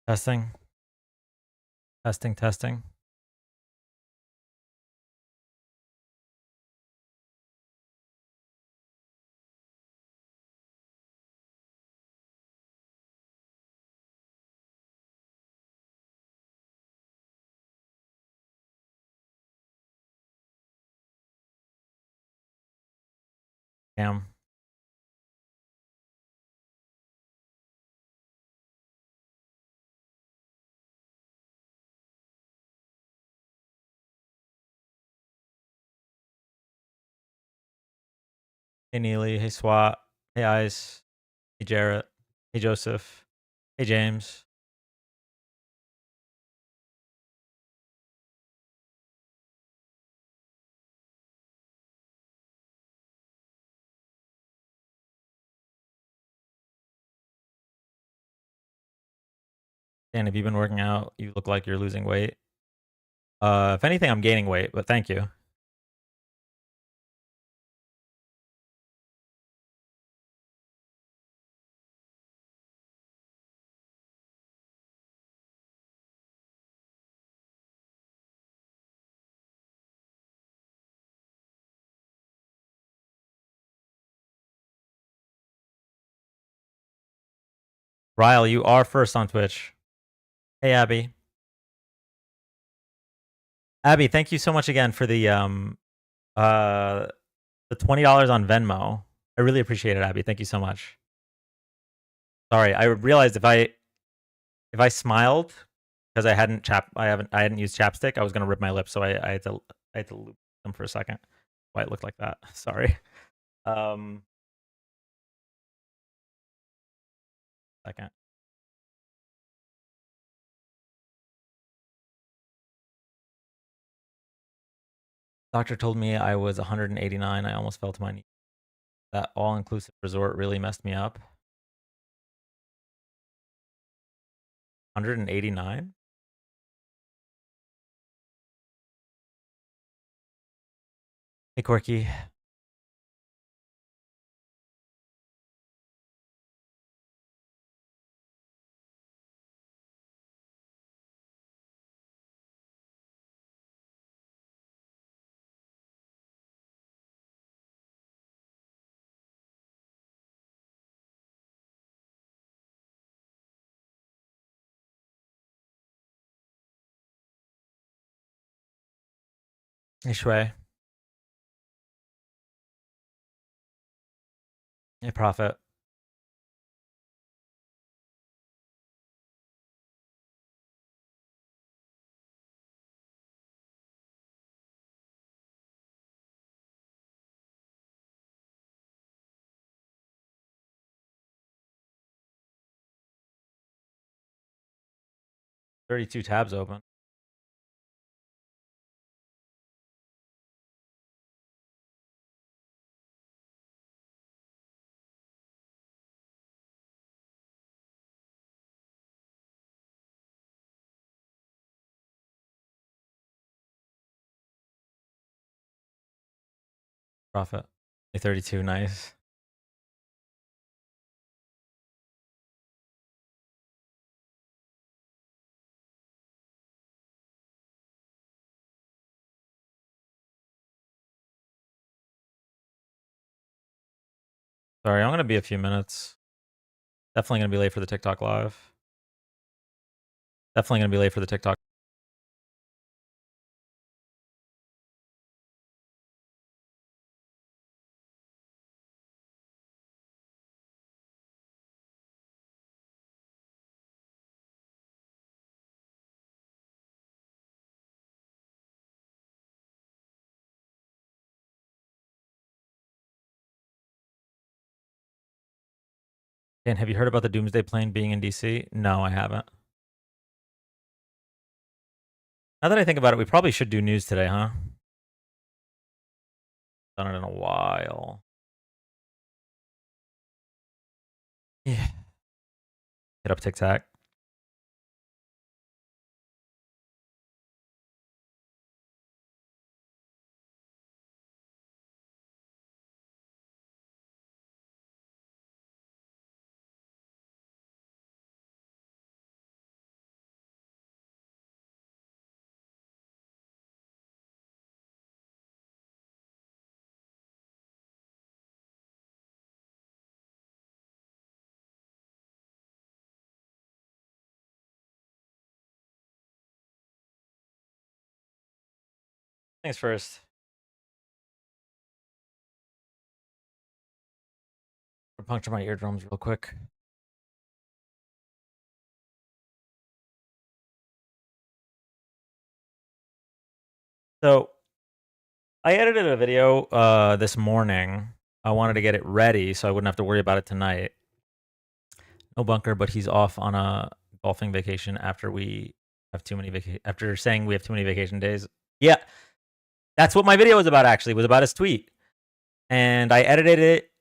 Testing. Testing, testing. Damn. Hey Neely, hey SWAT, hey Ice, hey Jarrett, hey Joseph, hey James. Dan, have you been working out? You look like you're losing weight. If anything, I'm gaining weight, but thank you. Ryle, you are first on Twitch. Hey Abby. Abby, thank you so much again for the $20 on Venmo. I really appreciate it, Abby. Thank you so much. Sorry, I realized if I smiled because I hadn't used chapstick, I was gonna rip my lips, so I had to loop them for a second. Why it looked like that. Sorry. Um, second. Doctor told me I was 189. I almost fell to my knees. That all-inclusive resort really messed me up. 189? Hey, Corky. Hey, Shui. Hey, Prophet. Thirty-two tabs open. Prophet. Hey, 32. Nice. Sorry, I'm gonna be a few minutes. Definitely gonna be late for the TikTok live. Definitely gonna be late for the TikTok. Dan, have you heard about the Doomsday plane being in DC? No, I haven't. Now that I think about it, we probably should do news today, huh? Done it in a while. Yeah. Hit up TikTok. Thanks first. I'll puncture my eardrums real quick. So I edited a video this morning. I wanted to get it ready so I wouldn't have to worry about it tonight. No bunker, but he's off on a golfing vacation after we have too many after saying we have too many vacation days. Yeah. That's what my video was about, actually. It was about his tweet. And I edited it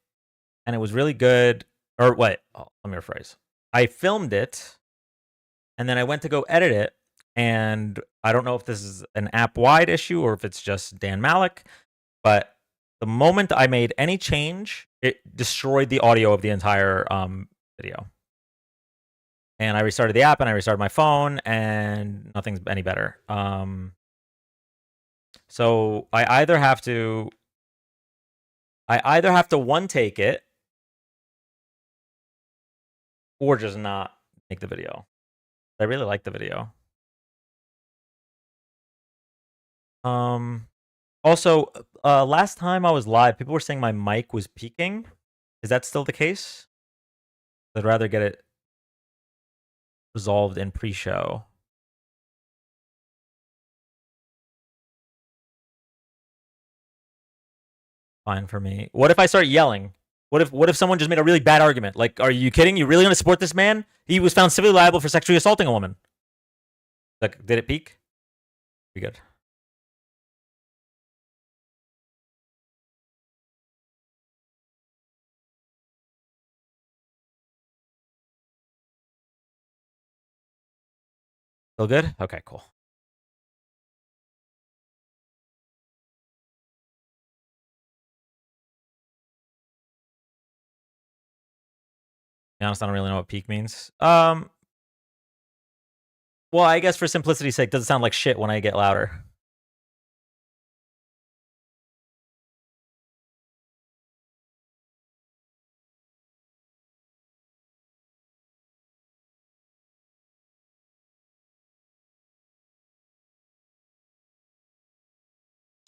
and it was really good. Or wait, let me rephrase. I filmed it and then I went to go edit it. And I don't know if this is an app-wide issue or if it's just Dan Malik, but the moment I made any change, it destroyed the audio of the entire video. And I restarted the app and I restarted my phone and nothing's any better. So I either have to one take it or just not make the video. I really like the video. Also, last time I was live, people were saying my mic was peaking. Is that still the case? I'd rather get it resolved in pre-show. Fine for me. What if I start yelling? What if someone just made a really bad argument? Like, are you kidding? You really want to support this man? He was found civilly liable for sexually assaulting a woman. Like, did it peak? Be good. Still good? Okay, cool. To be honest, I don't really know what peak means. Well, I guess for simplicity's sake, does it sound like shit when I get louder?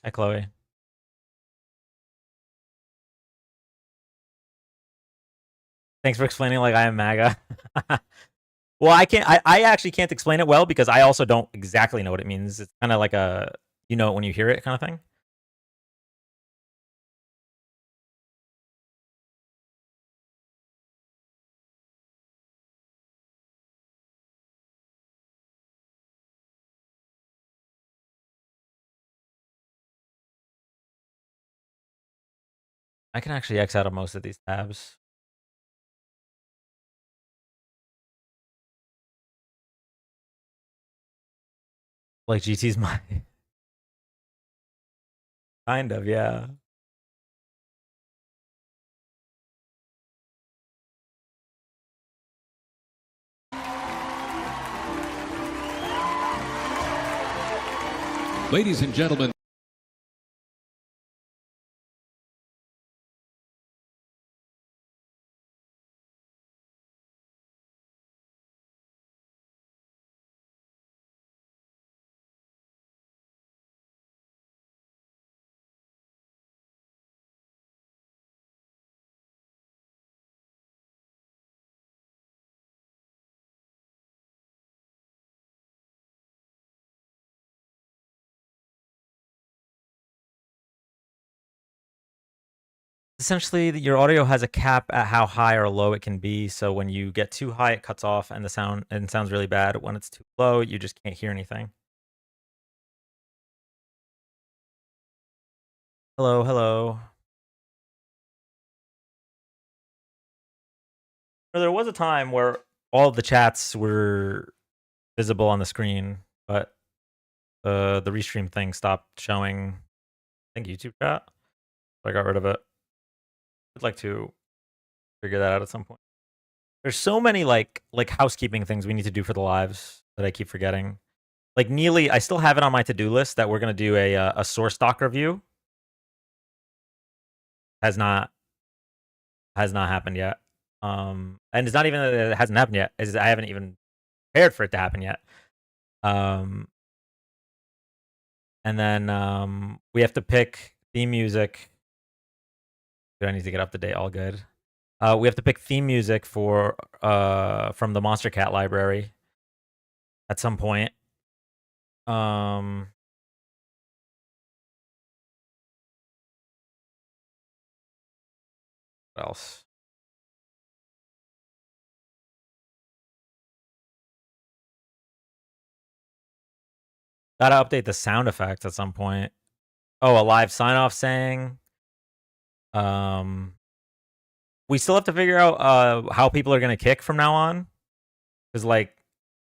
Hi, Chloe. Thanks for explaining like I am MAGA. Well, I actually can't explain it well because I also don't exactly know what it means. It's kind of like a, you know it when you hear it kind of thing. I can actually X out of most of these tabs. Like GT's my kind of, yeah. Ladies and gentlemen. Essentially, your audio has a cap at how high or low it can be. So when you get too high, it cuts off and the sound sounds really bad. When it's too low, you just can't hear anything. Hello, hello. There was a time where all of the chats were visible on the screen, but the restream thing stopped showing. I think YouTube chat. So I got rid of it. I'd like to figure that out at some point. There's so many like housekeeping things we need to do for the lives that I keep forgetting. Like Neely, I still have it on my to-do list that we're gonna do a source doc review. Has not happened yet. And it's not even that it hasn't happened yet. Is I haven't even prepared for it to happen yet. And And then we have to pick theme music. Do I need to get up to date? All good. We have to pick theme music for from the Monster Cat library at some point. What else? Gotta update the sound effects at some point. Oh, a live sign off saying. We still have to figure out how people are gonna kick from now on. Because like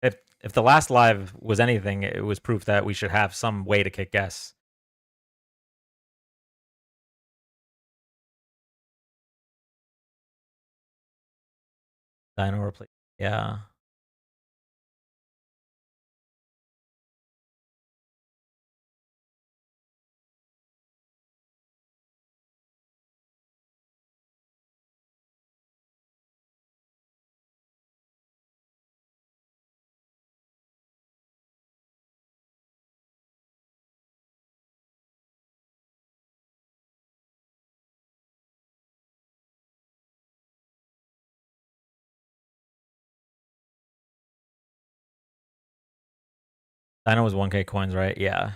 if the last live was anything, it was proof that we should have some way to kick guests. Dino replay. Yeah. Dino was 1K coins, right? Yeah.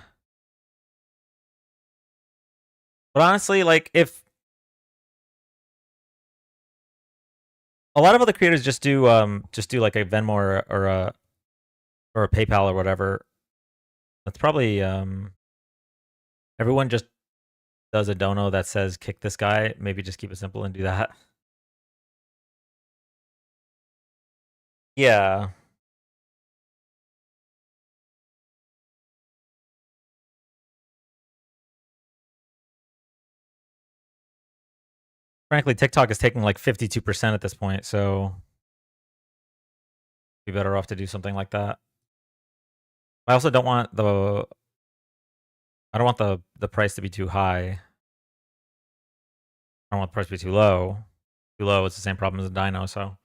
But honestly, like if a lot of other creators just do like a Venmo or a PayPal or whatever, that's probably everyone just does a dono that says kick this guy. Maybe just keep it simple and do that. Yeah. Frankly, TikTok is taking like 52% at this point, so be better off to do something like that. I also don't want the price to be too high. I don't want the price to be too low. Too low, it's the same problem as a Dino, so.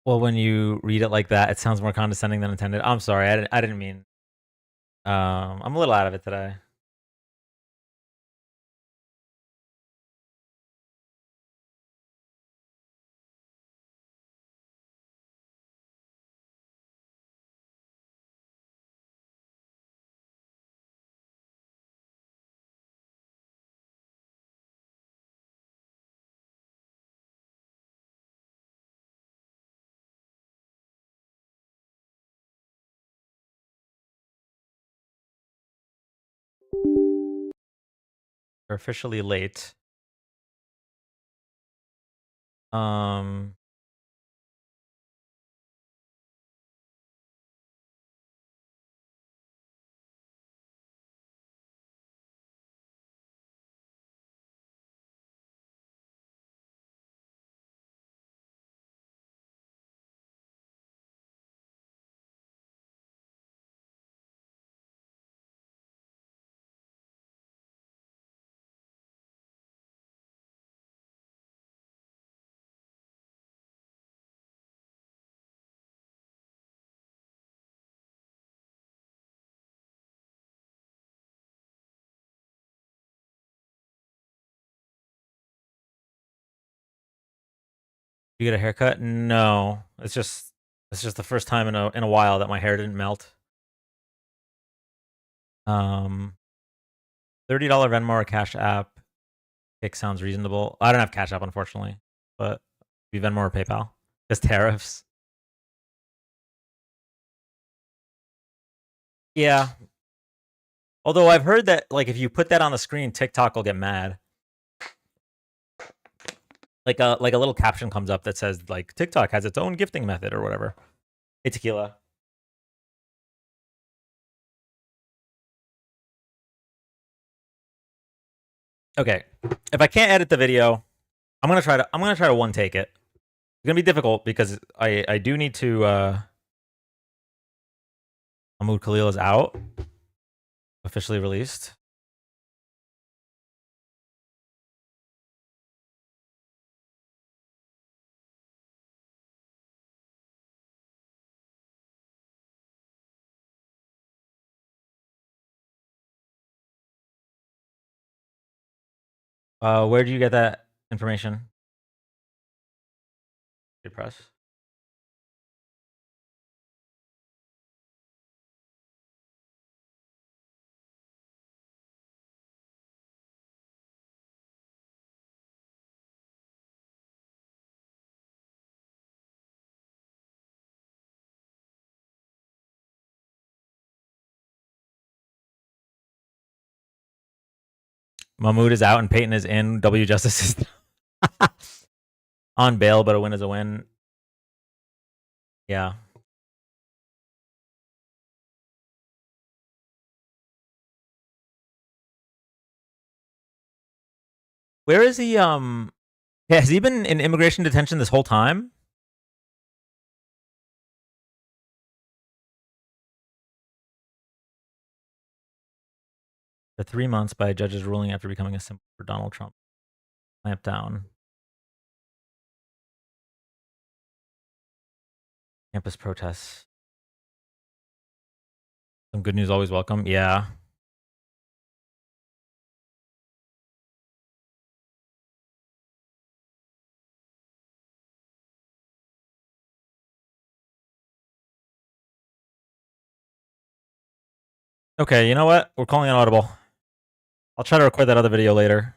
Well, when you read it like that, it sounds more condescending than intended. I'm sorry, I didn't mean. I'm a little out of it today. We're officially late. Um. You get a haircut? No, it's just the first time in a while that my hair didn't melt. $30 Venmo or Cash App. Kick sounds reasonable. I don't have Cash App, unfortunately, but be Venmo or PayPal. Just tariffs. Yeah. Although I've heard that like if you put that on the screen, TikTok will get mad. Like a little caption comes up that says like TikTok has its own gifting method or whatever. Hey Tequila. Okay. If I can't edit the video, I'm gonna try to one take it. It's gonna be difficult because I do need to Mahmoud Khalil is out. Officially released. Where do you get that information? Good press. Mahmoud is out and Peyton is in. W Justice is on bail, but a win is a win. Yeah. Where is he? Has he been in immigration detention this whole time? The 3 months by a judge's ruling after becoming a symbol for Donald Trump. Clamp down. Campus protests. Some good news always welcome. Yeah. Okay, you know what? We're calling it audible. I'll try to record that other video later.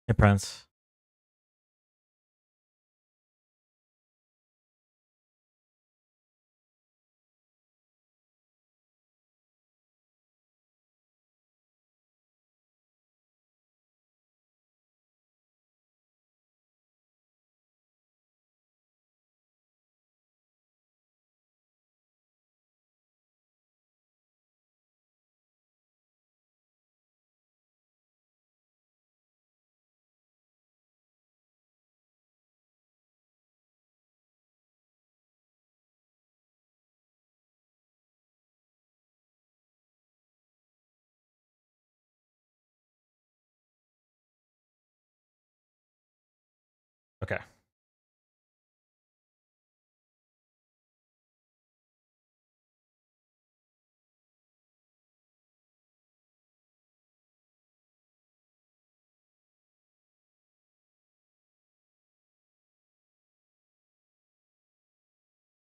Hey, Prince. Okay.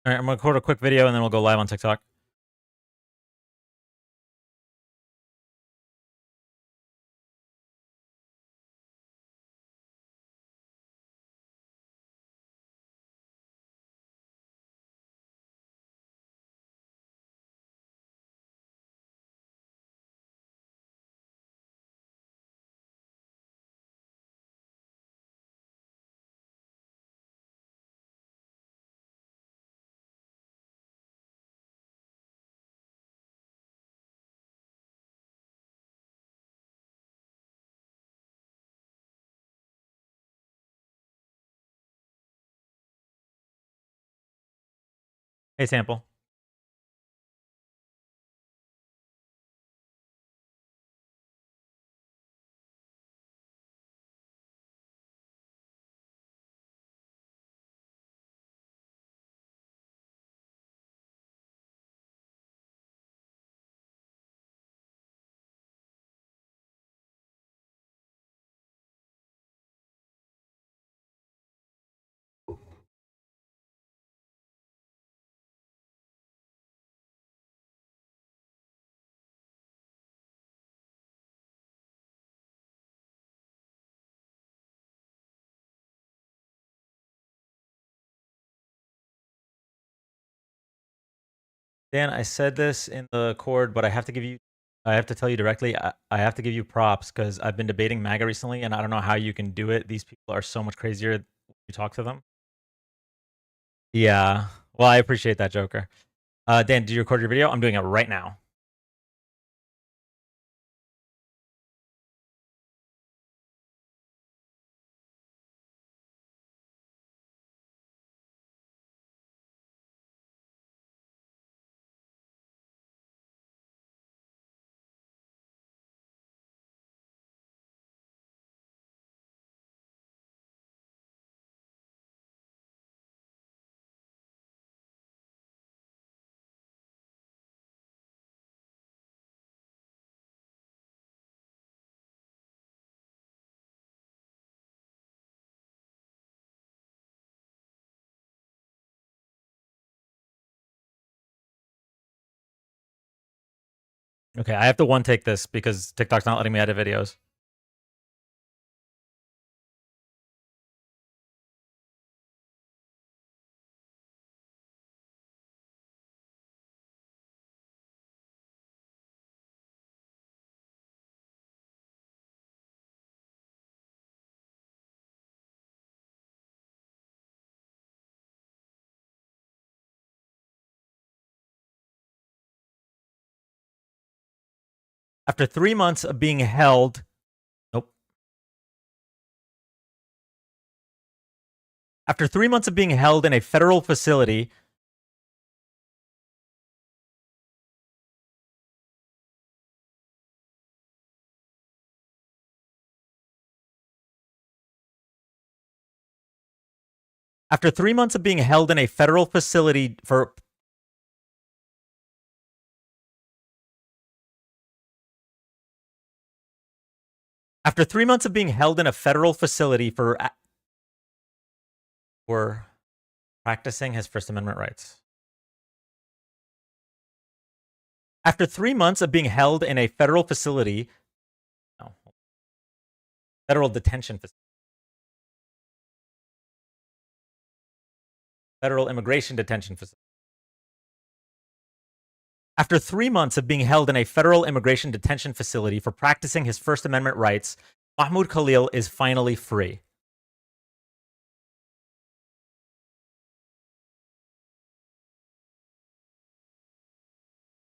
All right, I'm gonna record a quick video and then we'll go live on TikTok. Hey, Sample. Dan, I said this in the cord, but I have to tell you directly, I have to give you props because I've been debating MAGA recently and I don't know how you can do it. These people are so much crazier when you talk to them. Yeah. Well, I appreciate that, Joker. Dan, did you record your video? I'm doing it right now. Okay, I have to one take this because TikTok's not letting me edit videos. After 3 months of being held, nope. After 3 months of being held in a federal facility, after 3 months of being held in a federal facility for after 3 months of being held in a federal facility for practicing his First Amendment rights. After 3 months of being held in a federal facility, no, federal detention facility, federal immigration detention facility. After 3 months of being held in a federal immigration detention facility for practicing his First Amendment rights, Mahmoud Khalil is finally free.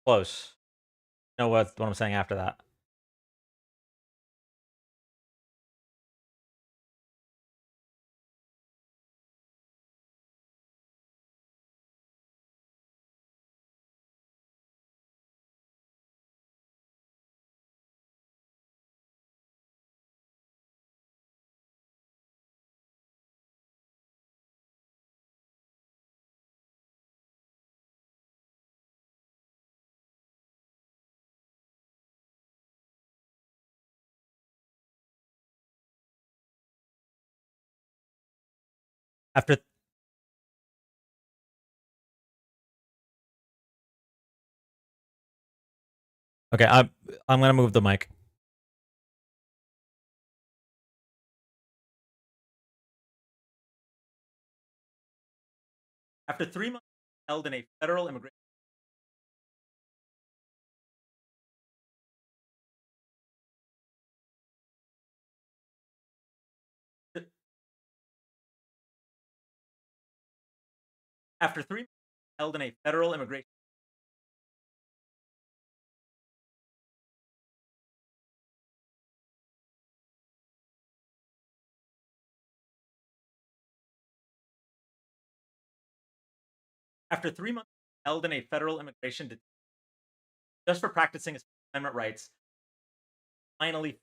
Close. You know what I'm saying after that? After Okay, I'm gonna move the mic. After 3 months held in a federal immigration after 3 months held in a federal immigration after 3 months held in a federal immigration just for practicing his First Amendment rights, finally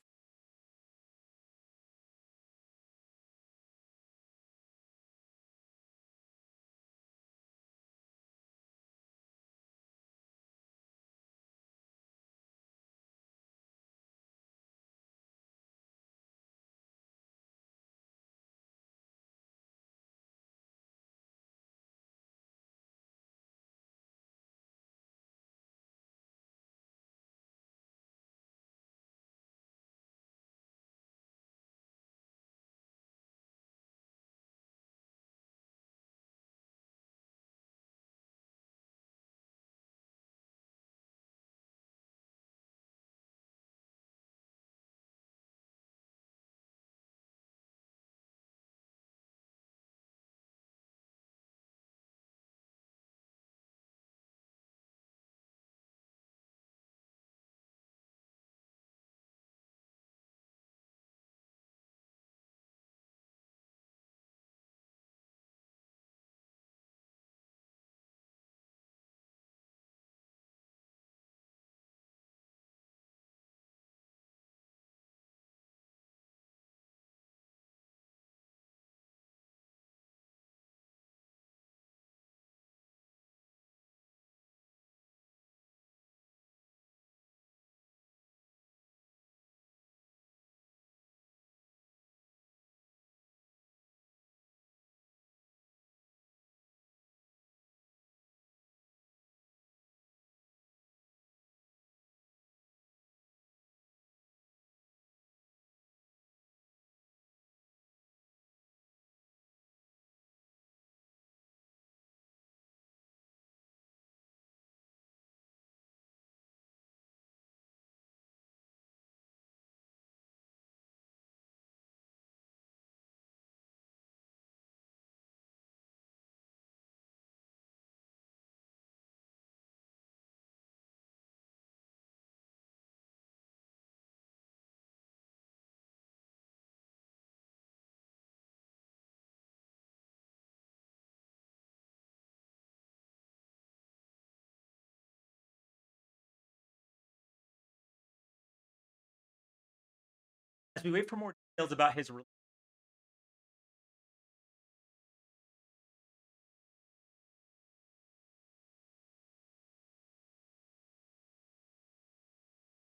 we wait for more details about his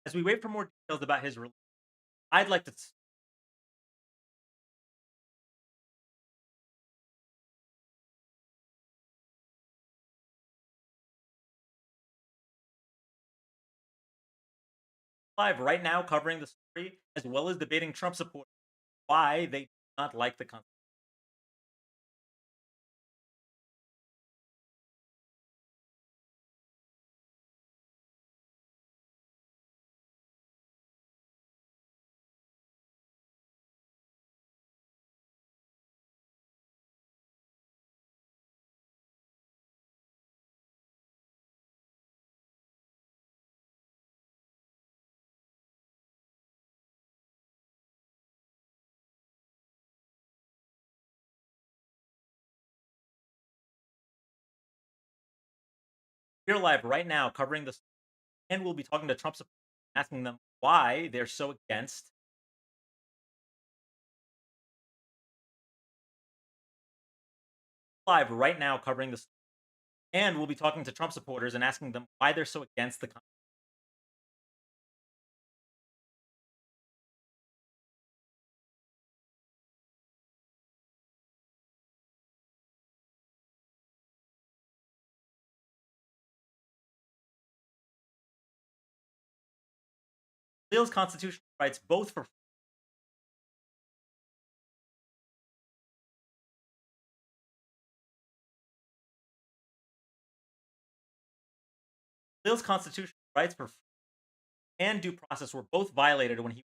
as we wait for more details about his release, I'd like to live right now covering the story as well as debating Trump support why they do not like the Constitution. We're live right now covering the story, and we'll be talking to Trump supporters, asking them why they're so against. Live right now covering the story, and we'll be talking to Trump supporters and asking them why they're so against the Constitution. Bill's constitutional rights both for Bill's constitutional rights for and due process were both violated when he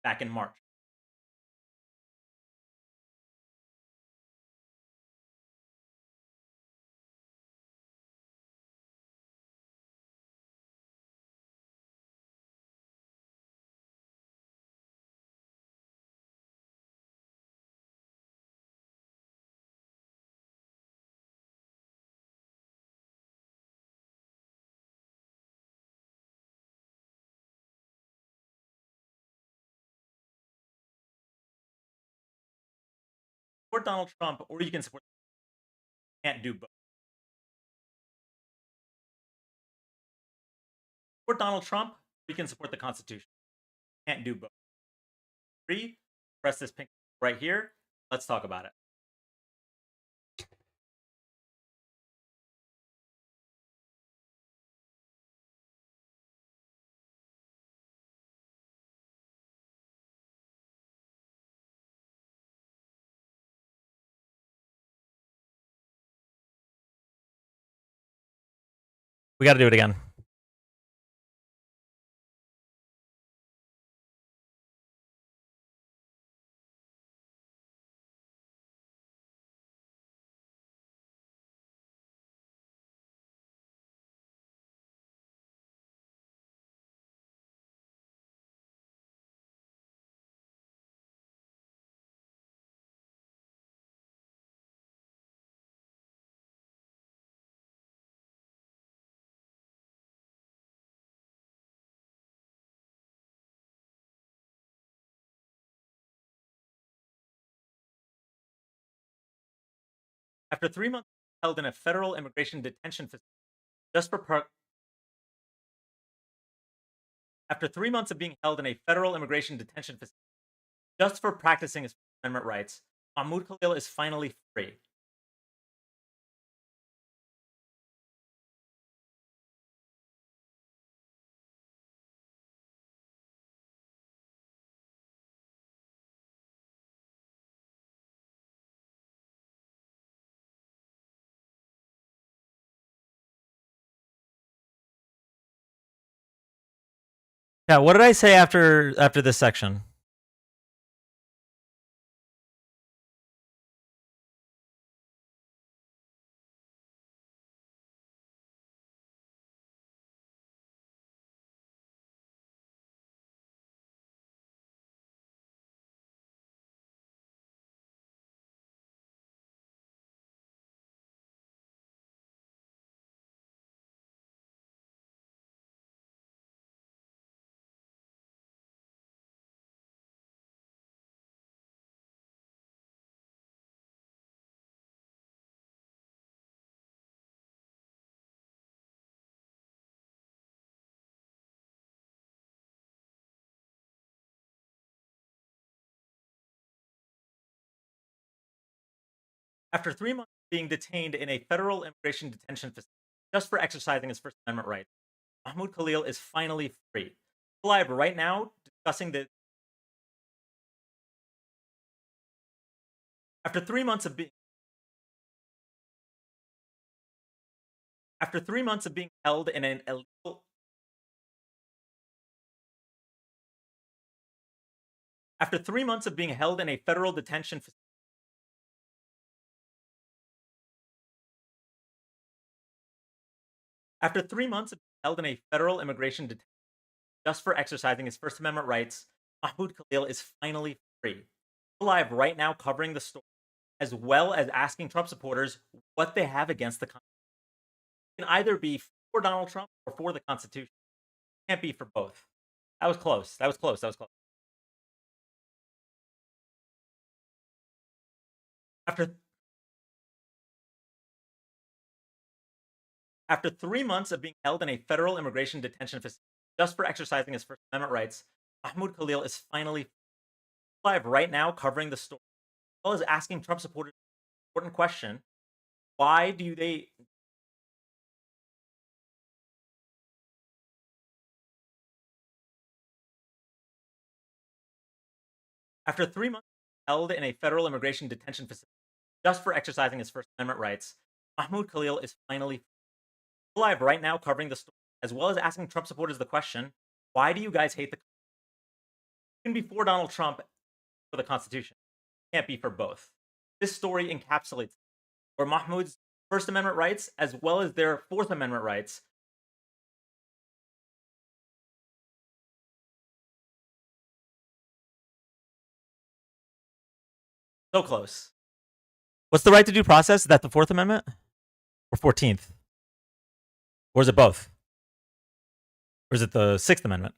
back in March. Support Donald Trump, or you can support. Can't do both. Support Donald Trump, or you can support the Constitution. Can't do both. 3. Press this pink right here. Let's talk about it. We got to do it again. After 3 months held in a federal immigration detention facility just for after 3 months of being held in a federal immigration detention facility just for practicing his First Amendment rights, Mahmoud Khalil is finally free. Yeah, what did I say after this section? After 3 months of being detained in a federal immigration detention facility just for exercising his First Amendment right, Mahmoud Khalil is finally free. Live right now discussing the. After 3 months of being. After 3 months of being held in an illegal. After 3 months of being held in a federal detention facility. After 3 months of being held in a federal immigration detention just for exercising his First Amendment rights, Mahmoud Khalil is finally free. Live right now covering the story, as well as asking Trump supporters what they have against the Constitution. It can either be for Donald Trump or for the Constitution. It can't be for both. That was close. That was close. That was close. After 3 months of being held in a federal immigration detention facility just for exercising his First Amendment rights, Mahmoud Khalil is finally live right now covering the story, as well as asking Trump supporters an important question: why do they? After 3 months held in a federal immigration detention facility just for exercising his First Amendment rights, Mahmoud Khalil is finally live right now covering the story, as well as asking Trump supporters the question: why do you guys hate the? It can be for Donald Trump for the Constitution. It can't be for both. This story encapsulates where Mahmoud's First Amendment rights, as well as their Fourth Amendment rights. So close. What's the right to due process? Is that the Fourth Amendment or 14th? Or is it both? Or is it the Sixth Amendment?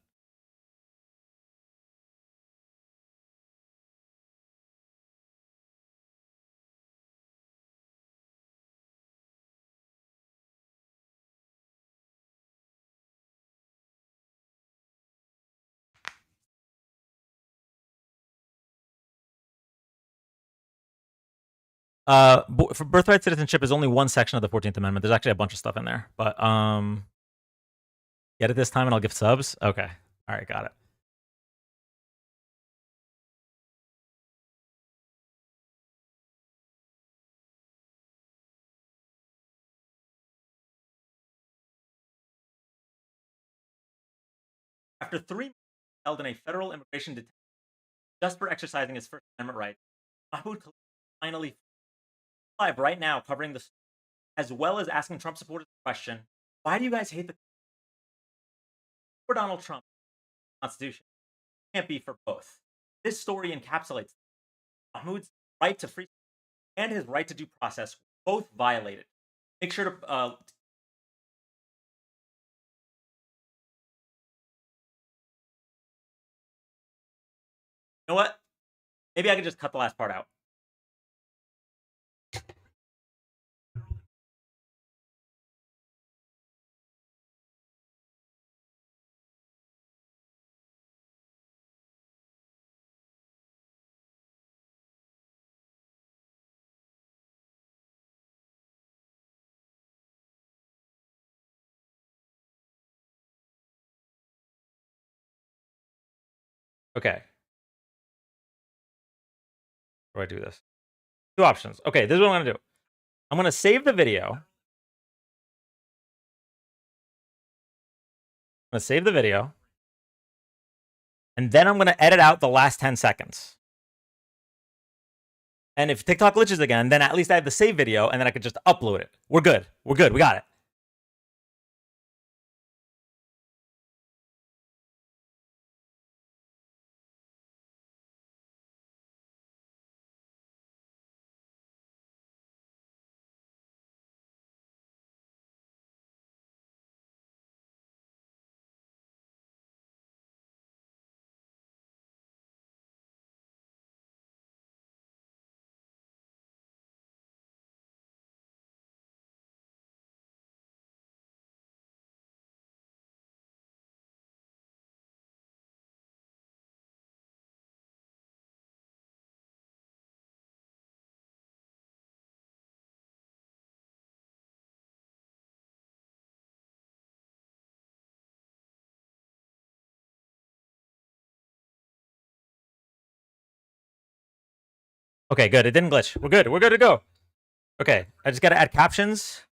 For birthright citizenship is only one section of the 14th Amendment. There's actually a bunch of stuff in there, but get it this time and I'll give subs. Okay, all right, got it. After 3 months held in a federal immigration detention just for exercising his First Amendment right, Mahmoud Khalil finally live right now covering the, as well as asking Trump supporters the question: why do you guys hate the for Donald Trump Constitution? It can't be for both. This story encapsulates Mahmoud's right to free and his right to due process, both violated. Make sure to you know what? Maybe I could just cut the last part out. Okay. How do I do this? Two options. Okay, this is what I'm gonna do. I'm gonna save the video. I'm gonna save the video. And then I'm gonna edit out the last 10 seconds. And if TikTok glitches again, then at least I have the save video and then I could just upload it. We're good. We're good. We got it. Okay, good. It didn't glitch. We're good. We're good to go. Okay, I just got to add captions.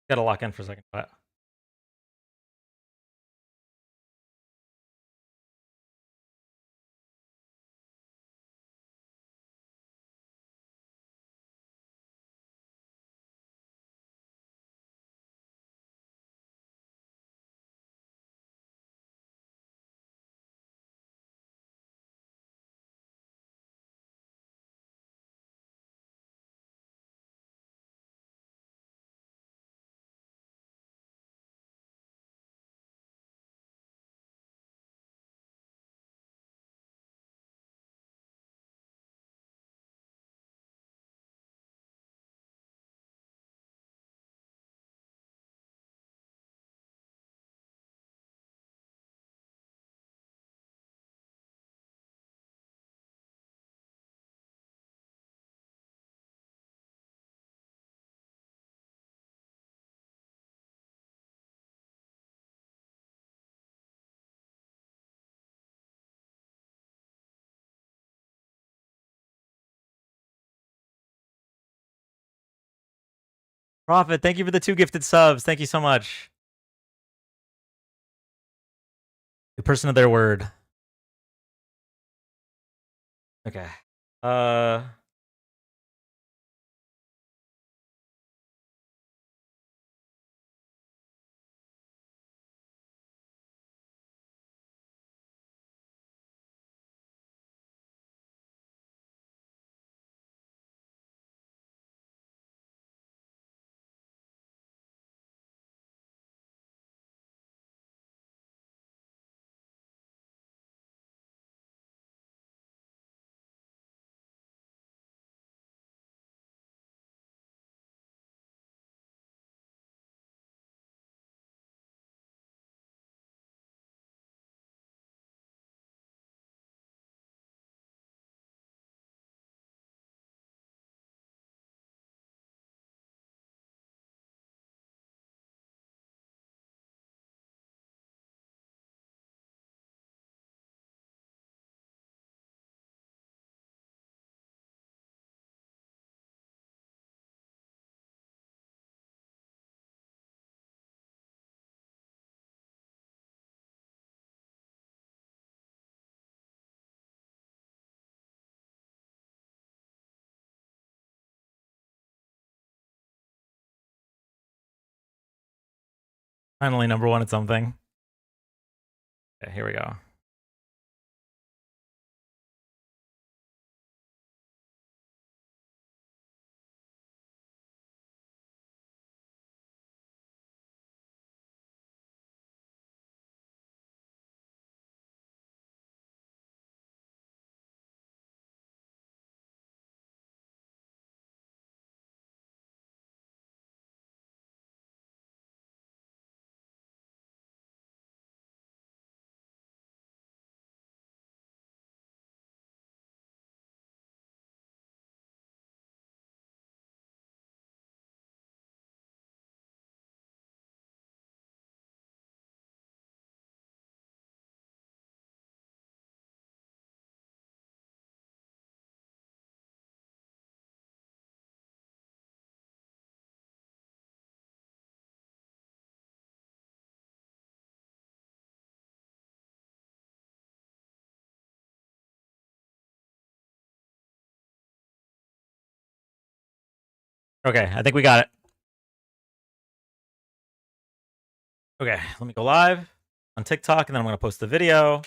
Got to lock in for a second. But Prophet, thank you for the 2 gifted subs. Thank you so much. The person of their word. Okay. Finally, number 1 at something. Okay, here we go. Okay, I think we got it. Okay, let me go live on TikTok, and then I'm going to post the video.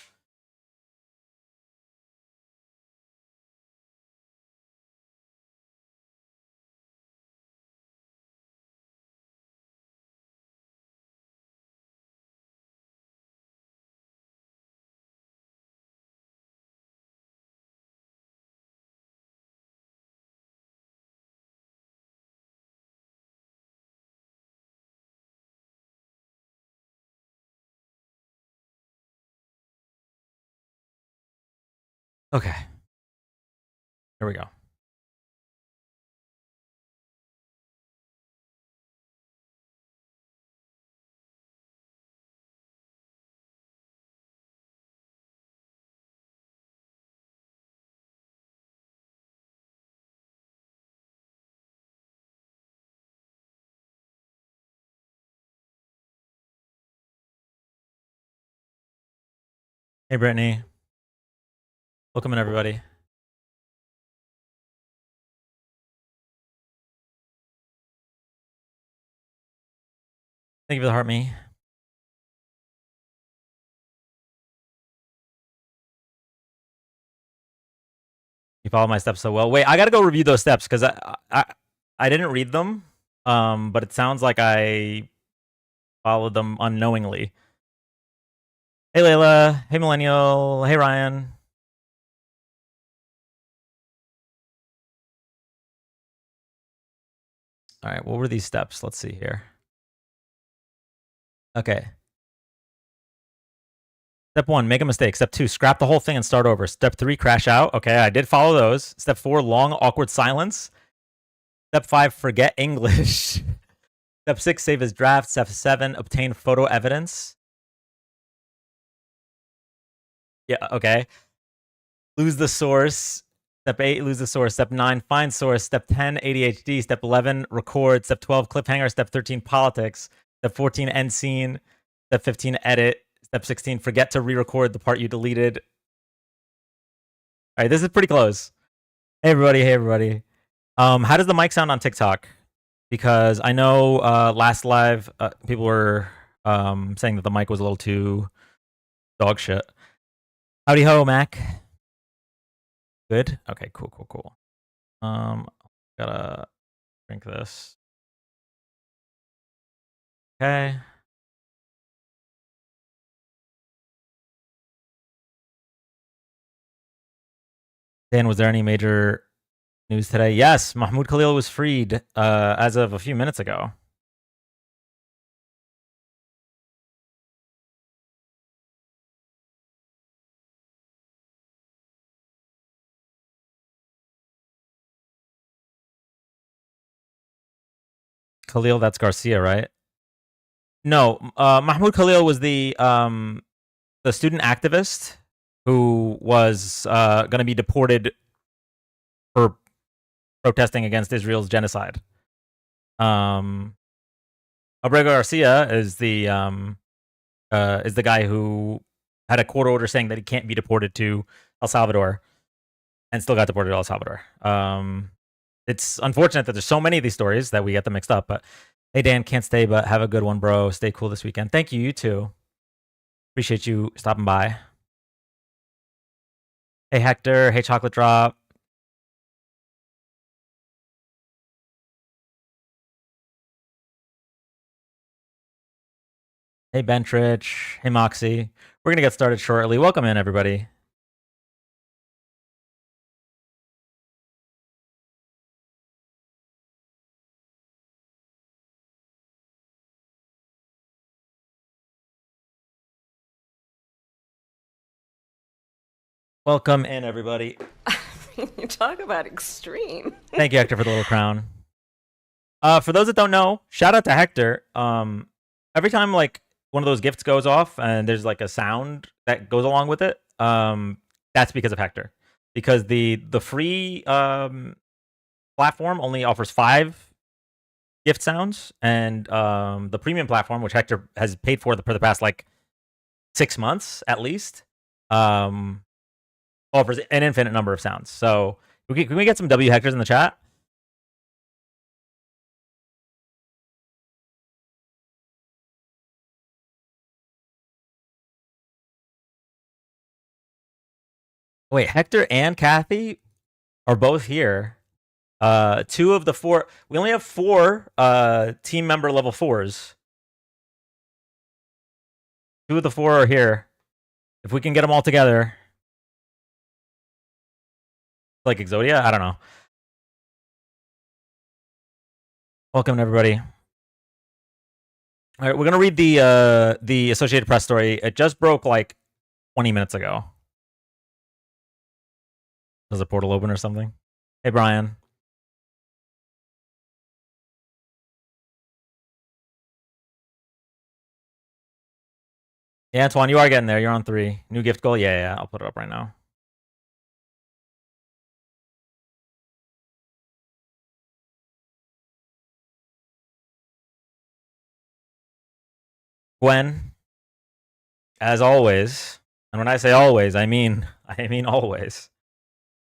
Okay, here we go. Hey, Brittany. Welcome in, everybody. Thank you for the heart, me. You follow my steps so well. Wait, I got to go review those steps because I didn't read them, but it sounds like I followed them unknowingly. Hey, Layla. Hey, Millennial. Hey, Ryan. All right, what were these steps? Let's see here. Okay. Step 1, make a mistake. Step 2, scrap the whole thing and start over. Step 3, crash out. Okay, I did follow those. Step 4, long, awkward silence. Step 5, forget English. Step 6, save as draft. Step 7, obtain photo evidence. Yeah, okay. Lose the source. Step 8, lose the source. Step 9, find source. Step 10, ADHD. Step 11, record. Step 12, cliffhanger. Step 13, politics. Step 14, end scene. Step 15, edit. Step 16, forget to re-record the part you deleted. All right, this is pretty close. Hey, everybody. Hey, everybody. How does the mic sound on TikTok? Because I know last live, people were saying that the mic was a little too dog shit. Howdy ho, Mac. Good? Okay, cool. Gotta drink this. Okay. Dan, was there any major news today? Yes, Mahmoud Khalil was freed as of a few minutes ago. Khalil, that's Garcia, right? No, Mahmoud Khalil was the student activist who was going to be deported for protesting against Israel's genocide. Abrego Garcia is the guy who had a court order saying that he can't be deported to El Salvador, and still got deported to El Salvador. It's unfortunate that there's so many of these stories that we get them mixed up. But hey, Dan, can't stay, but have a good one, bro. Stay cool this weekend. Thank you. You too. Appreciate you stopping by. Hey, Hector. Hey, Chocolate Drop. Hey, Bentrich. Hey, Moxie. We're going to get started shortly. Welcome in, everybody. Welcome in, everybody. You talk about extreme. Thank you, Hector, for the little crown. For those that don't know, shout out to Hector. Every time like one of those gifts goes off and there's like a sound that goes along with it, that's because of Hector. Because the free platform only offers 5 gift sounds, and the premium platform, which Hector has paid for the past like 6 months at least, offers an infinite number of sounds. So can we get some W Hectors in the chat? Wait, Hector and Kathy are both here. 2 of the 4. We only have 4 team member level 4s. 2 of the 4 are here. If we can get them all together, like Exodia, I don't know. Welcome everybody. All right, we're gonna read the Associated Press story. It just broke like 20 minutes ago. Does the portal open or something? Hey Brian. Yeah, Antoine, you are getting there. You're on 3. New gift goal. Yeah. I'll put it up right now. Gwen, as always, and when I say always, I mean always.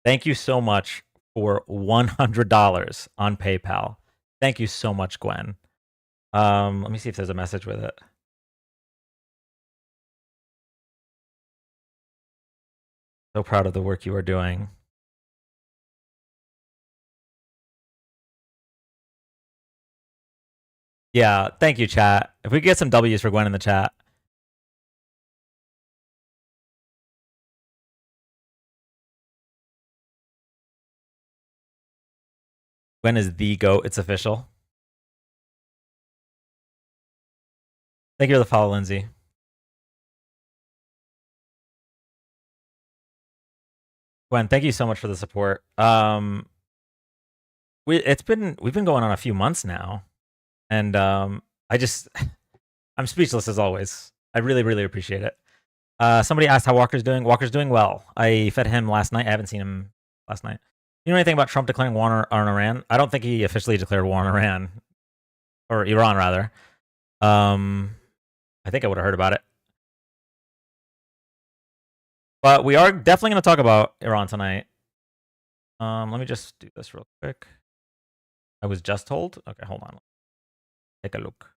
Thank you so much for $100 on PayPal. Thank you so much, Gwen. Let me see if there's a message with it. So proud of the work you are doing. Yeah, thank you, chat. If we could get some W's for Gwen in the chat. Gwen is the GOAT. It's official. Thank you for the follow, Lindsay. Gwen, thank you so much for the support. We've been going on a few months now, and I'm speechless as always. I really appreciate it. Somebody asked how Walker's doing. Walker's doing well. I fed him last night. I haven't seen him last night. You know anything about Trump declaring war on Iran? I don't think he officially declared war on Iran, or Iran rather. I think I would have heard about it. But we are definitely going to talk about Iran tonight. Let me just do this real quick. I was just told. Okay, hold on. Take a look.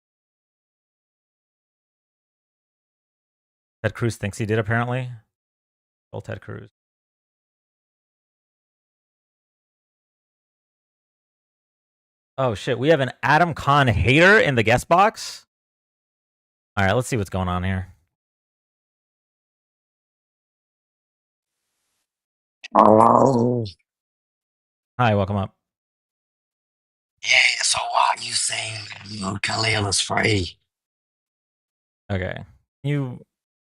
Ted Cruz thinks he did, apparently. Old Ted Cruz. Oh, shit. We have an Adam Khan hater in the guest box? All right, let's see what's going on here. Hello. Hi, welcome up. Yeah, so why are you saying Khalil is free? Okay. Can you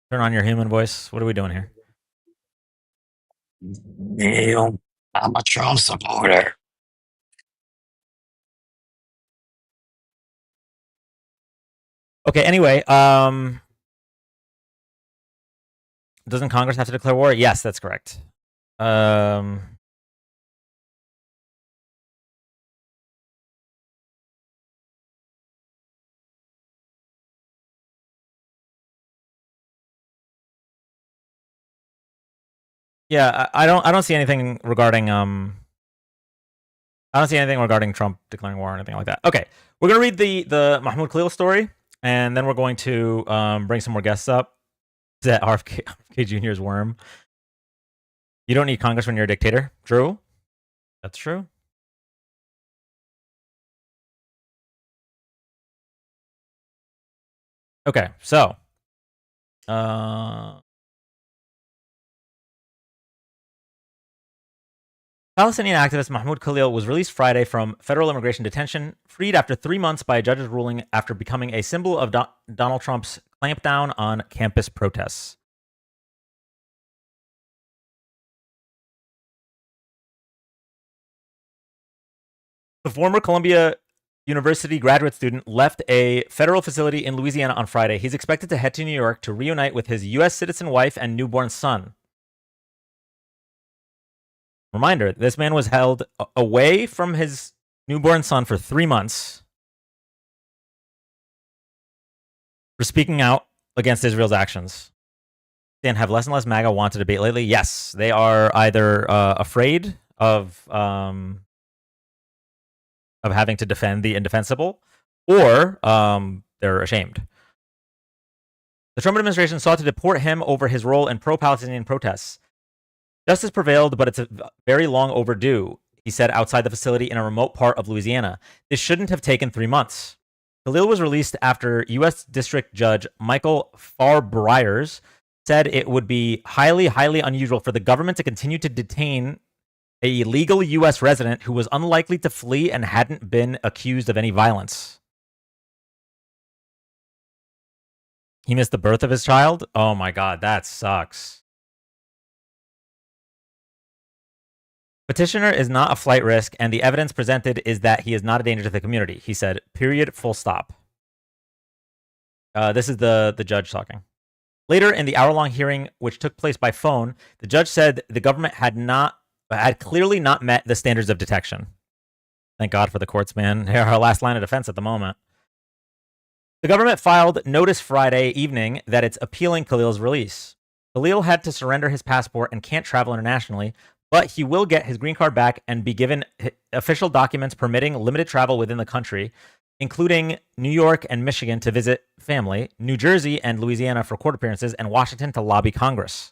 turn on your human voice? What are we doing here? Neil, I'm a Trump supporter. Okay, anyway, doesn't Congress have to declare war? Yes, that's correct. Yeah, I don't see anything regarding I don't see anything regarding Trump declaring war or anything like that. Okay, we're gonna read the Mahmoud Khalil story, and then we're going to bring some more guests up. Is that RFK Jr.'s worm? You don't need Congress when you're a dictator. True, that's true. Okay, so Palestinian activist Mahmoud Khalil was released Friday from federal immigration detention, freed after 3 months by a judge's ruling after becoming a symbol of Donald Trump's clampdown on campus protests. The former Columbia University graduate student left a federal facility in Louisiana on Friday. He's expected to head to New York to reunite with his U.S. citizen wife and newborn son. Reminder, this man was held away from his newborn son for 3 months for speaking out against Israel's actions. And have less and less MAGA want to debate lately? Yes, they are either afraid of having to defend the indefensible, or they're ashamed. The Trump administration sought to deport him over his role in pro-Palestinian protests. Justice prevailed, but it's very long overdue, he said outside the facility in a remote part of Louisiana. This shouldn't have taken 3 months. Khalil was released after U.S. District Judge Michael Farbriers said it would be highly, highly unusual for the government to continue to detain a legal U.S. resident who was unlikely to flee and hadn't been accused of any violence. He missed the birth of his child? Oh my God, that sucks. Petitioner is not a flight risk, and the evidence presented is that he is not a danger to the community, he said. Period. Full stop. This is the judge talking. Later in the hour-long hearing, which took place by phone, the judge said the government had clearly not met the standards of detection. Thank God for the courts, man. They're our last line of defense at the moment. The government filed notice Friday evening that it's appealing Khalil's release. Khalil had to surrender his passport and can't travel internationally, but he will get his green card back and be given official documents permitting limited travel within the country, including New York and Michigan to visit family, New Jersey and Louisiana for court appearances, and Washington to lobby Congress.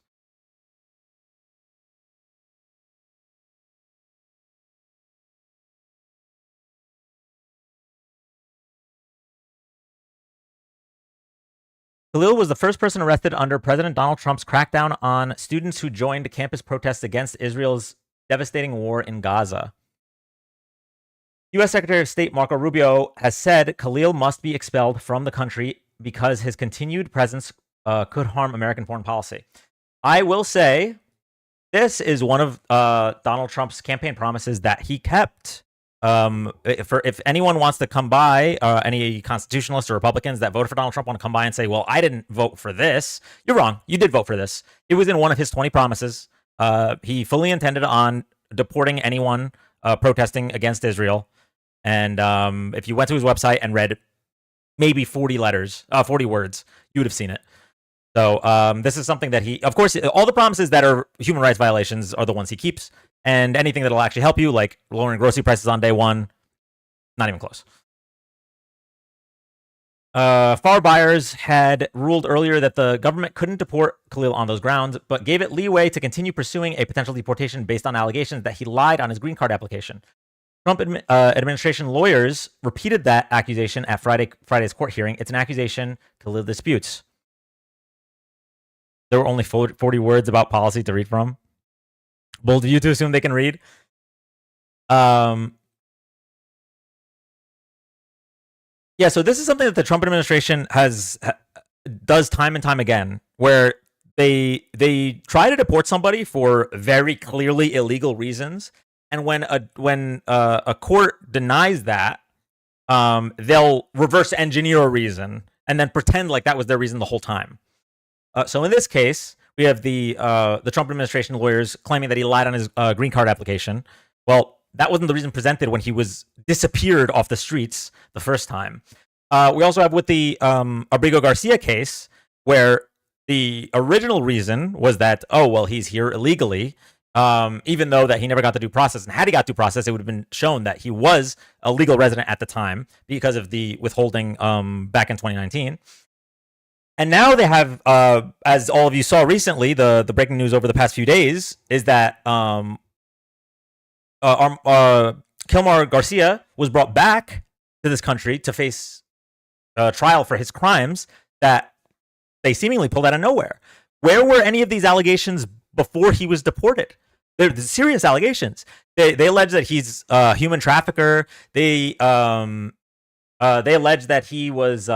Khalil was the first person arrested under President Donald Trump's crackdown on students who joined campus protests against Israel's devastating war in Gaza. U.S. Secretary of State Marco Rubio has said Khalil must be expelled from the country because his continued presence could harm American foreign policy. I will say this is one of Donald Trump's campaign promises that he kept. If anyone wants to come by, any constitutionalists or Republicans that voted for Donald Trump want to come by and say, well, I didn't vote for this. You're wrong. You did vote for this. It was in one of his 20 promises. He fully intended on deporting anyone protesting against Israel. And if you went to his website and read maybe 40 words, you would have seen it. So this is something that he, of course, all the promises that are human rights violations are the ones he keeps. And anything that'll actually help you, like lowering grocery prices on day one, not even close. Farbriers had ruled earlier that the government couldn't deport Khalil on those grounds, but gave it leeway to continue pursuing a potential deportation based on allegations that he lied on his green card application. Trump administration lawyers repeated that accusation at Friday's court hearing. It's an accusation Khalil disputes. There were only 40 words about policy to read from. Bold of you to assume they can read. Yeah, so this is something that the Trump administration does time and time again, where they try to deport somebody for very clearly illegal reasons, and when a court denies that, they'll reverse engineer a reason and then pretend like that was their reason the whole time. So in this case, we have the Trump administration lawyers claiming that he lied on his green card application. Well, that wasn't the reason presented when he was disappeared off the streets the first time. We also have with the Abrigo Garcia case, where the original reason was that, oh, well, he's here illegally, even though that he never got the due process. And had he got due process, it would have been shown that he was a legal resident at the time because of the withholding back in 2019. And now they have, as all of you saw recently, the breaking news over the past few days is that Kilmar Garcia was brought back to this country to face a trial for his crimes that they seemingly pulled out of nowhere. Where were any of these allegations before he was deported? They're serious allegations. They allege that he's a human trafficker. They allege that he was...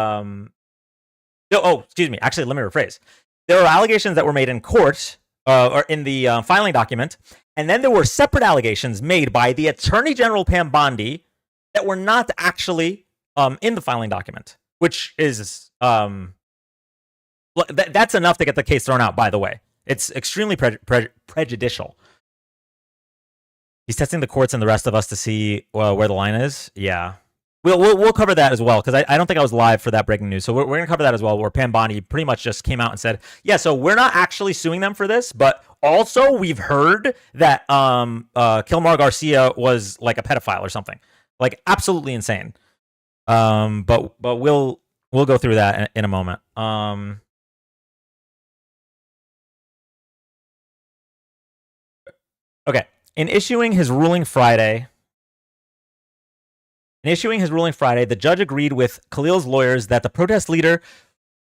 excuse me. Actually, let me rephrase. There are allegations that were made in court or in the filing document, and then there were separate allegations made by the Attorney General Pam Bondi that were not actually in the filing document, which is that's enough to get the case thrown out. By the way, it's extremely prejudicial. He's testing the courts and the rest of us to see where the line is. Yeah. We'll cover that as well, because I don't think I was live for that breaking news. So we're going to cover that as well, where Pam Bondi pretty much just came out and said, yeah, so we're not actually suing them for this, but also we've heard that Kilmar Garcia was like a pedophile or something. Like absolutely insane. But we'll go through that in a moment. Okay. In issuing his ruling Friday, the judge agreed with Khalil's lawyers that the protest leader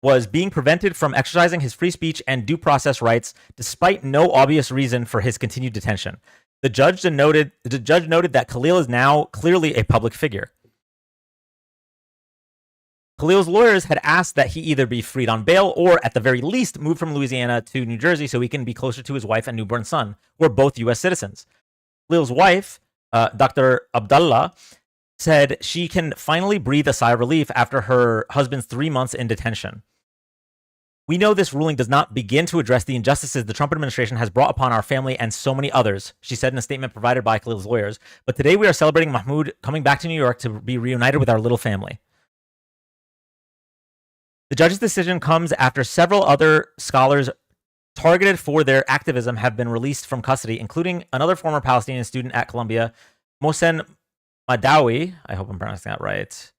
was being prevented from exercising his free speech and due process rights despite no obvious reason for his continued detention. The judge noted that Khalil is now clearly a public figure. Khalil's lawyers had asked that he either be freed on bail or, at the very least, moved from Louisiana to New Jersey so he can be closer to his wife and newborn son, who are both U.S. citizens. Khalil's wife, Dr. Abdullah, said she can finally breathe a sigh of relief after her husband's 3 months in detention. We know this ruling does not begin to address the injustices the Trump administration has brought upon our family and so many others, she said in a statement provided by Khalil's lawyers. But today we are celebrating Mahmoud coming back to New York to be reunited with our little family. The judge's decision comes after several other scholars targeted for their activism have been released from custody, including another former Palestinian student at Columbia, Mohsen Madawi. I hope I'm pronouncing that right.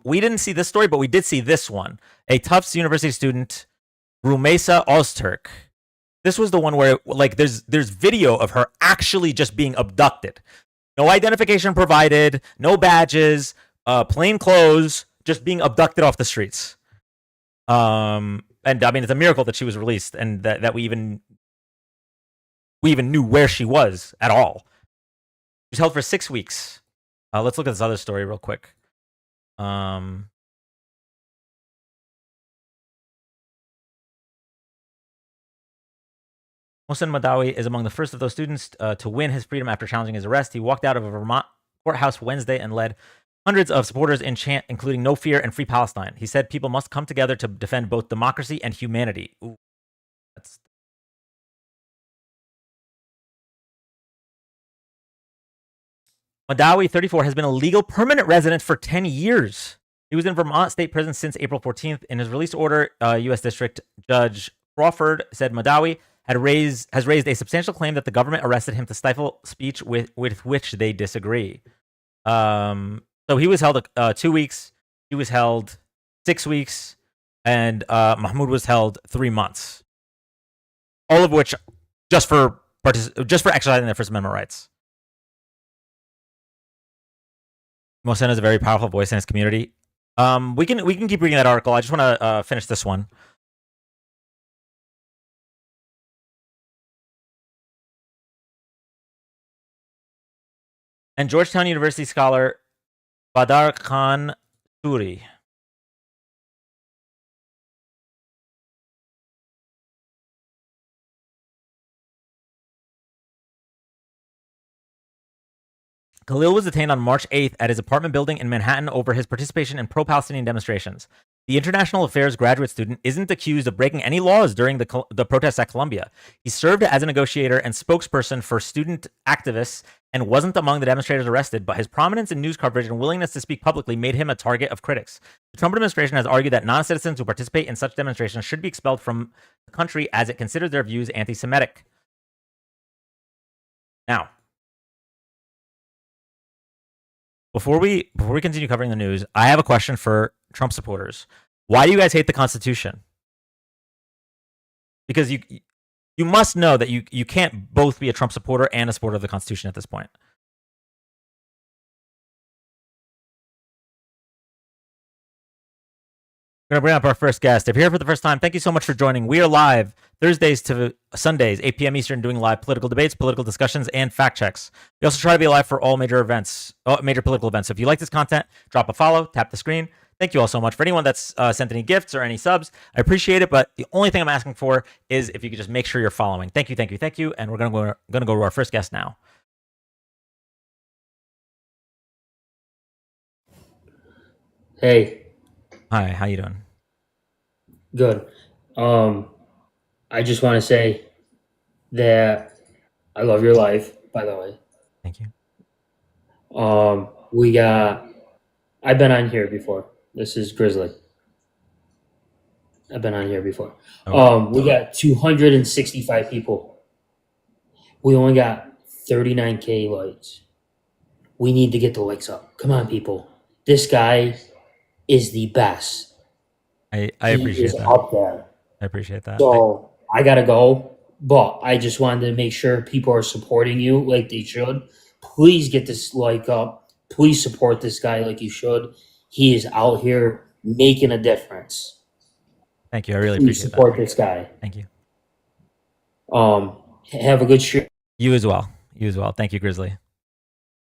We didn't see this story, but we did see this one. A Tufts University student, Rumeysa Ozturk. This was the one where, like, there's video of her actually just being abducted. No identification provided, no badges, plain clothes, just being abducted off the streets. And I mean, it's a miracle that she was released and that we even knew where she was at all. She was held for 6 weeks. Let's look at this other story real quick. Mohsen Madawi is among the first of those students to win his freedom after challenging his arrest. He walked out of a Vermont courthouse Wednesday and led hundreds of supporters in chant, including "No Fear" and "Free Palestine." He said people must come together to defend both democracy and humanity. Ooh, that's... Madawi, 34, has been a legal permanent resident for 10 years. He was in Vermont State Prison since April 14th. In his release order, U.S. District Judge Crawford said Madawi has raised a substantial claim that the government arrested him to stifle speech with which they disagree. So he was held 2 weeks. He was held 6 weeks, and Mahmoud was held 3 months. All of which just for exercising their First Amendment rights. Mohsen is a very powerful voice in his community. We can keep reading that article. I just want to finish this one. And Georgetown University scholar Badar Khan Suri. Khalil was detained on March 8th at his apartment building in Manhattan over his participation in pro-Palestinian demonstrations. The international affairs graduate student isn't accused of breaking any laws during the protests at Columbia. He served as a negotiator and spokesperson for student activists and wasn't among the demonstrators arrested, but his prominence in news coverage and willingness to speak publicly made him a target of critics. The Trump administration has argued that non-citizens who participate in such demonstrations should be expelled from the country as it considers their views anti-Semitic. Now, before we continue covering the news, I have a question for Trump supporters. Why do you guys hate the Constitution? Because you must know that you can't both be a Trump supporter and a supporter of the Constitution at this point. We're going to bring up our first guest. If you're here for the first time, thank you so much for joining. We are live Thursdays to Sundays, 8 p.m. Eastern, doing live political debates, political discussions, and fact checks. We also try to be live for all major political events. So if you like this content, drop a follow, tap the screen. Thank you all so much. For anyone that's sent any gifts or any subs, I appreciate it. But the only thing I'm asking for is if you could just make sure you're following. Thank you. And we're going to go to our first guest now. Hey. Hi, how you doing? Good. I just want to say that I love your life, by the way. Thank you. I've been on here before. This is Grizzly. I've been on here before. Okay. We got 265 people. We only got 39K likes. We need to get the likes up. Come on, people. This guy is the best. I appreciate that. Up there. I appreciate that. So I gotta go. but I just wanted to make sure people are supporting you like they should. Please get this like up. Please support this guy like you should. He is out here making a difference. Thank you. I really Please appreciate support that. this guy. Thank you. Have a good stream. You as well. You as well. Thank you, Grizzly.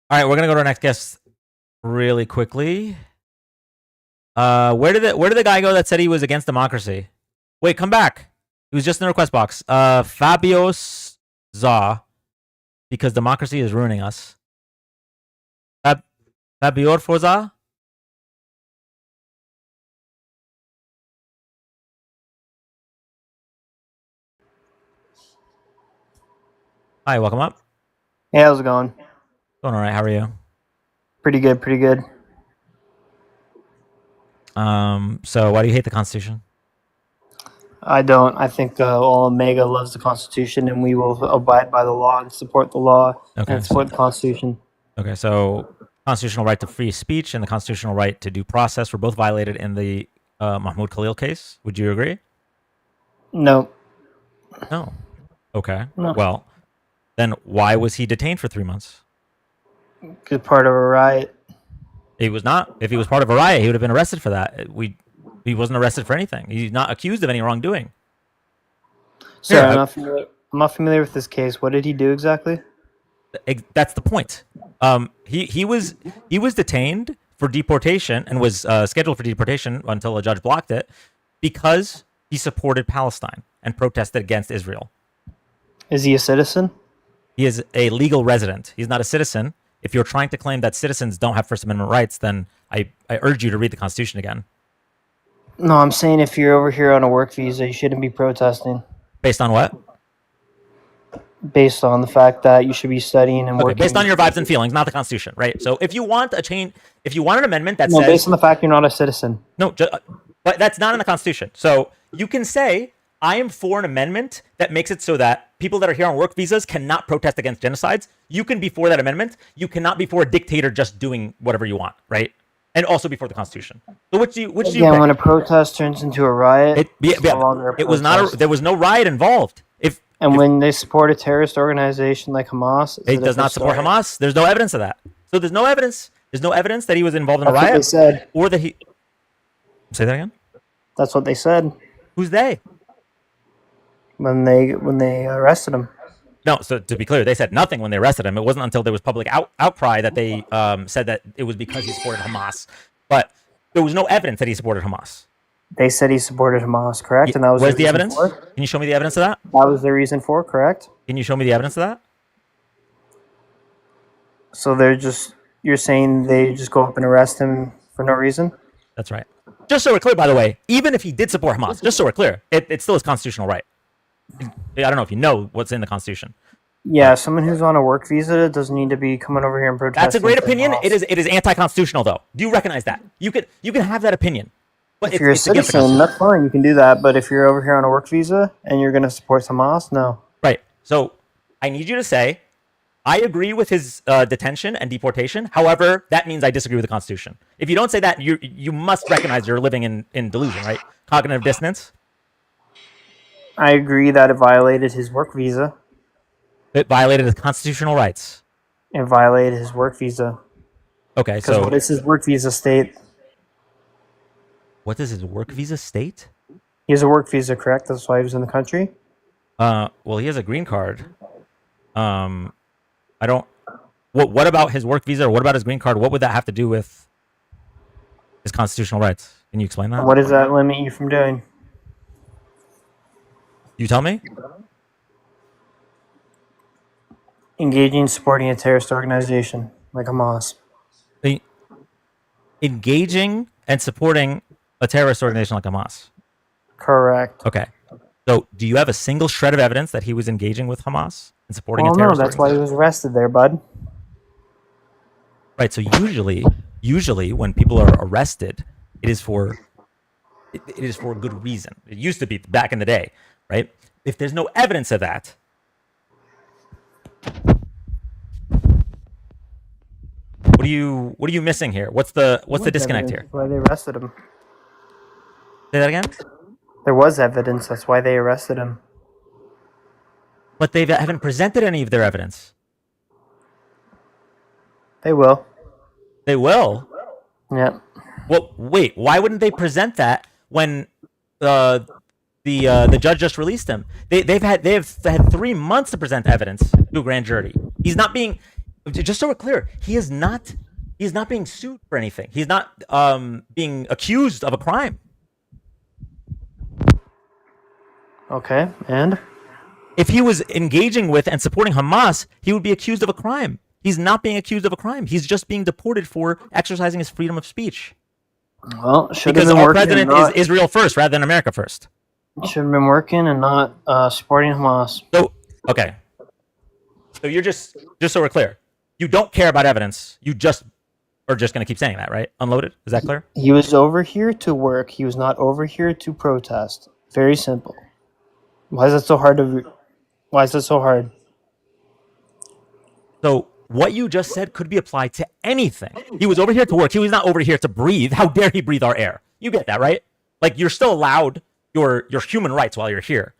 All right, we're gonna go to our next guest really quickly. Where did the guy go that said he was against democracy? Wait, come back. He was just in the request box. Fabios Za, because democracy is ruining us. Fabior Forza? Hi, welcome up. Hey, how's it going? Going all right. How are you? Pretty good, pretty good. So why do you hate the Constitution? I don't. I think all Omega loves the Constitution, and we will abide by the law and support the law Okay, and support the Constitution. Okay, so constitutional right to free speech and the constitutional right to due process were both violated in the Mahmoud Khalil case. Would you agree? No, No. Okay. No. Well, then why was he detained for 3 months? good part of a riot. He was not. If he was part of a riot, he would have been arrested for that. He wasn't arrested for anything. He's not accused of any wrongdoing. Sorry, Yeah, I'm not familiar with this case. What did he do exactly? That's the point. He was detained for deportation and was scheduled for deportation until a judge blocked it because he supported Palestine and protested against Israel. Is he a citizen? He is a legal resident. He's not a citizen. If you're trying to claim that citizens don't have First Amendment rights, then I urge you to read the Constitution again. No, I'm saying if you're over here on a work visa, you shouldn't be protesting Based on what? based on the fact that you should be studying and Okay, working. based on your vibes and feelings, not the Constitution, right? So if you want a change, if you want an amendment that No, says based on the fact you're not a citizen. no, but that's not in the Constitution. So you can say I am for an amendment that makes it so that people that are here on work visas cannot protest against genocides. You can be for that amendment. You cannot be for a dictator just doing whatever you want, right? And also be for the Constitution. So which do you Yeah, pick? when a protest turns into a riot, it's no longer a It was not. protest. There was no riot involved. And when they support a terrorist organization like Hamas, It does not support Hamas. There's no evidence of that. So there's no evidence. There's no evidence that he was involved in a That's what they riot said. or that he. Say that again. That's what they said Who's they? when they arrested him. No. So to be clear, they said nothing when they arrested him. It wasn't until there was public outcry that they said that it was because he supported Hamas. But there was no evidence that he supported Hamas. They said he supported Hamas, correct? And that was Where's their the reason evidence? for it? Can you show me the evidence of that? That was their reason for it, correct? Can you show me the evidence of that? So you're saying they just go up and arrest him for no reason? That's right. Just so we're clear, by the way, even if he did support Hamas, just so we're clear, it's still his constitutional right. I don't know if you know what's in the Constitution. Yeah, someone who's on a work visa doesn't need to be coming over here and protesting. That's a great for opinion. Hamas. It is anti-constitutional, though. Do you recognize that? You can have that opinion, but If you're a it's against the citizen, Constitution. that's fine. You can do that. But if you're over here on a work visa and you're going to support Hamas, no. Right. So I need you to say, I agree with his detention and deportation. However, that means I disagree with the Constitution. If you don't say that, you must recognize you're living in delusion, right? Cognitive dissonance. I agree that it violated his work visa. It violated his constitutional rights. It violated his work visa. Okay, Because so what does his work visa state? what does his work visa state? He has a work visa, correct? That's why he was in the country? Well, he has a green card. I don't. What about his work visa or what about his green card? What would that have to do with his constitutional rights? Can you explain that? What does that limit you from doing? You tell me. Engaging supporting a terrorist organization like Hamas. Engaging and supporting a terrorist organization like Hamas. Correct. Okay. So, do you have a single shred of evidence that he was engaging with Hamas and supporting Well, a no, terrorist that's why he organization? was arrested there, bud. Right. So usually when people are arrested, it is for a good reason. It used to be back in the day, right? If there's no evidence of that, what are you missing here? What's the disconnect here? That's why they arrested him. Say that again. There was evidence. That's why they arrested him. but they haven't presented any of their evidence. They will. They will. Yeah. Well, wait. Why wouldn't they present that when the judge just released him? They've had 3 months to present evidence to a grand jury. He's not being, just so we're clear, he is not being sued for anything. He's not being accused of a crime. Okay. And If he was engaging with and supporting Hamas, he would be accused of a crime. He's not being accused of a crime. He's just being deported for exercising his freedom of speech. well, should have Because been our working. And president not, is Israel first rather than America first. should have been working and not supporting Hamas. So, okay. So you're just so we're clear, you don't care about evidence. You just are just going to keep saying that, right? Unloaded. Is that clear? He was over here to work. He was not over here to protest. Very simple. Why is that so hard to? Why is that so hard? So what you just said could be applied to anything. He was over here to work. He was not over here to breathe. How dare he breathe our air? You get that, right? Like, you're still allowed your human rights while you're here,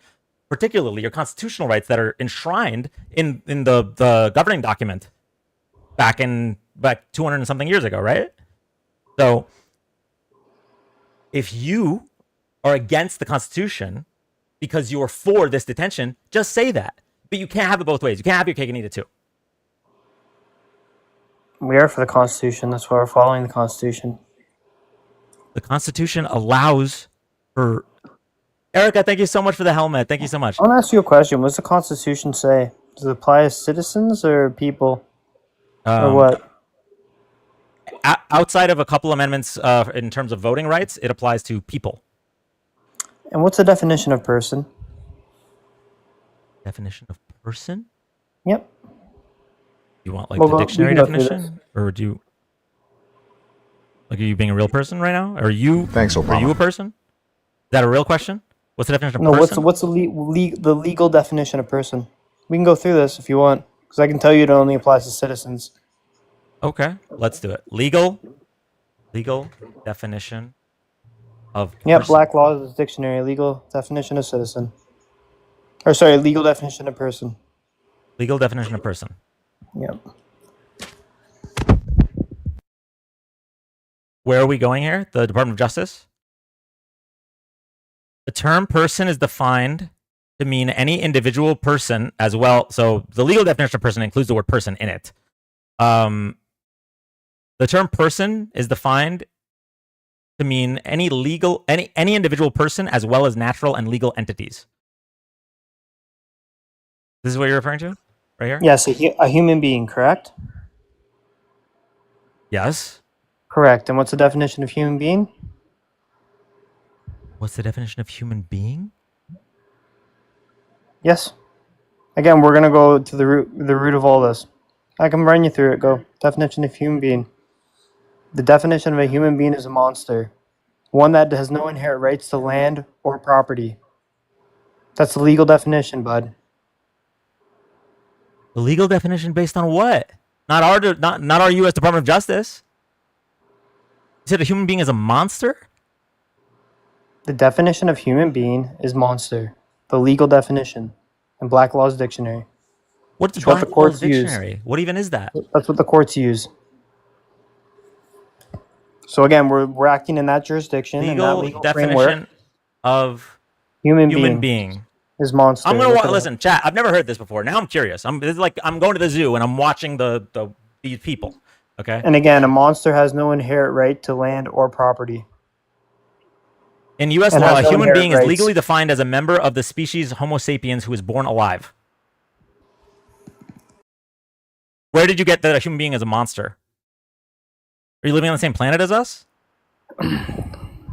particularly your constitutional rights that are enshrined in the governing document back 200 and something years ago, right? So if you are against the Constitution because you are for this detention, just say that. But you can't have it both ways. You can't have your cake and eat it too. We are for the Constitution. That's why we're following the Constitution. The Constitution allows for... Erica, thank you so much for the helmet. Thank you so much. I want to ask you a question. What does the Constitution say? Does it apply to citizens or people? Or what? Outside of a couple amendments in terms of voting rights, it applies to people. And what's the definition of person? Definition of person? Yep. You want like Well, the we dictionary can go through definition, or do you like, are you being a real person right now? Are you? Thanks, Obama. Are you a person? Is that a real question? What's the definition of No, person? what's the legal definition of person? We can go through this if you want, because I can tell you it only applies to citizens. Okay, let's do it. Legal definition of Yep, person. Black Laws Dictionary, legal definition of citizen. Or sorry, legal definition of person. Legal definition of person. Yep. Where are we going here? The Department of Justice? The term person is defined to mean any individual person as well. So the legal definition of person includes the word person in it. The term person is defined to mean any individual person as well as natural and legal entities. This is what you're referring to? Right here? Yes, a human being, correct? Yes. Correct. And what's the definition of human being? What's the definition of human being? Yes. Again, we're gonna go to the root of all this. I can run you through it. Go. Definition of human being. The definition of a human being is a monster, one that has no inherent rights to land or property. That's the legal definition, bud. The legal definition based on what? Not our U.S. Department of Justice. You said a human being is a monster? The definition of human being is monster. The legal definition in Black Laws Dictionary. What's It's what the Black Laws courts use. Dictionary? What even is that? That's what the courts use. So again, we're acting in that jurisdiction in that Legal legal definition framework. of Human human being being. is monster. I'm gonna Look it up. listen, chat. I've never heard this before. Now I'm curious. This is like I'm going to the zoo and I'm watching these people. Okay. And again, a monster has no inherent right to land or property. In U.S. And law, has a no human inherent being is rights. legally defined as a member of the species Homo sapiens who is born alive. Where did you get that a human being is a monster? Are you living on the same planet as us?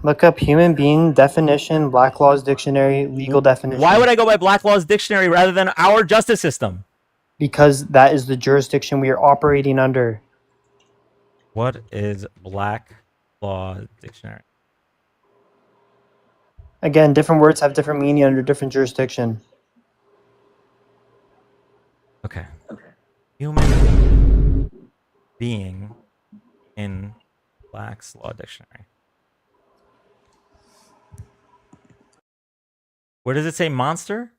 Look up human being definition, Black Laws Dictionary, legal definition. Why would I go by Black Laws Dictionary rather than our justice system? Because that is the jurisdiction we are operating under. What is Black Law Dictionary? Again, different words have different meaning under different jurisdiction. Okay. Human being in Black's Law Dictionary. Where does it say monster?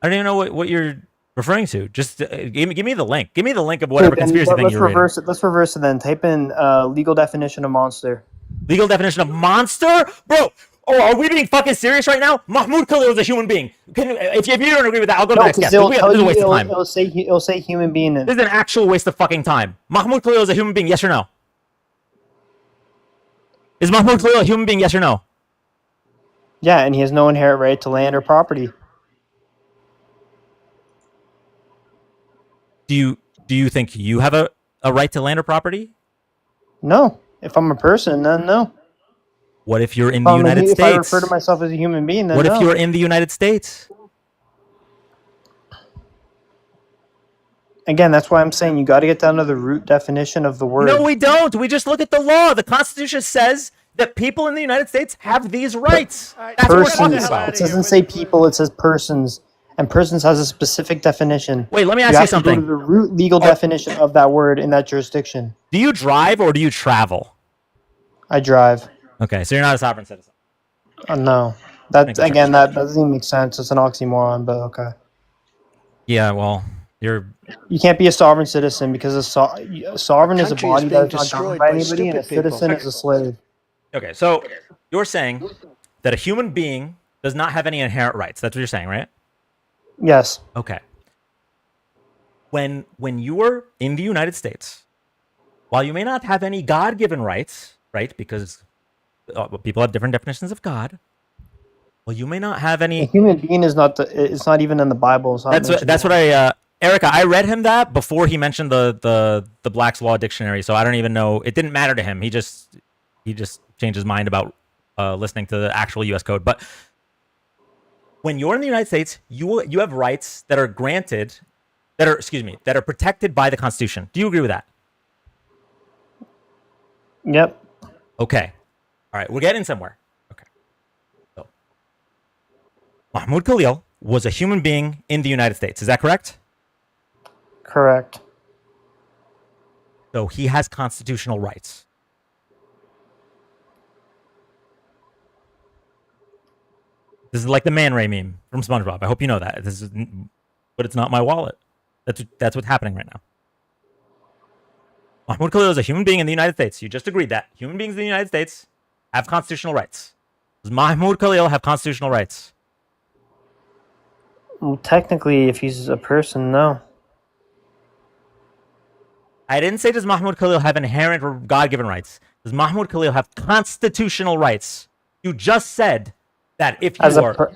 I don't even know what you're referring to. Just give me the link. Give me the link of whatever conspiracy thing let's you're reading. reverse it. Let's reverse it then. Type in legal definition of monster. Legal definition of monster, bro. Oh, are we being fucking serious right now? Mahmoud Khalil is a human being. If you don't agree with that, I'll go to the No, next because guest. it'll This tell is a you. waste of time. It'll say human being. This is an actual waste of fucking time. Mahmoud Khalil is a human being, yes or no? Is Mahmoud Khalil a human being, yes or no? Yeah, and he has no inherent right to land or property. Do you think you have a right to land or property? No, if I'm a person, then no. What if you're in the United If I States? refer to myself as a human being, then What no. if you're in the United States? Again, that's why I'm saying you got to get down to the root definition of the word. No, we don't. We just look at the law. The Constitution says that people in the United States have these rights. That's what we're talking Persons. about. It doesn't say people. It says persons, and persons has a specific definition. Wait, let me ask You you have to go to something. the root legal definition of that word in that jurisdiction. Do you drive or do you travel? I drive. Okay, so you're not a sovereign citizen. No, that Make a again, that doesn't even make sense. It's an oxymoron, but okay. Yeah, well, you're You can't be a sovereign citizen because a sovereign is a Country is body being that is not destroyed governed by by anybody, and a stupid people. citizen is a slave. okay. So you're saying that a human being does not have any inherent rights. That's what you're saying, right? Yes. Okay. When you're in the United States, while you may not have any God-given rights, right? Because people have different definitions of God. Well, you may not have A any. human being is not. It's not even in the Bible. It's not That's what I. Erica, I read him that before he mentioned the Black's Law Dictionary, so I don't even know. It didn't matter to him. He just changed his mind about listening to the actual U.S. code. But when you're in the United States, you have rights that are granted, that are protected by the Constitution. Do you agree with that? Yep. Okay. All right, we're getting somewhere. Okay. So, Mahmoud Khalil was a human being in the United States. Is that correct? Correct. So he has constitutional rights. This is like the Man Ray meme from SpongeBob. I hope you know that. But it's not my wallet. That's what's happening right now. Mahmoud Khalil is a human being in the United States. You just agreed that human beings in the United States have constitutional rights. Does Mahmoud Khalil have constitutional rights? Well, technically, if he's a person, no. I didn't say does Mahmoud Khalil have inherent or God-given rights. Does Mahmoud Khalil have constitutional rights? You just said that if you are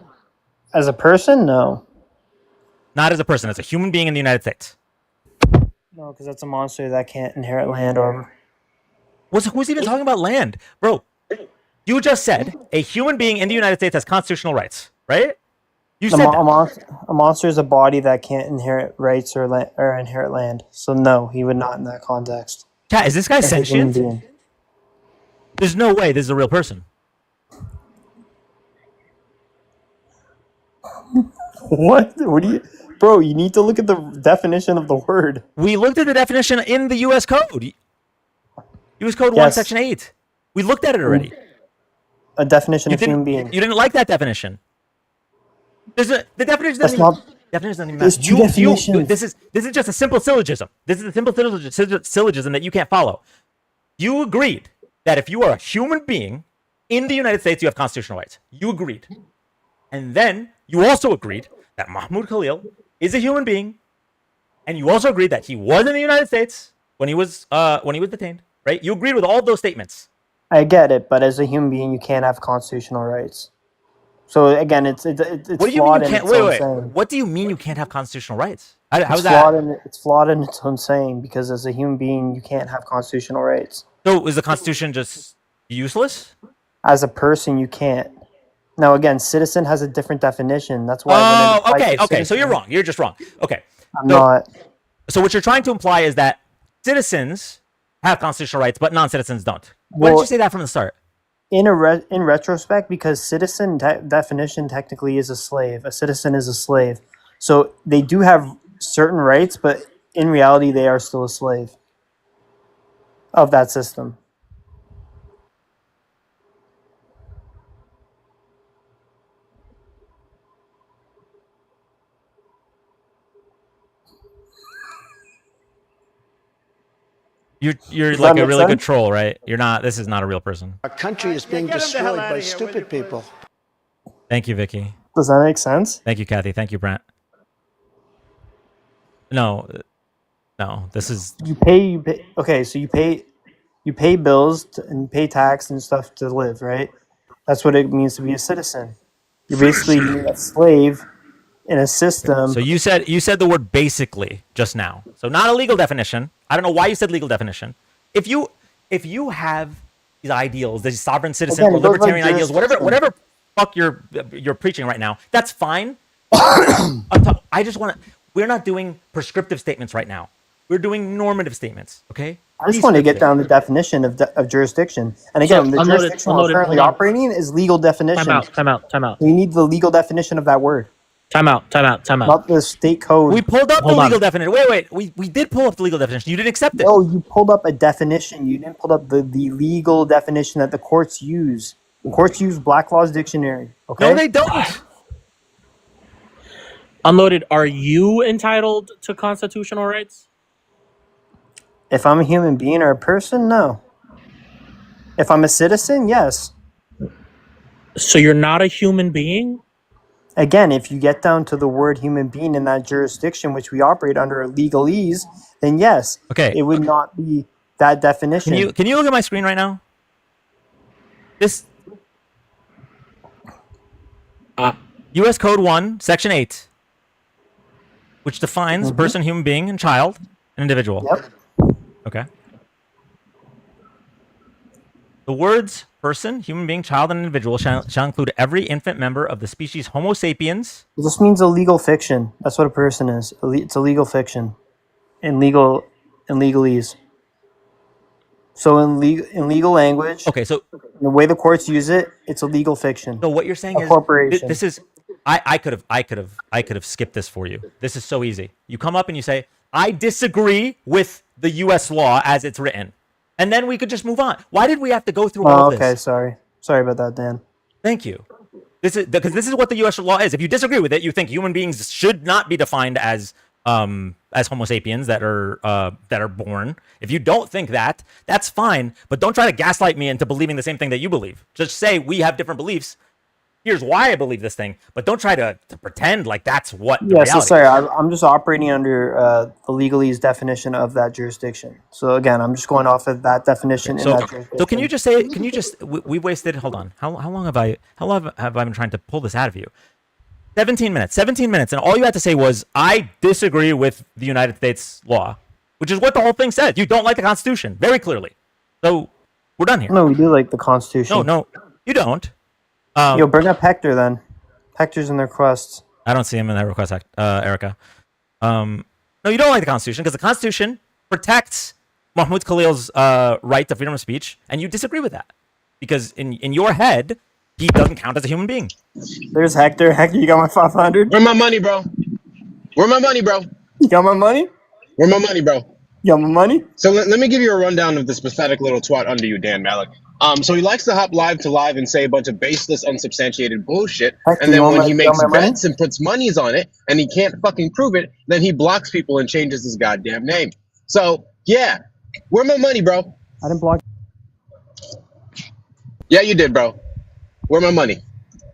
As a person, no. not as a person, as a human being in the United States. No, because that's a monster that can't inherit land or. Who's even talking about land? Bro, you just said a human being in the United States has constitutional rights, right? You said that. A monster is a body that can't inherit rights or inherit land. So no, he would not in that context. Chat, is this guy As a human sentient? being. There's no way this is a real person. What? What do you, bro? You need to look at the definition of the word. We looked at the definition in the U.S. Code. U.S. Code 1, Yes. Section 8. We looked at it already. A definition You of human didn't, being. you didn't like that definition. The definition That's doesn't not. even, definition doesn't even There's matter. two definitions. This is just a simple syllogism. This is a simple syllogism that you can't follow. You agreed that if you are a human being in the United States, you have constitutional rights. You agreed. And then you also agreed that Mahmoud Khalil is a human being, and you also agreed that he was in the United States when he was detained. Right? You agreed with all those statements. I get it, but as a human being, you can't have constitutional rights. So again, it's What do you mean flawed you in can't? its Wait, own wait. saying. What do you mean you can't have constitutional rights? How's It's that? flawed in its own saying because as a human being, you can't have constitutional rights. So is the Constitution just useless? As a person, you can't. Now, again, citizen has a different definition. That's why. Oh, when it applies to okay. So you're citizen, wrong. You're just wrong. Okay. I'm So- not. So what you're trying to imply is that citizens have constitutional rights, but non-citizens don't. Why didn't Well- you say that from the start? In retrospect, because citizen definition technically is a slave. A citizen is a slave. So they do have certain rights, but in reality, they are still a slave of that system. You're Does like that a make really good sense? troll, right? You're not. This is not a real person. Our country is being get 'em the hell destroyed outta by here. stupid people. Thank you, Vicky. Does that make sense? Thank you, Kathy. Thank you, Brent. No, this is You pay. Okay, so you pay bills and pay tax and stuff to live, right? That's what it means to be a citizen. You're basically being a slave in a system. so you said the word basically just now. So not a legal definition. I don't know why you said legal definition. If you have these ideals, these sovereign citizen Again, or it goes by libertarian ideals, jurisdiction. whatever fuck you're preaching right now, that's fine. I just want to. We're not doing prescriptive statements right now. We're doing normative statements. Okay. I just want to get down the definition of jurisdiction. And again, the unloaded, jurisdiction we're currently hold on. operating is legal definition. Time out. We need the legal definition of that word, Time out. not the state code. We pulled up Hold the on. legal definition. Wait. We did pull up the legal definition. You didn't accept it. No, you pulled up a definition. You didn't pull up the legal definition that the courts use. The courts use Black Law's dictionary. Okay. No, they don't. Unloaded, are you entitled to constitutional rights? If I'm a human being or a person, no. If I'm a citizen, yes. So you're not a human being? Again, if you get down to the word human being in that jurisdiction, which we operate under legalese, then yes, Okay. it would not be that definition. Can you look at my screen right now? This U.S. Code 1, Section 8, which defines person, human being, and child, an individual. Yep. Okay. The words person, human being, child, and individual shall include every infant member of the species Homo sapiens. It just means a legal fiction. That's what a person is. It's a legal fiction, in legalese. So in legal language, Okay, so the way the courts use it, it's a legal fiction. what you're saying A is corporation. this is I could have skipped this for you. This is so easy. You come up and you say, I disagree with the US law as it's written. And then we could just move on. Why did we have to go through all Oh, this? okay. Sorry about that, Dan. Thank you. This is because this is what the U.S. law is. If you disagree with it, you think human beings should not be defined as Homo sapiens that are born. If you don't think that, that's fine. But don't try to gaslight me into believing the same thing that you believe. Just say we have different beliefs. Here's why I believe this thing. But don't try to pretend like that's what the Yeah, so reality sorry, is. I'm just operating under the legalese definition of that jurisdiction. So again, I'm just going off of that definition in that jurisdiction. So can you just say? Can you just? We wasted. Hold on. How long have I been trying to pull this out of you? 17 minutes. 17 minutes, and all you had to say was, "I disagree with the United States law," which is what the whole thing said. You don't like the Constitution, very clearly. So we're done here. No, we do like the Constitution. No, you don't. Yo, bring up Hector then. Hector's in their quests. I don't see him in that request, Erica. No, you don't like the Constitution because the Constitution protects Mahmoud Khalil's right to freedom of speech, and you disagree with that because in your head, he doesn't count as a human being. There's Hector. Hector, you got my 500? Where my money, bro? Where my money, bro? You got my money? Where my money, bro? You got my money? So let me give you a rundown of this pathetic little twat under you, Dan Malik. So he likes to hop live and say a bunch of baseless, unsubstantiated bullshit. Hector, And you then want when my- he you makes want my money? bets and puts monies on it and he can't fucking prove it, then he blocks people and changes his goddamn name. So, yeah. Where my money, bro? I didn't block. Yeah, you did, bro. Where my money?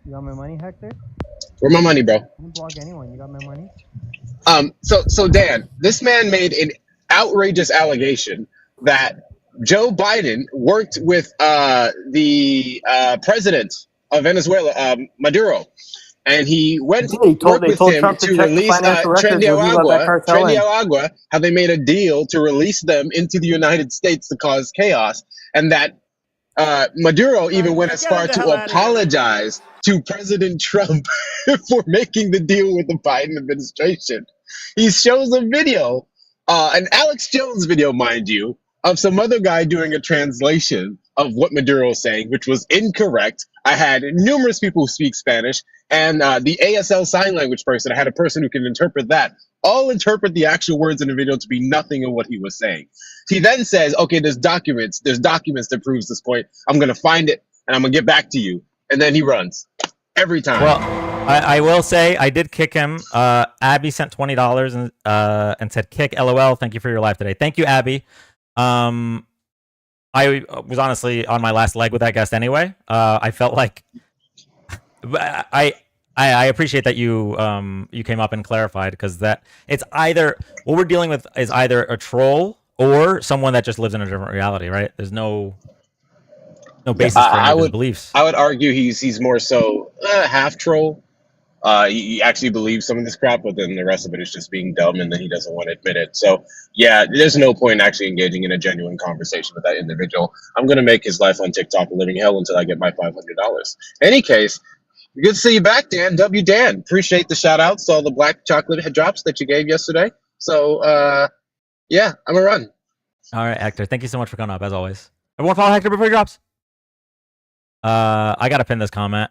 You got my money, Hector? I Where my money, bro? didn't block anyone. You got my money? So Dan, this man made an outrageous allegation that Joe Biden worked with the president of Venezuela, Maduro, and he went Yeah, worked they with told him Trump to to check the release financial records Tren de where he let that cartel in. how they made a deal to release them into the United States to cause chaos, and that Maduro even went as Get far the to hell outta here. apologize to President Trump for making the deal with the Biden administration. He shows a video, an Alex Jones video, mind you, of some other guy doing a translation of what Maduro was saying, which was incorrect. I had numerous people who speak Spanish, and the ASL sign language person, I had a person who can interpret that, all interpret the actual words in the video to be nothing of what he was saying. He then says, okay, there's documents that proves this point. I'm going to find it, and I'm going to get back to you. And then he runs. Every time. Well, I will say I did kick him. Abby sent $20 and said kick LOL. Thank you for your live today. Thank you, Abby. I was honestly on my last leg with that guest anyway. I felt like I appreciate that you came up and clarified, because that it's either what we're dealing with is either a troll or someone that just lives in a different reality, right? There's no basis for any of his beliefs. I would argue he's more so half troll. He actually believes some of this crap, but then the rest of it is just being dumb, and then he doesn't want to admit it. So yeah, there's no point in actually engaging in a genuine conversation with that individual. I'm gonna make his life on TikTok a living hell until I get my $500. Any case, good to see you back, Dan. W. Dan, appreciate the shout outs to all the black chocolate head drops that you gave yesterday. So yeah, I'm a run. All right, Hector. Thank you so much for coming up, as always. Everyone follow Hector before he drops. I gotta pin this comment.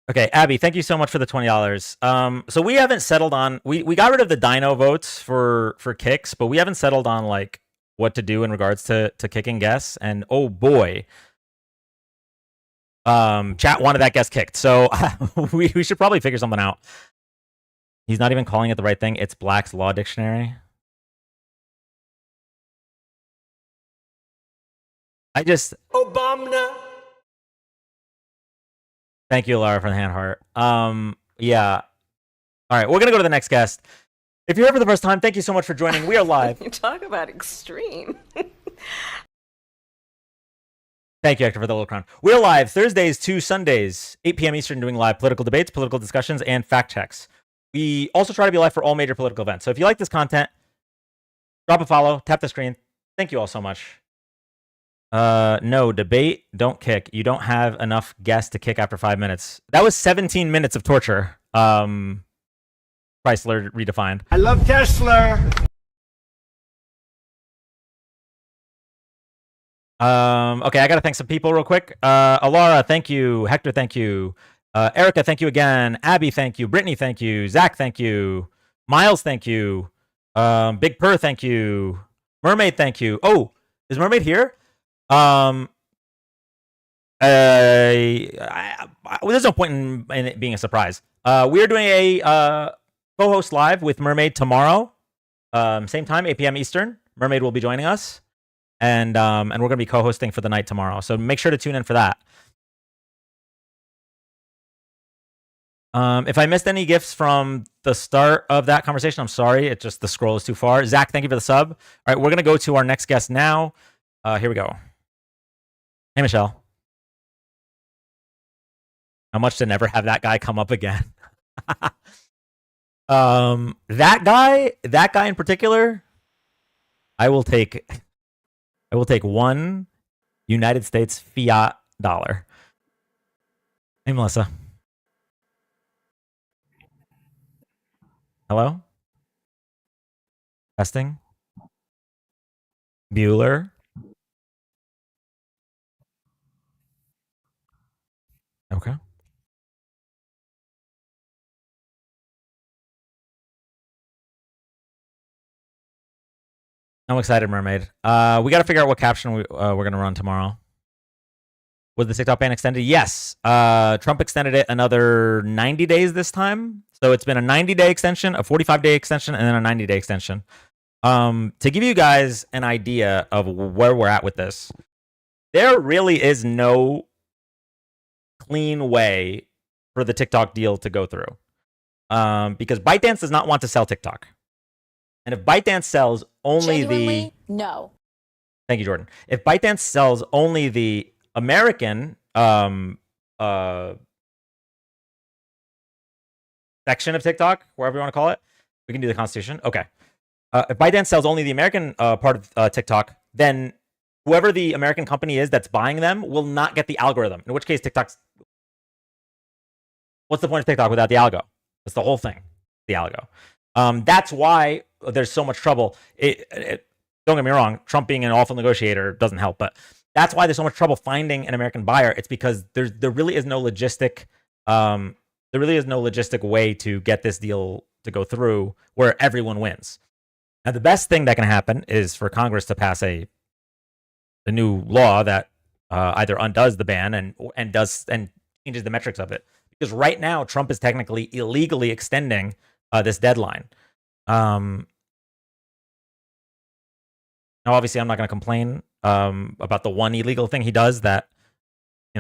Okay, Abby, thank you so much for the $20. So we haven't settled on we got rid of the dino votes for kicks, but we haven't settled on like what to do in regards to kicking guests. And oh boy, chat wanted that guest kicked. So we should probably figure something out. He's not even calling it the right thing. It's Black's Law Dictionary. Obama. Thank you, Laura, for the hand heart. Yeah. All right, we're gonna go to the next guest. If you're here for the first time, thank you so much for joining. We are live. You talk about extreme. Thank you, Hector, for the little crown. We're live Thursdays to Sundays, 8 p.m. Eastern, doing live political debates, political discussions, and fact checks. We also try to be live for all major political events. So if you like this content, drop a follow, tap the screen. Thank you all so much. No, debate, don't kick. You don't have enough guests to kick after 5 minutes. That was 17 minutes of torture. Chrysler redefined. I love Tesla. Okay, I gotta thank some people real quick. Alara, thank you. Hector, thank you. Erica, thank you again. Abby, thank you. Brittany, thank you. Zach, thank you. Miles, thank you. Big Purr, thank you. Mermaid, thank you. Oh, is Mermaid here? There's no point in it being a surprise. We are doing a co-host live with Mermaid tomorrow, same time, 8 p.m. Eastern. Mermaid will be joining us, and we're gonna be co-hosting for the night tomorrow. So make sure to tune in for that. If I missed any gifts from the start of that conversation, I'm sorry. It just the scroll is too far. Zach, thank you for the sub. All right, we're gonna go to our next guest now. Here we go. Hey, Michelle. How much to never have that guy come up again? That guy in particular, I will take one United States fiat dollar. Hey, Melissa. Hello? Testing? Bueller? Okay. I'm excited, Mermaid. We got to figure out what caption we're going to run tomorrow. Was the TikTok ban extended? Yes. Trump extended it another 90 days this time. So it's been a 90-day extension, a 45-day extension, and then a 90-day extension. To give you guys an idea of where we're at with this, there really is no clean way for the TikTok deal to go through. Because ByteDance does not want to sell TikTok. And if ByteDance sells only No. Thank you, Jordan. If ByteDance sells only the American section of TikTok, wherever you want to call it, we can do the Constitution. Okay. If ByteDance sells only the American part of TikTok, then whoever the American company is that's buying them will not get the algorithm. In which case, TikTok's... What's the point of TikTok without the algo? That's the whole thing, the algo. That's why there's so much trouble. Don't get me wrong, Trump being an awful negotiator doesn't help, but that's why there's so much trouble finding an American buyer. It's because there really is no logistic way to get this deal to go through where everyone wins. Now, the best thing that can happen is for Congress to pass a new law that either undoes the ban and changes the metrics of it. because right now Trump is technically illegally extending this deadline. Now, obviously, I'm not going to complain about the one illegal thing he does that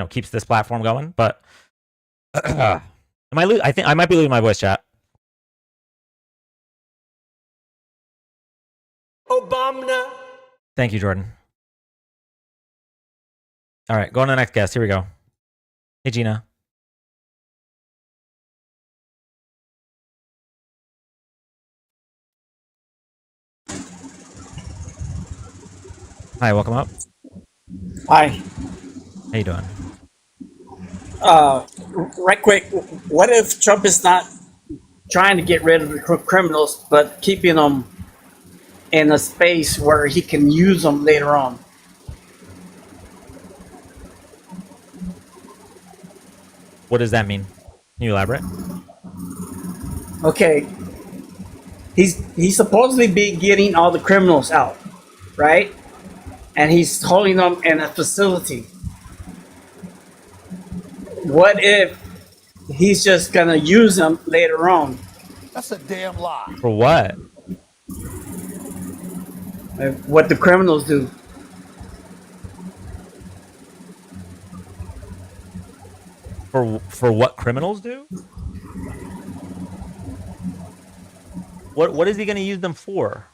keeps this platform going. But I think I might be losing my voice, chat. Obama. Thank you, Jordan. All right, going to the next guest. Here we go. Hey, Gina. Hi, welcome up. Hi. How you doing? Right quick, what if Trump is not trying to get rid of the criminals, but keeping them in a space where he can use them later on? What does that mean? Can you elaborate? Okay, he's supposedly be getting all the criminals out, right? And he's holding them in a facility. What if he's just gonna use them later on? That's a damn lie. For what? What the criminals do? For what criminals do? What is he going to use them for?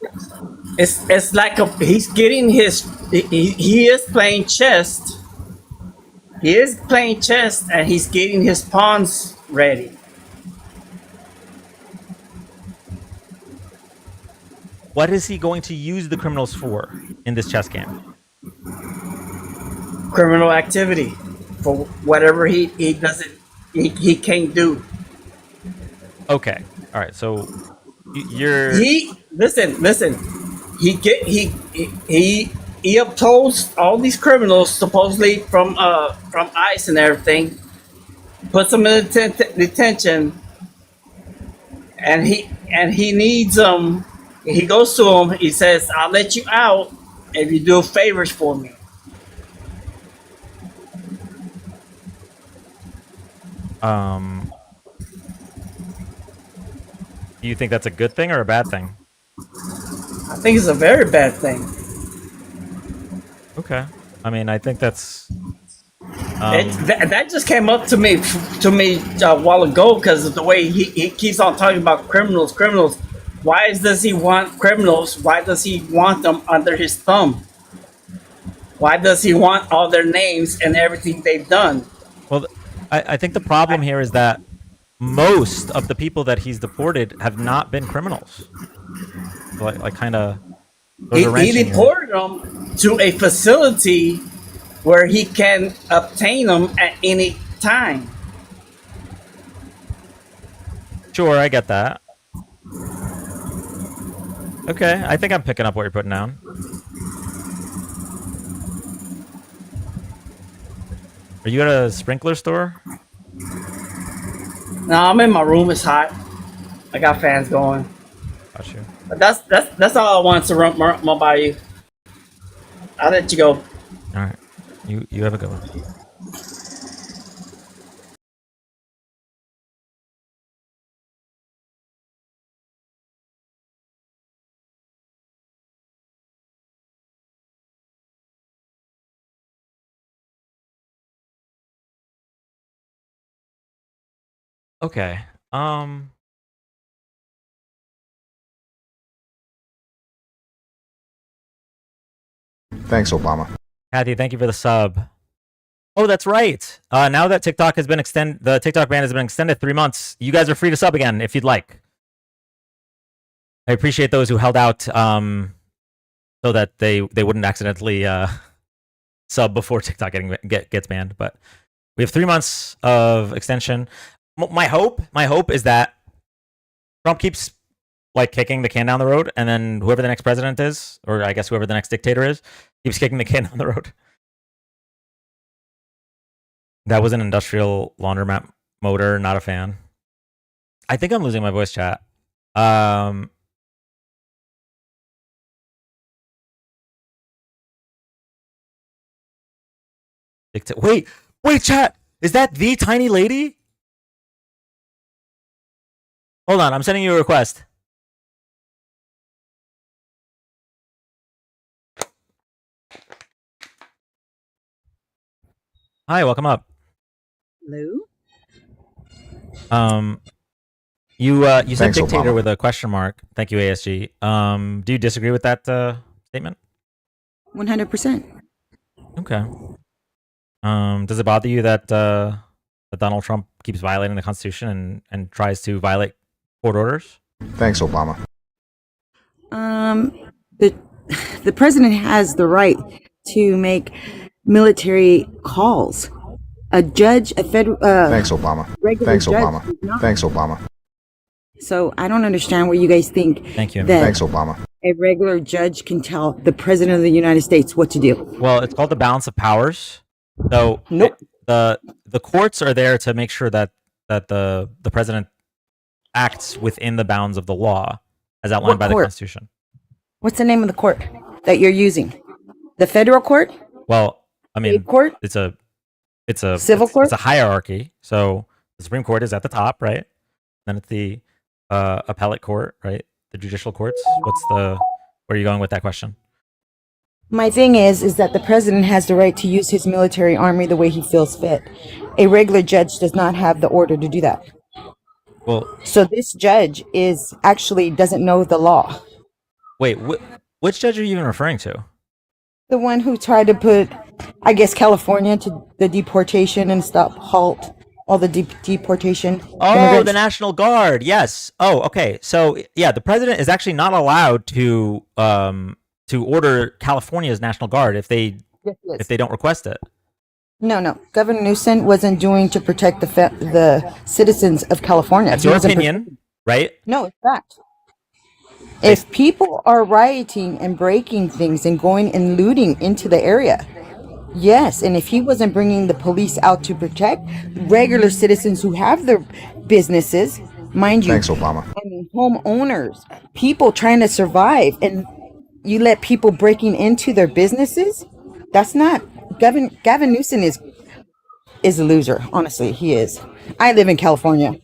It's like he's getting his he is playing chess. He is playing chess and he's getting his pawns ready. What is he going to use the criminals for in this chess game? Criminal activity for whatever he doesn't he can't do. Okay. All right. So you're listen. He upholds all these criminals supposedly from ICE and everything, puts them in detention, and he needs them. He goes to him. He says, "I'll let you out if you do favors for me." Do you think that's a good thing or a bad thing? I think it's a very bad thing. Okay. I mean, I think that's. That just came up to me a while ago because of the way he keeps on talking about criminals. Why does he want criminals? Why does he want them under his thumb? Why does he want all their names and everything they've done? Well, I think the problem here is that most of the people that he's deported have not been criminals. Like kind of. He deported them to a facility where he can obtain them at any time. Sure, I get that. Okay, I think I'm picking up what you're putting down. Are you at a sprinkler store? No, I'm in my room. It's hot. I got fans going. Got you. But that's all I wanted to run by you. I'll let you go. All right. You have a good one. Okay. Thanks, Obama. Kathy, thank you for the sub. Oh, that's right. Now that TikTok has been the TikTok ban has been extended 3 months. You guys are free to sub again if you'd like. I appreciate those who held out so that they wouldn't accidentally sub before TikTok gets banned. But we have 3 months of extension. My hope is that Trump keeps like kicking the can down the road, and then whoever the next president is, or I guess whoever the next dictator is, keeps kicking the can down the road. That was an industrial laundromat motor. Not a fan. I think I'm losing my voice, chat. Wait, chat. Is that the tiny lady? Hold on, I'm sending you a request. Hi, welcome up. Hello? You said Thanks, dictator Obama. with a question mark. Thank you, ASG. Do you disagree with that statement? 100%. Okay. Does it bother you that that Donald Trump keeps violating the Constitution and tries to violate court orders? Thanks, Obama. The the president has the right to make military calls. A judge, a federal, Thanks, Obama. regular Thanks, judge Obama. does not. Thanks, Obama. So I don't understand where you guys think Thank you. that Thanks, Obama. a regular judge can tell the president of the United States what to do. Well, it's called the balance of powers. So Nope. the courts are there to make sure that the president acts within the bounds of the law as outlined What by the court? Constitution. What's the name of the court that you're using? The federal court? Well, I mean, State court? it's a Civil court? It's a hierarchy. So the Supreme Court is at the top, right? Then it's the appellate court, right? The judicial courts. Where are you going with that question? My thing is that the president has the right to use his military army the way he feels fit. A regular judge does not have the order to do that. Well, So this judge is actually doesn't know the law. wait, which judge are you even referring to? The one who tried to put, I guess, California to the deportation and halt all the deportation. Oh, immigrants. the National Guard. Yes. Oh, okay. So yeah, the president is actually not allowed to order California's National Guard if they Yes, he is. don't request it. No. Governor Newsom wasn't doing to protect the citizens of California. That's He your wasn't opinion, right? No, it's fact. If people are rioting and breaking things and going and looting into the area, yes, and if he wasn't bringing the police out to protect regular citizens who have their businesses, mind you, Thanks, Obama. I mean, homeowners, people trying to survive, and you let people breaking into their businesses, that's not Gavin Newsom is a loser. Honestly, he is. I live in California.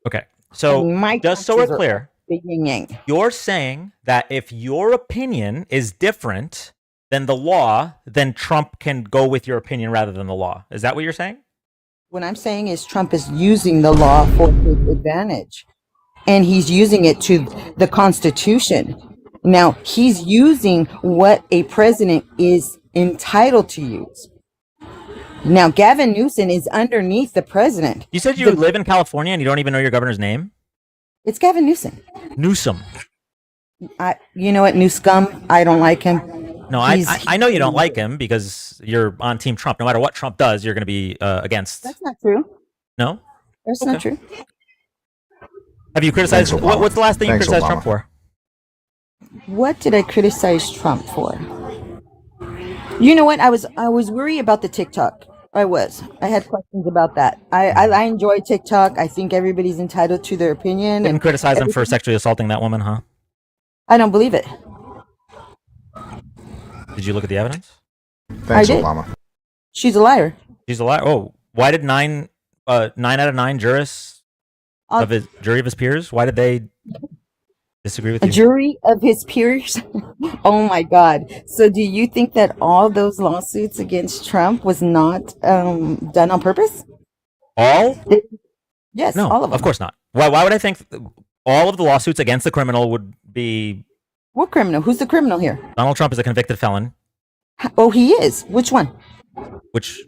Okay. So and my just so we're taxes are clear, big yin yang. you're saying that if your opinion is different than the law, then Trump can go with your opinion rather than the law. Is that what you're saying? What I'm saying is Trump is using the law for his advantage, and he's using it to the Constitution. Now, he's using what a president is entitled to use. Now, Gavin Newsom is underneath the president. You said you live in California and you don't even know your governor's name? It's Gavin Newsom. Newsom. You know what, Newscum? I don't like him. No, I know you don't like him because you're on Team Trump. No matter what Trump does, you're going to be against. That's not true. No? That's not true. Have you criticized? Thanks, Obama. What's the last thing Thanks, you criticized Obama. Trump for? What did I criticize Trump for? You know what? I was worried about the TikTok. I had questions about that. I enjoy TikTok. I think everybody's entitled to their opinion. Didn't And criticize him for sexually assaulting that woman, huh? I don't believe it. Did you look at the evidence? Thanks, I did. Obama. She's a liar. She's a liar. Oh, why did nine out of 9 jurists of his jury of his peers? Why did they disagree with A you? jury of his peers. Oh my God! So, do you think that all those lawsuits against Trump was not done on purpose? All? Yes, No, all of them. of course not. Why would I think all of the lawsuits against the criminal would be What criminal? Who's the criminal here? Donald Trump is a convicted felon? Oh, he is. Which one? Which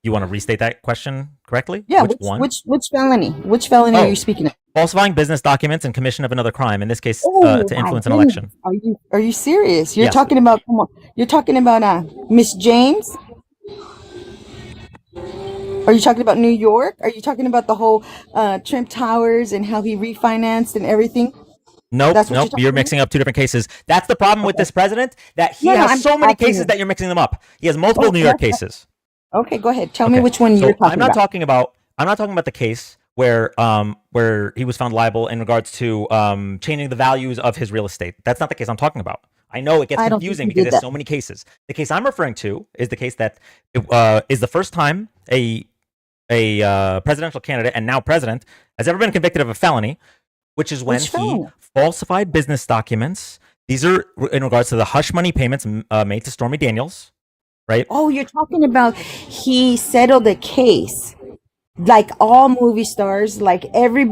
you want to restate that question correctly? Yeah. Which one? Which felony? Which felony are Oh. you speaking of? Falsifying business documents and commission of another crime. In this case, Oh, to my influence an goodness. election. Are you serious? You're Yes. talking about come on. You're talking about Miss James? Are you talking about New York? Are you talking about the whole Trump Towers and how he refinanced and everything? Nope, That's what nope. you're talking You're about? mixing up two different cases. That's the problem with this president. That he No, has I'm so many asking cases you. that you're mixing them up. He has multiple Oh, New York that's- cases. Okay, go ahead. Tell me Okay, which one so you're talking I'm not about. talking about. I'm not talking about the case where he was found liable in regards to changing the values of his real estate. That's not the case I'm talking about. I know it gets I don't think confusing he because did there's that. so many cases. The case I'm referring to is the case that is the first time a presidential candidate and now president has ever been convicted of a felony which is when Which he felony? falsified business documents. These are in regards to the hush money payments made to Stormy Daniels, right? Oh, you're talking about he settled a case. Like all movie stars, like every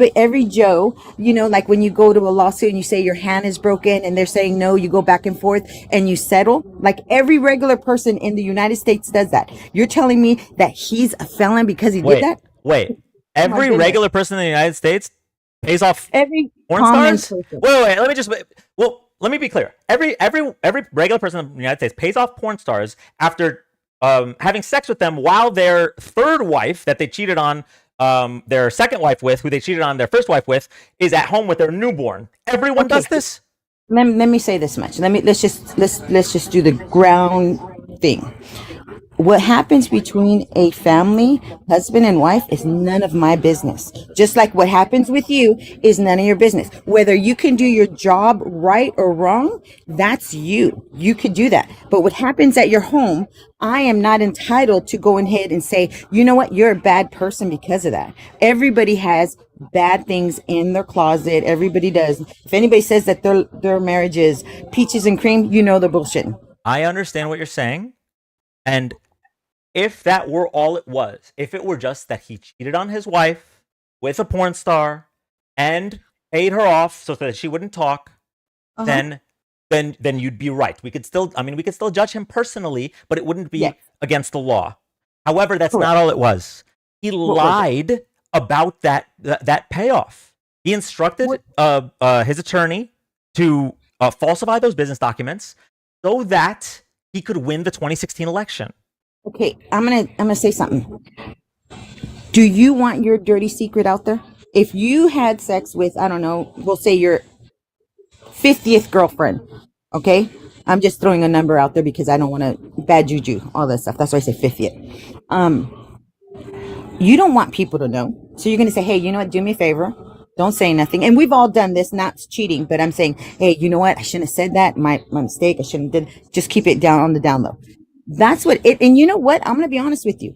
Joe, like when you go to a lawsuit and you say your hand is broken and they're saying no, you go back and forth and you settle. Like every regular person in the United States does that. You're telling me that he's a felon because he did that? Wait. Every goodness. regular person in the United States pays off Every porn common stars? person. Wait. Let me be clear. Every regular person in the United States pays off porn stars after having sex with them while their third wife that they cheated on their second wife with, who they cheated on their first wife with, is at home with their newborn. Everyone does this. Let me say this much. Let's just do the ground thing. What happens between a family, husband and wife, is none of my business. Just like what happens with you is none of your business. Whether you can do your job right or wrong, that's you. You could do that. But what happens at your home, I am not entitled to go ahead and say, you know what, you're a bad person because of that. Everybody has bad things in their closet. Everybody does. If anybody says that their marriage is peaches and cream, they're bullshitting. I understand what you're saying. And if that were all it was, if it were just that he cheated on his wife with a porn star and paid her off so that she wouldn't talk, then you'd be right. We could still judge him personally, but it wouldn't be against the law. However, that's not all it was. He lied about that payoff. He instructed his attorney to falsify those business documents so that he could win the 2016 election. Okay, I'm gonna say something. Do you want your dirty secret out there? If you had sex with, I don't know, we'll say your 50th girlfriend, okay? I'm just throwing a number out there because I don't want to bad juju, all that stuff. That's why I say 50th. You don't want people to know. So you're gonna say, hey, you know what, do me a favor. Don't say nothing. And we've all done this, not cheating, but I'm saying, hey, you know what? I shouldn't have said that. My mistake. I shouldn't have did. Just keep it down on the down low. That's what it, and you know what? I'm going to be honest with you.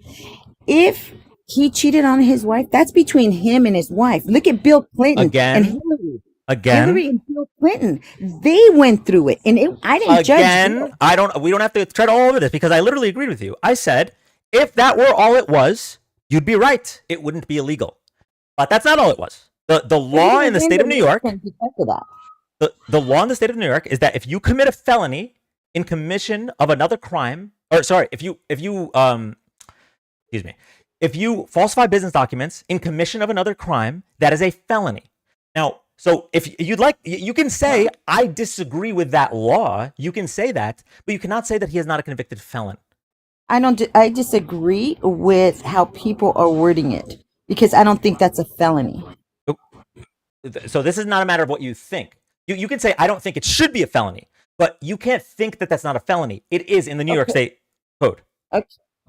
If he cheated on his wife, that's between him and his wife. Look at Bill Clinton and Hillary. Hillary and Bill Clinton, they went through it, and I didn't judge. We don't have to tread all over this because I literally agreed with you. I said, if that were all it was, you'd be right. It wouldn't be illegal. But that's not all it was. The law in the state of New York, the law in the state of New York is that if you commit a felony in commission of another crime, if you falsify business documents in commission of another crime, that is a felony. Now, so if you'd like, you can say, I disagree with that law. You can say that, but you cannot say that he is not a convicted felon. I disagree with how people are wording it because I don't think that's a felony. So this is not a matter of what you think. You can say, I don't think it should be a felony, but you can't think that that's not a felony. It is in the New York State Code.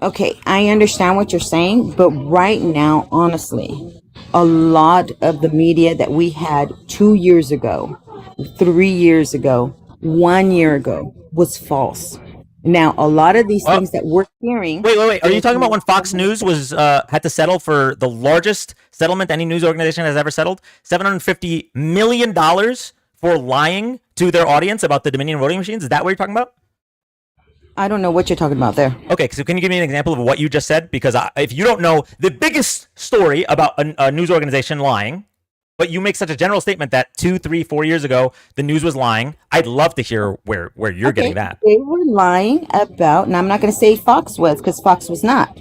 Okay, I understand what you're saying, but right now, honestly, a lot of the media that we had 2 years ago, 3 years ago, 1 year ago was false. Now, a lot of these things that we're hearing. Wait. Are you talking about when Fox News was had to settle for the largest settlement any news organization has ever settled? $750 million for lying to their audience about the Dominion voting machines? Is that what you're talking about? I don't know what you're talking about there. Okay, so can you give me an example of what you just said? Because if you don't know the biggest story about a news organization lying, but you make such a general statement that 2, 3, 4 years ago, the news was lying, I'd love to hear where you're getting that. They were lying about, and I'm not going to say Fox was, because Fox was not,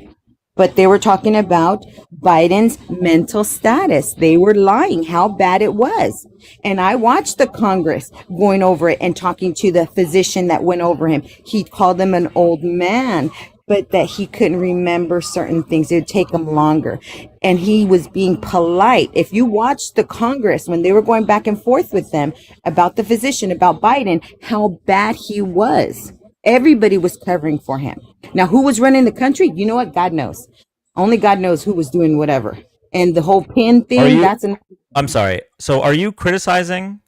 but they were talking about Biden's mental status. They were lying how bad it was. And I watched the Congress going over it and talking to the physician that went over him. He called him an old man, but that he couldn't remember certain things. It would take him longer. And he was being polite. If you watched the Congress when they were going back and forth with them about the physician, about Biden, how bad he was. Everybody was covering for him. Now, who was running the country? You know what? God knows. Only God knows who was doing whatever. And the whole pin thing, I'm sorry. So are you criticizing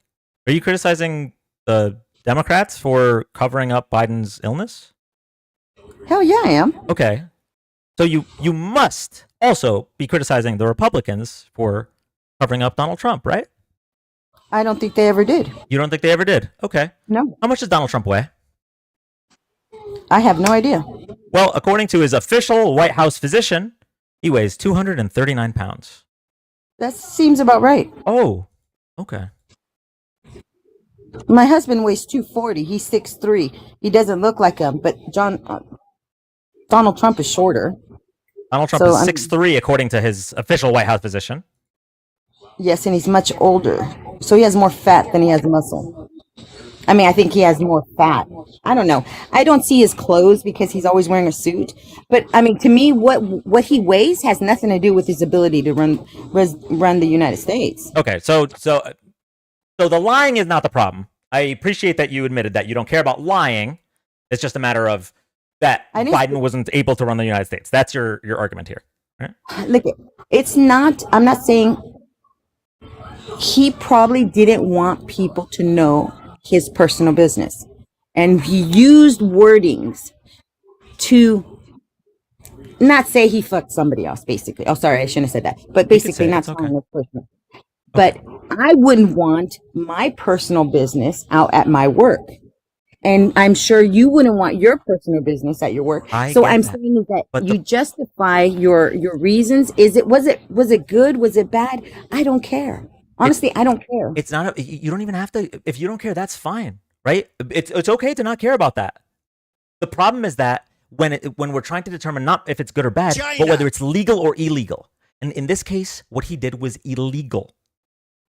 the Democrats for covering up Biden's illness? Hell yeah, I am. Okay. So you must also be criticizing the Republicans for covering up Donald Trump, right? I don't think they ever did. You don't think they ever did? Okay. No, How much does Donald Trump weigh? I have no idea. Well, according to his official White House physician, he weighs 239 pounds. That seems about right. Oh, okay. My husband weighs 240. He's 6'3". He doesn't look like him, but Donald Trump is shorter. Donald Trump So, is 6'3", according to his official White House physician. Yes, and he's much older. So he has more fat than he has muscle. I mean, I think he has more fat. I don't know. I don't see his clothes because he's always wearing a suit. But I mean, to me, what he weighs has nothing to do with his ability to run the United States. Okay, so the lying is not the problem. I appreciate that you admitted that you don't care about lying. It's just a matter of that Biden wasn't able to run the United States. That's your argument here. Right? Look, it's not. I'm not saying he probably didn't want people to know his personal business, and he used wordings to not say he fucked somebody else. Basically, oh, sorry, I shouldn't have said that. But basically, not telling this person. But I wouldn't want my personal business out at my work. And I'm sure you wouldn't want your personal business at your work. So I'm saying is that you justify your reasons. Was it good? Was it bad? I don't care. Honestly, I don't care. It's not. You don't even have to. If you don't care, that's fine, right? It's okay to not care about that. The problem is that when we're trying to determine not if it's good or bad, but whether it's legal or illegal. And in this case, what he did was illegal.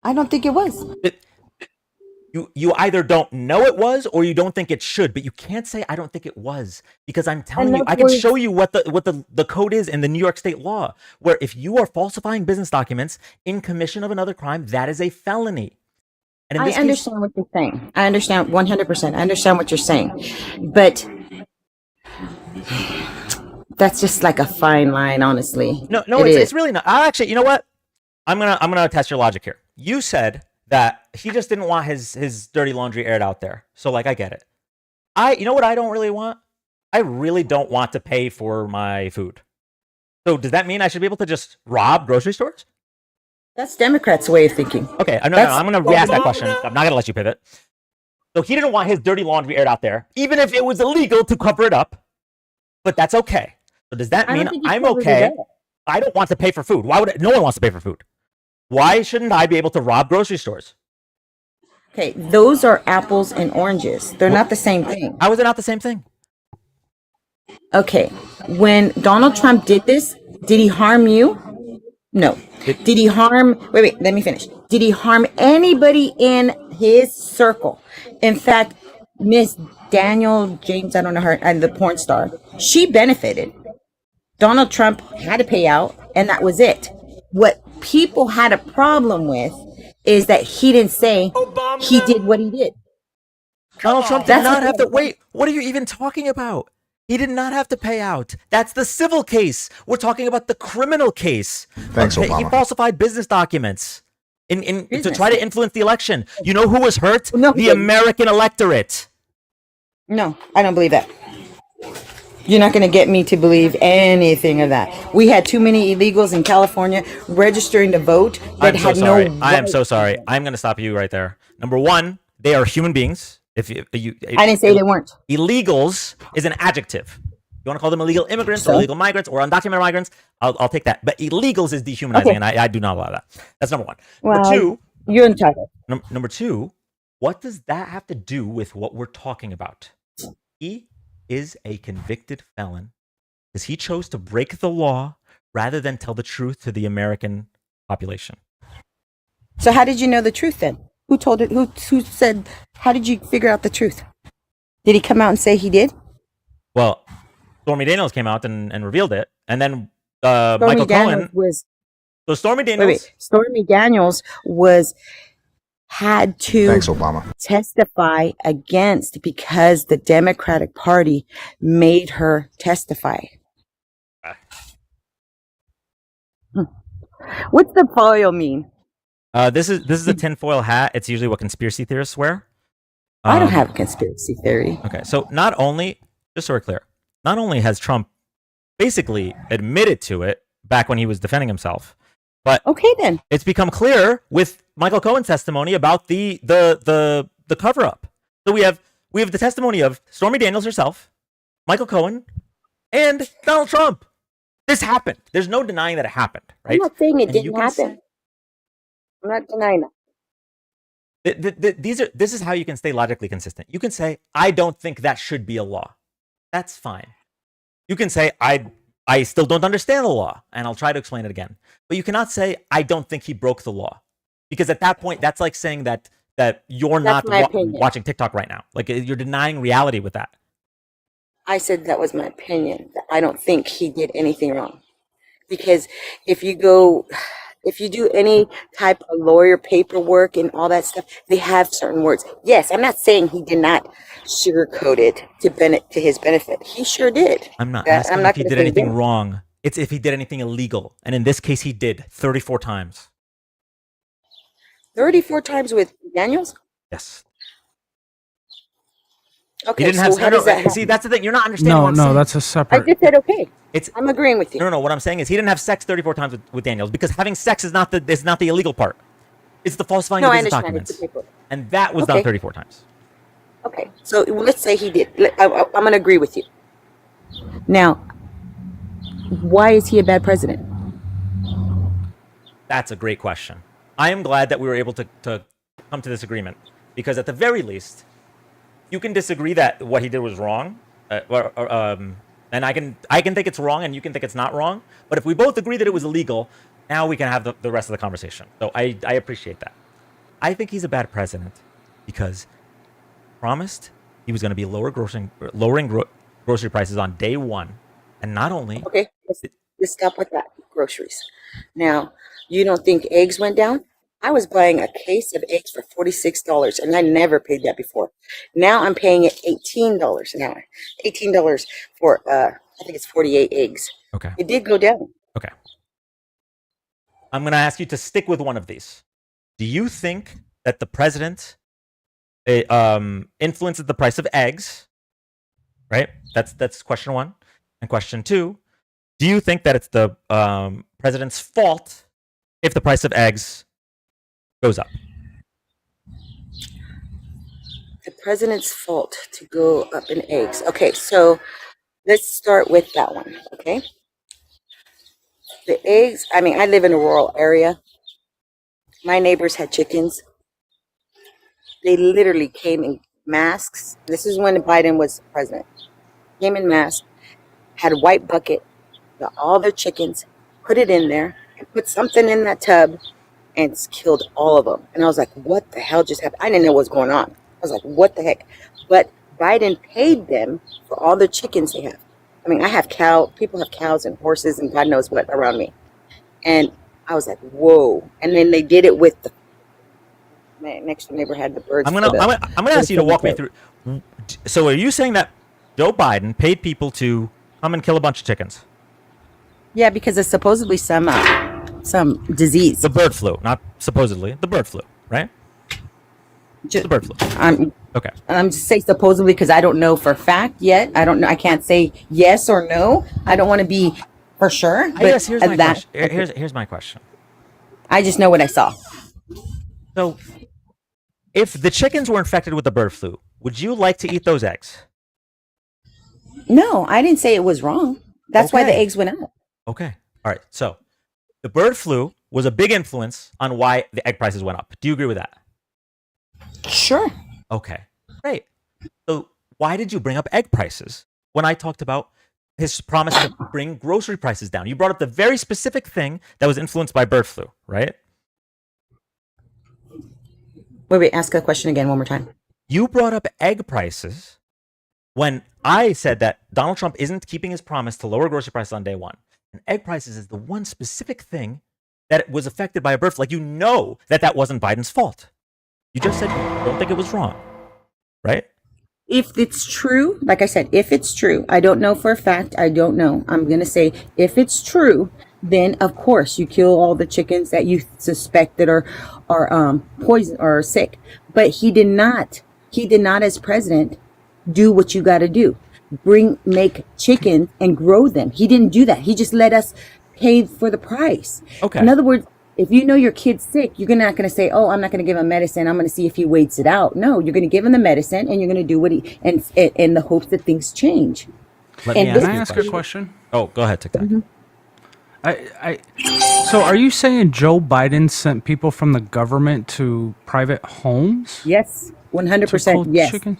I don't think it was. You either don't know it was or you don't think it should, but you can't say I don't think it was, because I'm telling you, I can show you what the code is in the New York state law, where if you are falsifying business documents in commission of another crime, that is a felony. And I understand what you're saying. I understand 100%. I understand what you're saying, but that's just like a fine line, honestly. No, it's really not. Actually, you know what? I'm gonna test your logic here. You said that he just didn't want his dirty laundry aired out there. So like, I get it. You know what I don't really want? I really don't want to pay for my food. So does that mean I should be able to just rob grocery stores? That's Democrats' way of thinking. Okay, no, I'm going to re-ask that question. I'm not going to let you pivot. So he didn't want his dirty laundry aired out there, even if it was illegal to cover it up. But that's okay. So does that mean I'm okay? I don't want to pay for food. Why would no one wants to pay for food? Why shouldn't I be able to rob grocery stores? Okay, those are apples and oranges. They're not the same thing. How is it not the same thing? Okay, when Donald Trump did this, did he harm you? No. Did he harm, wait, let me finish. Did he harm anybody in his circle? In fact, Miss Daniel James, I don't know her, and the porn star, she benefited. Donald Trump had to pay out, and that was it. What people had a problem with is that he didn't say he did what he did. Donald Trump did not have to wait. What are you even talking about? He did not have to pay out. That's the civil case. We're talking about the criminal case. Thanks, Obama. He falsified business documents to try to influence the election. You know who was hurt? The American electorate. No, I don't believe that. You're not going to get me to believe anything of that. We had too many illegals in California registering to vote that I'm so sorry. I am so sorry. I'm going to stop you right there. Number one, they are human beings. I didn't say they weren't. Illegals is an adjective. You want to call them illegal immigrants or illegal migrants or undocumented migrants? I'll take that. But illegals is dehumanizing, and I do not allow that. That's number one. Well, number two, you're entitled. Number two, what does that have to do with what we're talking about? He is a convicted felon because he chose to break the law rather than tell the truth to the American population. So how did you know the truth then? Who told it? Who said? How did you figure out the truth? Did he come out and say he did? Well, Stormy Daniels came out and revealed it, and then Michael Cohen was. So Stormy Daniels. Stormy Daniels had to Thanks, Obama. testify against because the Democratic Party made her testify. What's the foil mean? This is a tinfoil hat. It's usually what conspiracy theorists wear. I don't have a conspiracy theory. Okay, so not only, just so we're clear, not only has Trump basically admitted to it back when he was defending himself, But Okay, then. it's become clear with Michael Cohen's testimony about the cover up. So we have the testimony of Stormy Daniels herself, Michael Cohen, and Donald Trump. This happened. There's no denying that it happened, right? I'm not saying it And you didn't can happen. I'm not denying that. This is how you can stay logically consistent. You can say, I don't think that should be a law. That's fine. You can say, I still don't understand the law, and I'll try to explain it again. But you cannot say, I don't think he broke the law. Because at that point, that's like saying that you're That's not my opinion. watching TikTok right now. Like, you're denying reality with that. I said that was my opinion. That I don't think he did anything wrong. Because if you do any type of lawyer paperwork and all that stuff, they have certain words. Yes, I'm not saying he did not sugarcoat it to his benefit. He sure did. I'm not That- asking I'm not if he gonna did say he anything didn't. wrong. It's if he did anything illegal. And in this case, he did 34 times. 34 times with Daniels? Yes. Okay, He didn't so have. how does that happen? See, that's the thing. You're not understanding. No, what I'm no, saying. that's a I separate. just said okay. It's I'm agreeing with you. no. What I'm saying is he didn't have sex 34 times with Daniels because having sex is not the illegal part. It's the falsifying No, of I business understand. It's documents, the paperwork. and that was done Okay. 34 times. Okay, so let's say he did. I'm going to agree with you. Now, why is he a bad president? That's a great question. I am glad that we were able to come to this agreement because at the very least, you can disagree that what he did was wrong, and I can think it's wrong and you can think it's not wrong. But if we both agree that it was illegal, now we can have the rest of the conversation. So I appreciate that. I think he's a bad president because he promised he was going to be lowering grocery prices on day one, and not only Okay, let's stop with that. Groceries. Now, you don't think eggs went down? I was buying a case of eggs for $46, and I never paid that before. Now I'm paying it $18 an hour. $18 for I think it's 48 eggs. okay. It did go down. Okay. I'm going to ask you to stick with one of these. Do you think that the president influences the price of eggs? Right? That's question one. And question two, do you think that it's the president's fault if the price of eggs goes up? The president's fault to go up in eggs. Okay, so let's start with that one. Okay. The eggs, I mean, I live in a rural area. My neighbors had chickens. They literally came in masks. This is when Biden was president. Came in masks, had a white bucket, got all their chickens, put it in there, and put something in that tub, and killed all of them. And I was like, what the hell just happened? I didn't know what was going on. I was like, what the heck? But Biden paid them for all the chickens they have. I mean, I have people have cows and horses and God knows what around me. And I was like, whoa. And then they did it with the next door neighbor had the birds. I'm gonna ask you to walk me through. So are you saying that Joe Biden paid people to come and kill a bunch of chickens? Yeah, because there's supposedly some disease. The bird flu, not supposedly, the bird flu, right? The bird flu. Okay. I'm just saying supposedly because I don't know for a fact yet. I don't know. I can't say yes or no. I don't want to be for sure. I guess here's my that, question. Here's my question. I just know what I saw. So, if the chickens were infected with the bird flu, would you like to eat those eggs? No, I didn't say it was wrong. That's why the Okay. eggs went up. Okay. All right. So, the bird flu was a big influence on why the egg prices went up. Do you agree with that? Sure. Okay. Great. So, why did you bring up egg prices when I talked about his promise to bring grocery prices down? You brought up the very specific thing that was influenced by bird flu, right? Wait, ask a question again one more time. You brought up egg prices when I said that Donald Trump isn't keeping his promise to lower grocery prices on day one. And egg prices is the one specific thing that was affected by a bird flu. Like, you know that wasn't Biden's fault. You just said you don't think it was wrong, right? If it's true, like I said, if it's true, I don't know for a fact. I don't know. I'm going to say if it's true, then of course you kill all the chickens that you suspect that are poison or sick. But he did not as president do what you got to do. Make chicken and grow them. He didn't do that. He just let us pay for the price. Okay. In other words, If you know your kid's sick, you're not going to say, "Oh, I'm not going to give him medicine. I'm going to see if he waits it out." No, you're going to give him the medicine, and you're going to do what he and in the hopes that things change. Let And me this ask Can I you a ask a question. question? Oh, go ahead, TikTok. So are you saying Joe Biden sent people from the government to private homes Yes, to 100%. cold Yes, chickens?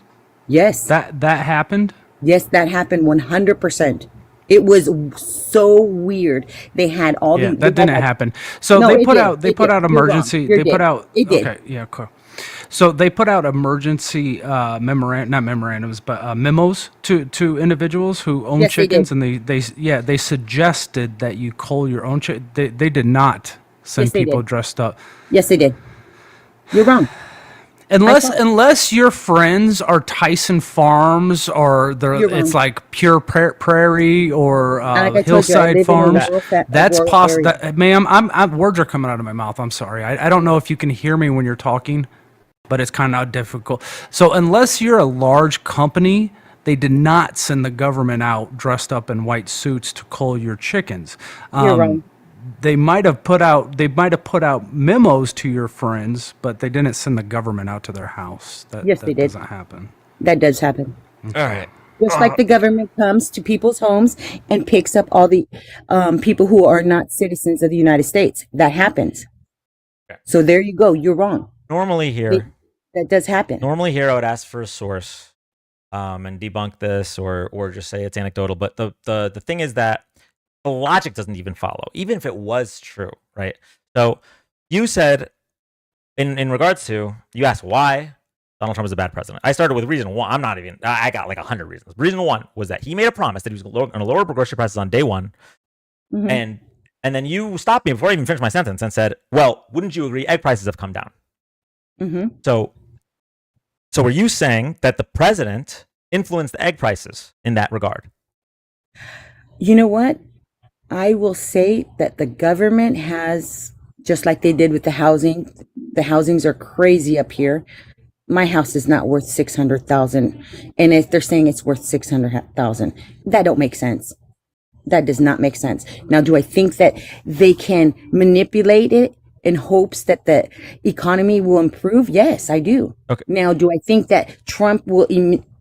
yes, That happened? yes. That happened 100%. It was so weird. They had all Yeah, the. that They had didn't like, happen. So no, they it put did. out It did. You're wrong. emergency. You're They put dead. out It did. okay, yeah, cool. So they put out emergency not memorandums, but memos to individuals who own Yes, they chickens, did. and they suggested that you cull your own chicken. They did not send Yes, they people did. dressed up. Yes, they did. You're wrong. Unless your friends are Tyson Farms or You're it's wrong. like Pure Prairie or And like I told you, I Hillside live in a Farms, that's rural possible. area. Ma'am, words are coming out of my mouth. I'm sorry. I don't know if you can hear me when you're talking, but it's kind of difficult. So unless you're a large company, they did not send the government out dressed up in white suits to cull your chickens. You're wrong. They might have put out memos to your friends, but they didn't send the government out to their house. Yes, they That did. doesn't happen. That does happen. All right. Just like the government comes to people's homes and picks up all the people who are not citizens of the United States. That happens. Okay. So there you go. You're wrong. Normally here, That does happen. I would ask for a source, and debunk this, or just say it's anecdotal. But the thing is that the logic doesn't even follow, even if it was true, right? So you said, in regards to, you asked why Donald Trump is a bad president. I started with reason one. I got like 100 reasons. Reason one was that he made a promise that he was going to lower grocery prices on day one, Mhm. and then you stopped me before I even finished my sentence and said, "Well, wouldn't you agree egg prices have come down?" Mhm. So were you saying that the president influenced the egg prices in that regard? You know what? I will say that the government has, just like they did with the housing. The housings are crazy up here. My house is not worth 600,000, and if they're saying it's worth 600,000, that don't make sense. That does not make sense. Now, do I think that they can manipulate it in hopes that the economy will improve? Yes, I do. Okay. Now, do I think that Trump will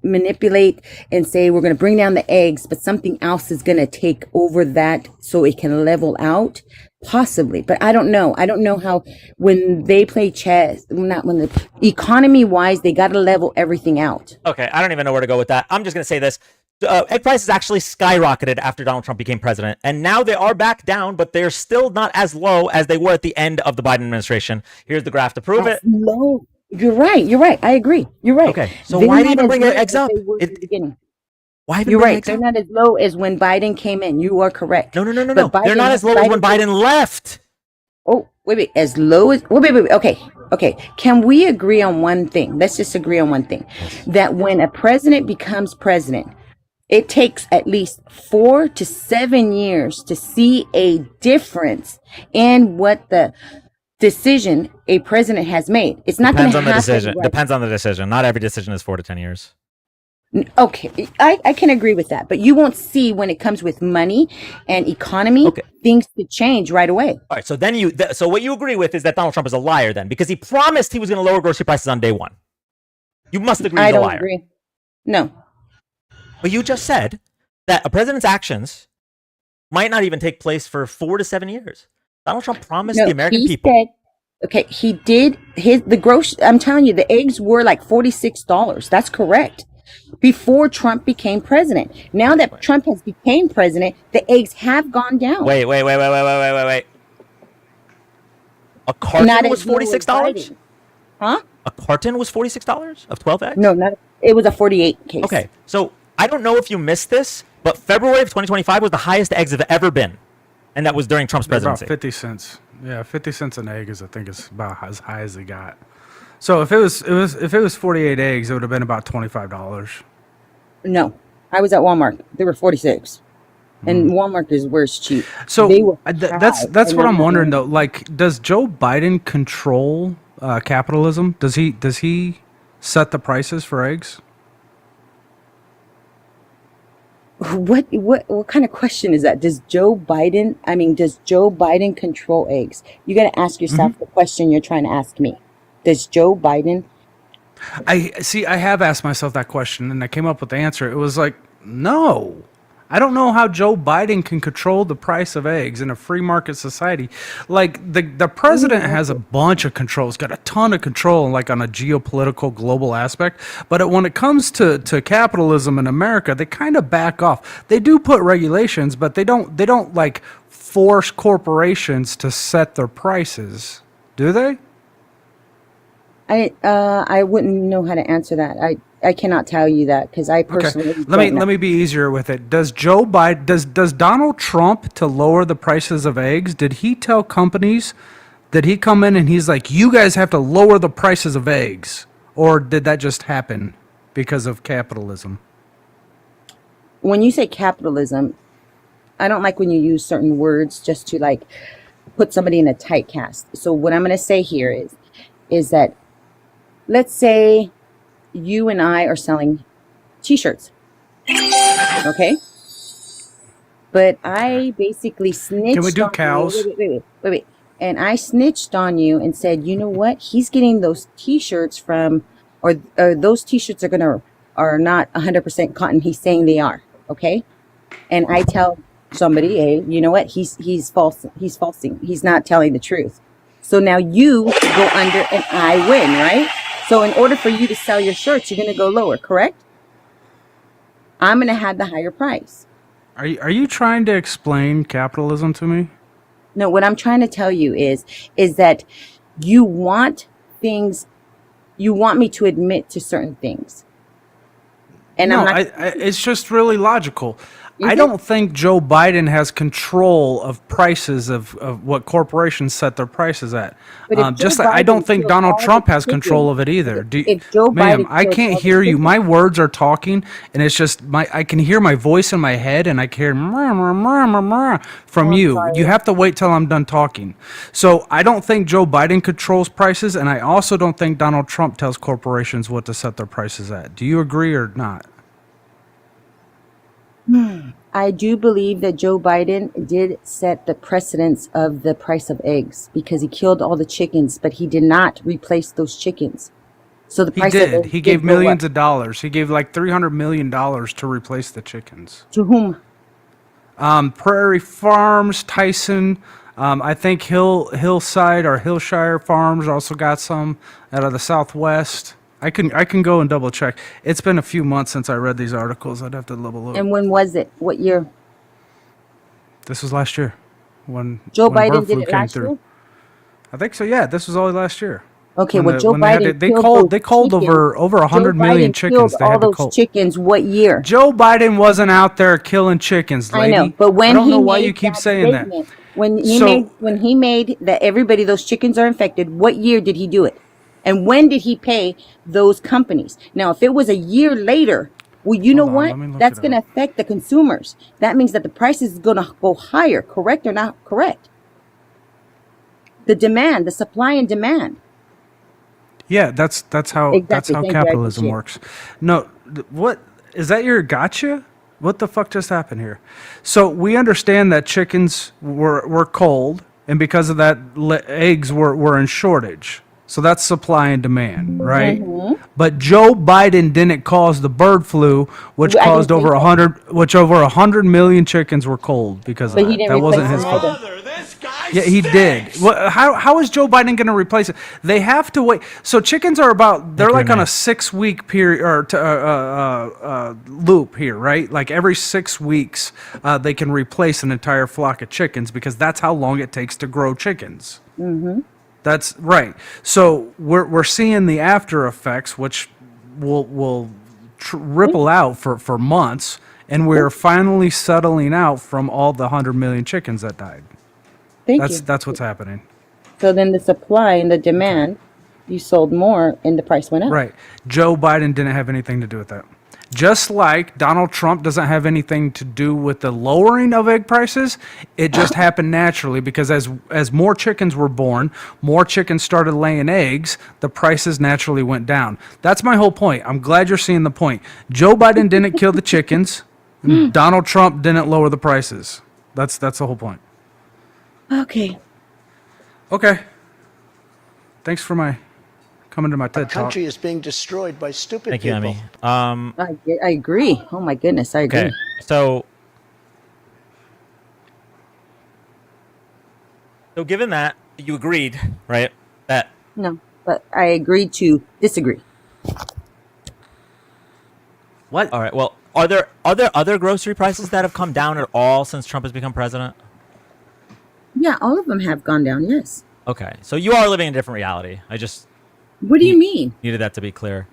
manipulate and say we're going to bring down the eggs, but something else is going to take over that so it can level out? Possibly, but I don't know. I don't know how, when they play chess, not when the economy wise, they got to level everything out. Okay, I don't even know where to go with that. I'm just going to say this. Egg prices actually skyrocketed after Donald Trump became president, and now they are back down, but they're still not as low as they were at the end of the Biden administration. Here's the graph to prove it. Low. You're right. You're right. I agree. You're right. Okay, so They're why do you not even as bring low eggs as up? they were at the beginning. Why even You're bring right. eggs They're up? not as low as when Biden came in. You are correct. No. But They're not as low as when Biden left. Oh, wait. As low as. Wait. Okay. Can we agree on one thing? Let's just agree on one thing. That when a president becomes president, it takes at least 4 to 7 years to see a difference in what the decision a president has made. It's not going Depends to on the happen. decision. Right. Depends on the decision. Not every decision is 4 to 10 years. Okay, I can agree with that, but you won't see when it comes with money and economy, Okay. things to change right away. All right. So then so what you agree with is that Donald Trump is a liar then, because he promised he was going to lower grocery prices on day one. You must agree I he's a don't liar. agree. No, But you just said that a president's actions might not even take place for 4 to 7 years. Donald Trump promised the American he people. said, okay, he did the gross. I'm telling you, the eggs were like $46. That's correct. Before Trump became president. Now that Trump has become president, the eggs have gone down. Wait. A Not carton as was low as $46? Biden. Huh? A carton was $46 of 12 eggs? No, not. It was a 48 case. Okay. So I don't know if you missed this, but February of 2025 was the highest eggs have ever been. And that was during Trump's About presidency. 50 cents. Yeah, 50 cents an egg is about as high as they got. So if it was 48 eggs, it would have been about $25. No, I was at Walmart. They were 46, and Walmart is where it's cheap. So They were that's high, what and I'm I'm wondering wondering- though. Like, does Joe Biden control capitalism? Does he set the prices for eggs? What kind of question is that? Does Joe Biden control eggs? You got to ask yourself the question you're trying to ask me. Does Joe Biden? I have asked myself that question, and I came up with the answer. It was like, no. I don't know how Joe Biden can control the price of eggs in a free market society. Like the president has a bunch of controls, got a ton of control, like on a geopolitical global aspect. But when it comes to capitalism in America, they kind of back off. They do put regulations, but they don't like force corporations to set their prices, do they? I wouldn't know how to answer that. I cannot tell you that because I personally Let me be easier with it. Does Joe Biden does Donald Trump to lower the prices of eggs? Did he tell companies? Did he come in and he's like, you guys have to lower the prices of eggs, or did that just happen because of capitalism? When you say capitalism, I don't like when you use certain words just to like put somebody in a tight cast. So what I'm going to say here is that let's say you and I are selling t-shirts, okay? But I basically snitched. Can we do on cows? you. Wait. And I snitched on you and said, you know what? He's getting those t-shirts from, or those t-shirts are not 100% cotton. He's saying they are, okay? And I tell somebody, hey, you know what? He's falsing. He's not telling the truth. So now you go under and I win, right? So in order for you to sell your shirts, you're going to go lower, correct? I'm going to have the higher price. Are you trying to explain capitalism to me? No, what I'm trying to tell you is that you want me to admit to certain things. And no, I'm not. it's just really logical. I don't think Joe Biden has control of prices of what corporations set their prices at. Just like I don't think Donald Trump has control of it either. Ma'am, I can't hear you. My words are talking, and it's just I can hear my voice in my head, and I can hear from you. You have to wait till I'm done talking. So I don't think Joe Biden controls prices, and I also don't think Donald Trump tells corporations what to set their prices at. Do you agree or not? I do believe that Joe Biden did set the precedence of the price of eggs because he killed all the chickens, but he did not replace those chickens. So the price of eggs He gave millions of dollars. He gave like $300 million to replace the chickens. To whom? Prairie Farms, Tyson. I think Hillside or Hillshire Farms also got some out of the Southwest. I can go and double check. It's been a few months since I read these articles. I'd have to double look. And when was it? What year? This was last year. When Joe when Biden bird did flu it came last through. year? I think so. Yeah, this was all last year. Okay, When well, Joe when they had Biden to- they called over 100 million chickens. Killed They all had to those cull. chickens. What year? Joe Biden wasn't out there killing chickens, I lady. know, but when I don't he know why made you keep that saying that. statement, when So- he made that everybody those chickens are infected, what year did he do it? And when did he pay those companies? Now, if it was a year later, well, you know Hold on, what? let me look That's it going to up. affect the consumers. That means that the price is going to go higher, correct or not correct? The demand, the supply and demand. Yeah, that's how Exactly. that's how Thank you. I capitalism appreciate it. works. No, what is that? Your gotcha? What the fuck just happened here? So we understand that chickens were cold, and because of that, eggs were in shortage. So that's supply and demand, right? Mm-hmm. But Joe Biden didn't cause the bird flu, which I didn't caused think over so. 100 million chickens were cold because But of he that. didn't That wasn't replace his them fault. either. Yeah, he did. Well, how is Joe Biden going to replace it? They have to wait. So chickens are they're like on a 6-week period or loop here, right? Like every 6 weeks, they can replace an entire flock of chickens because that's how long it takes to grow chickens. Mm-hmm. That's right. So we're seeing the after effects, which will ripple out for months, and we're finally settling out from all the 100 million chickens that died. Thank you. That's what's happening. So then the supply and the demand, you sold more and the price went up. Right. Joe Biden didn't have anything to do with that. Just like Donald Trump doesn't have anything to do with the lowering of egg prices, it just happened naturally because as more chickens were born, more chickens started laying eggs, the prices naturally went down. That's my whole point. I'm glad you're seeing the point. Joe Biden didn't kill the chickens. Donald Trump didn't lower the prices. That's the whole point. Okay. Okay. Thanks for coming to my Our TED talk. country is being destroyed by stupid Thank you, people. Emmy. I agree. Oh my goodness, I agree. Okay, so given that you agreed, right, that No, but I agreed to disagree. What? all right, well, are there other grocery prices that have come down at all since Trump has become president? Yeah, all of them have gone down. Yes. Okay, so you are living in a different reality. I just What do you mean? needed that to be clear.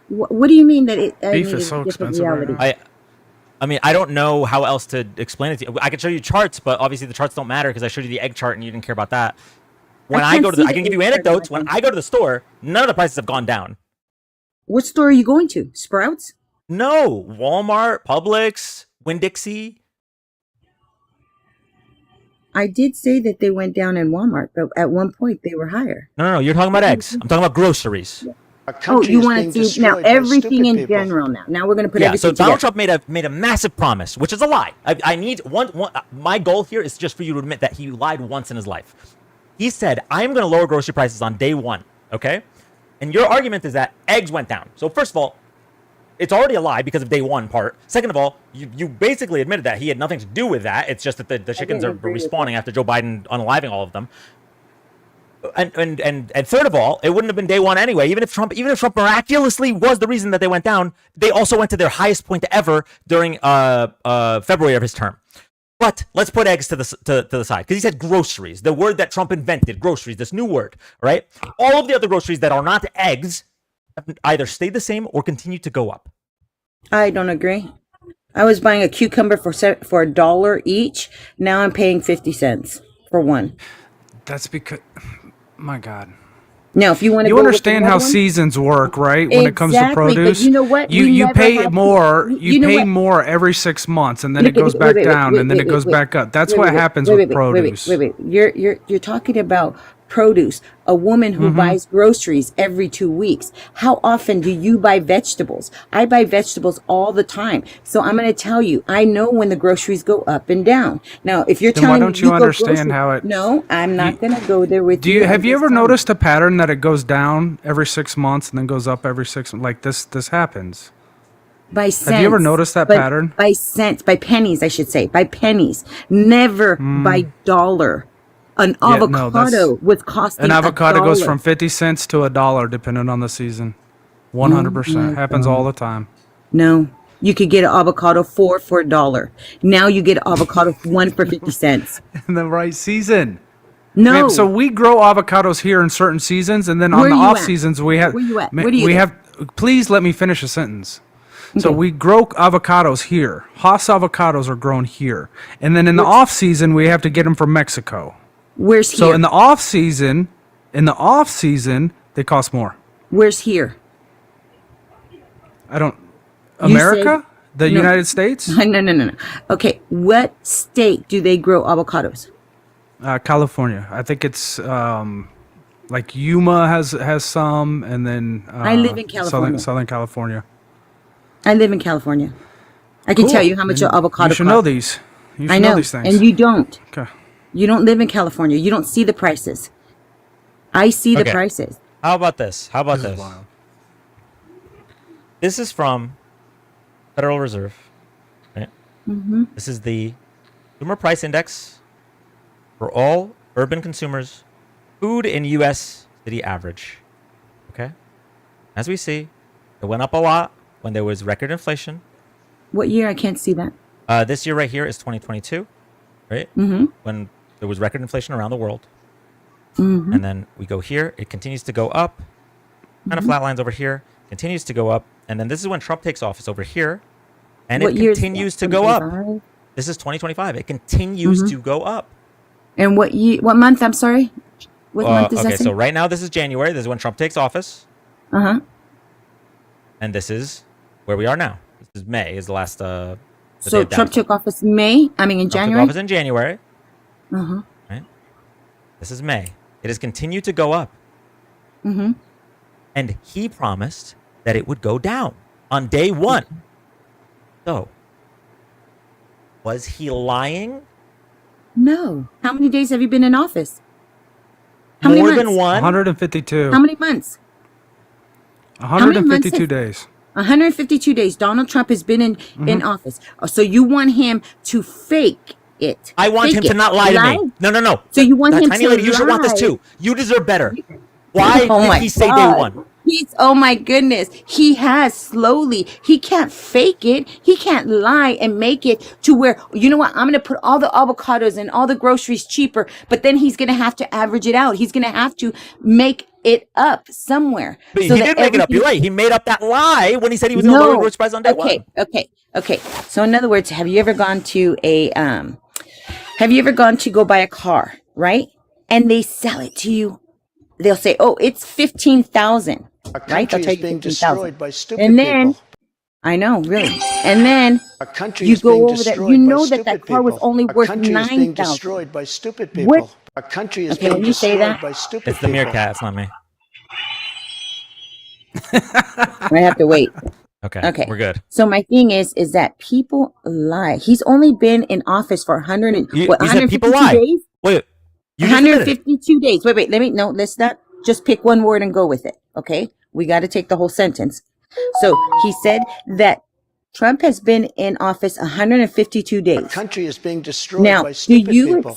What do you mean that it? Beef needed is so a different expensive right reality? now. I mean, I don't know how else to explain it to you. I could show you charts, but obviously the charts don't matter because I showed you the egg chart and you didn't care about that. When I can't go to see I the can give egg you chart on anecdotes. my When phone. I go to the store, none of the prices have gone down. What store are you going to? Sprouts? No, Walmart, Publix, Winn-Dixie. I did say that they went down in Walmart, but at one point they were higher. No, you're talking about eggs. I'm talking about groceries. Our Oh, country you is want being to see now destroyed by everything stupid in people. general now. Now we're going to put Yeah, everything so Donald together. Trump made a massive promise, which is a lie. I need one. My goal here is just for you to admit that he lied once in his life. He said, "I'm going to lower grocery prices on day one." Okay, and your argument is that eggs went down. So first of all, it's already a lie because of day one part. Second of all, you basically admitted that he had nothing to do with that. It's just that the chickens are agree with respawning after Joe Biden unaliving all of them. And third of all, it wouldn't have been day one anyway. Even if Trump miraculously was the reason that they went down, they also went to their highest point ever during February of his term. But let's put eggs to the side because he said groceries, the word that Trump invented, groceries, this new word, right? All of the other groceries that are not eggs have either stayed the same or continue to go up. I don't agree. I was buying a cucumber for $1 each. Now I'm paying 50 cents for one. That's because, my God. Now, if you want to, You understand how seasons work, right? When it comes to Exactly, but produce, you know what? You We never pay had- more. you You know pay what? more every 6 months, and then Look it at- goes wait, back wait, down, wait, and then it wait, goes wait, back up. That's wait, what wait, happens wait, with wait, produce. Wait. You're talking about produce. A woman who Mm-hmm. buys groceries every 2 weeks. How often do you buy vegetables? I buy vegetables all the time. So I'm going to tell you, I know when the groceries go up and down. Now, if you're Then why telling don't me you go understand grocery- how it- No, I'm not going to go there with Do you. you I'm have you just ever telling noticed a pattern that it goes down every 6 months and then goes up every 6 months? Like this happens. By cents. Have you ever noticed that but pattern? By cents, by pennies, I should say. By pennies. Never by dollar. An Yeah, no, avocado was costing An avocado goes $1. from 50 cents to $1 depending on the season. 100% happens all the time. No. You could get an avocado for $1. Now you get avocado one for 50 cents. In the right season. No. Man, so we grow avocados here in certain seasons, and then Where on the you off at? seasons we have. Where you at? Ma- Where do you we live? have. Please let me finish a sentence. So Okay. we grow avocados here. Haas avocados are grown here, and then in the off season we have to get them from Mexico. Where's So here? in the off season, they cost more. Where's here? I don't. You America, the no. United States, No. Okay. What state do they grow avocados? California. I think it's like Yuma has some, and then I live in California. Southern California. I live in California. I can Cool. tell you how much Then an avocado You should costs. know these. You should I know, these things. and you don't. Okay. You don't live in California. You don't see the prices. I see the Okay. prices. How about this? This is wild. This is from Federal Reserve. Right? Mm-hmm. This is the Consumer Price Index for all urban consumers, food in U.S. city average. Okay? As we see, it went up a lot when there was record inflation. What year? I can't see that. This year right here is 2022, right? Mm-hmm. When there was record inflation around the world. Mm-hmm. And then we go here, it continues to go up, kind of flatlines over here, continues to go up. And then this is when Trump takes office over here, and What it year is that? continues to go up. 2025? This is 2025. It continues Mhm. to go up. And what year? What month? I'm sorry. What month is Okay, that? so right now this is January. This is when Trump takes office, Uh huh. and this is where we are now. This is May. Is the last. The day So of Trump data. took office May. I mean in Trump took January. office in January. Uh huh. Right. This is May. It has continued to go up, Mm-hmm. and he promised that it would go down on day one. So, Was he lying? No. How many days have you been in office? How many More months? than one? 152. How many months? many months 152 have- days. 152 days. Donald Trump has been in office. So you want him to fake it. I want Fake him to it. not lie to me. No. So you want him Tiny to lady, you should want this lie. too. You deserve better. Why Oh my did he say day God. one? Oh my goodness. He has slowly. He can't fake it. He can't lie and make it to where, you know what? I'm going to put all the avocados and all the groceries cheaper, but then he's going to have to average it out. He's going to have to make it up somewhere. But so he that did make it up. You're everything- right. He made up that lie when he said he was going to lower grocery prices on day one. Okay. So in other words, have you ever gone to go buy a car, right? And they sell it to you. They'll say, "Oh, it's 15,000." Our Right? They'll country tell is you being 15,000. destroyed by stupid And then people. I know, really. And then Our country you is being go over that. destroyed You by know that stupid that car was people. only Our worth country is being 9,000. destroyed by stupid What? people. Our country is Okay, being when you say destroyed that- by stupid It's the people. meerkat. It's not me. I have to wait. Okay. We're good. So my thing is that people lie. He's only been in office for 100 and You what, said people 152 lie. days. Wait. You just admitted it. 152 days. Wait. Let's not just pick one word and go with it. Okay. We got to take the whole sentence. So he said that Trump has been in office 152 Our days. country is being destroyed Now, by stupid people.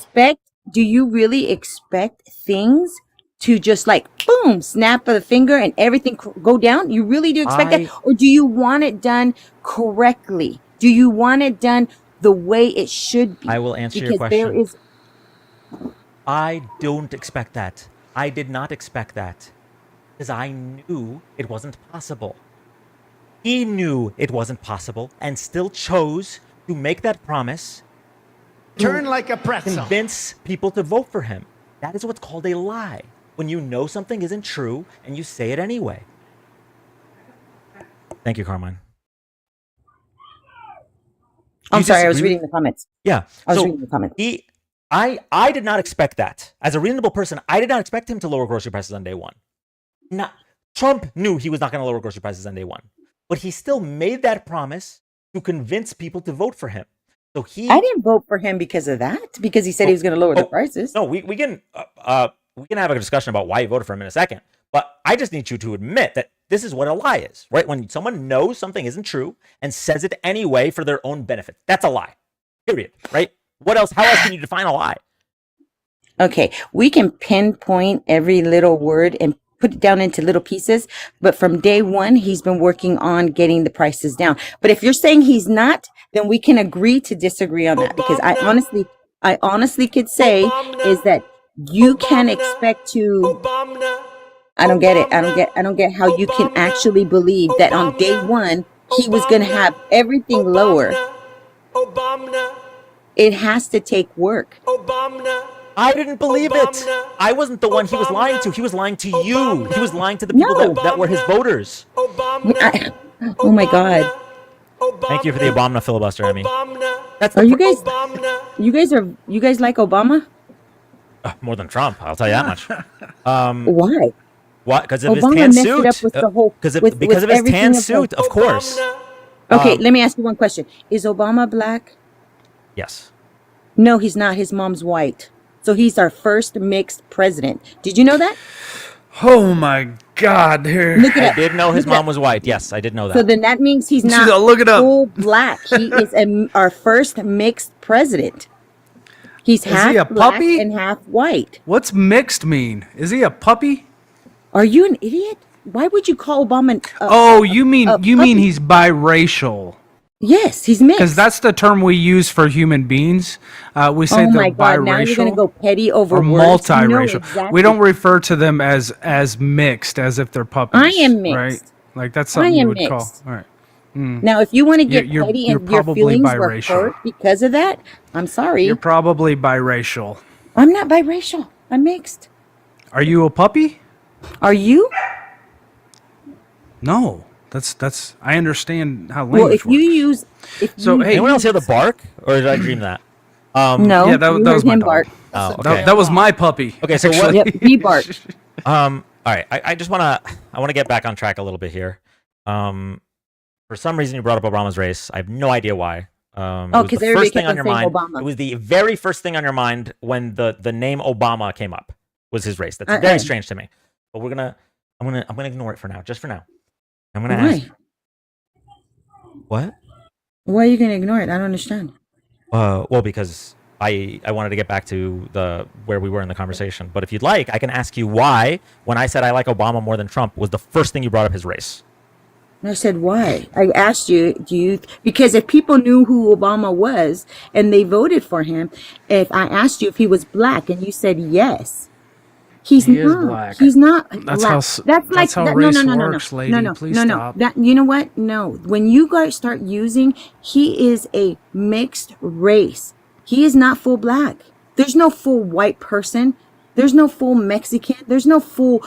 do you really expect things to just like, boom, snap of the finger and everything go down? You really do expect that? Or do you want it done correctly? Do you want it done the way it should be? I will answer your Because there question. is I don't expect that. I did not expect that. Because I knew it wasn't possible. He knew it wasn't possible and still chose to make that promise. Turn like a pretzel. Convince people to vote for him. That is what's called a lie. When you know something isn't true and you say it anyway. Thank you, Carmine. I'm You sorry, I was disagree reading the comments. Yeah. I was so reading the comments. I did not expect that. As a reasonable person, I did not expect him to lower grocery prices on day one. Trump knew he was not going to lower grocery prices on day one. But he still made that promise to convince people to vote for him. So I didn't vote for him because of that, because he said he was going to lower the prices. No, we can have a discussion about why you voted for him in a second. But I just need you to admit that this is what a lie is, right? When someone knows something isn't true and says it anyway for their own benefit, that's a lie. Period. Right? What else? How else can you define a lie? Okay, we can pinpoint every little word and put it down into little pieces, but from day one, he's been working on getting the prices down. But if you're saying he's not, then we can agree to disagree on that, because I honestly could say is that you can expect to. I don't get it. I don't get how you can actually believe that on day one he was going to have everything lower. It has to take work. I didn't believe it. I wasn't the one he was lying to. He was lying to you. He was lying to the people that were his voters. Oh my God. Thank you for the Obama filibuster, Emmy. Are you guys like Obama? More than Trump, I'll tell you that much. Why? What? Because of his Obama tan messed suit. it up with the whole- Because with of his everything tan of the- suit, of course. Okay, let me ask you one question. Is Obama black? Yes. No, he's not. His mom's white. So he's our first mixed president. Did you know that? Oh my God! Here, Look it I up. did know his Look it mom up. was white. Yes, I did know that. So then that means he's not look it up. full black. He is our first mixed president. He's Is half he a black puppy? and half white. What's mixed mean? Is he a puppy? Are you an idiot? Why would you call Obama? You mean puppy? he's biracial? Yes, he's mixed. Because that's the term we use for human beings. We say Oh they're my God! Now you're gonna biracial go petty over or words. You know multiracial. exactly. We don't refer to them as mixed, as if they're puppies. I am mixed. Right? Like that's something I you am would call. mixed. All right. Now, if you want to get petty you're and your probably feelings were biracial. hurt because of that, I'm sorry. You're probably biracial. I'm not biracial. I'm mixed. Are you a puppy? Are you? No. That's. I understand how Well, language if you use, So, hey, anyone else hear the bark, or did I dream that? no, yeah, that you was heard my him dog. bark. Oh, that, okay. that was my puppy. Okay, so what? Yep, he barked. All right. I just want to get back on track a little bit here. For some reason, you brought up Obama's race. I have no idea why. It Oh, was the because everybody first thing kept on on your saying mind. Obama. It was the very first thing on your mind when the name Obama came up. Was his race? That's I- very I- strange to me. But I'm gonna ignore it for now, just for now. I'm gonna ask. Why? What? Why are you gonna ignore it? I don't understand. Well, because I wanted to get back to where we were in the conversation. But if you'd like, I can ask you why, when I said I like Obama more than Trump, was the first thing you brought up his race. And I said, why? I asked you, because if people knew who Obama was and they voted for him, if I asked you if he was black and you said yes, he's He is not. black. He's not That's black. how That's how that, race no, no, no, works, no, lady. no, no, Please no, no. stop. That you know what? No, when you guys start using, he is a mixed race. He is not full black. There's no full white person. There's no full Mexican. There's no full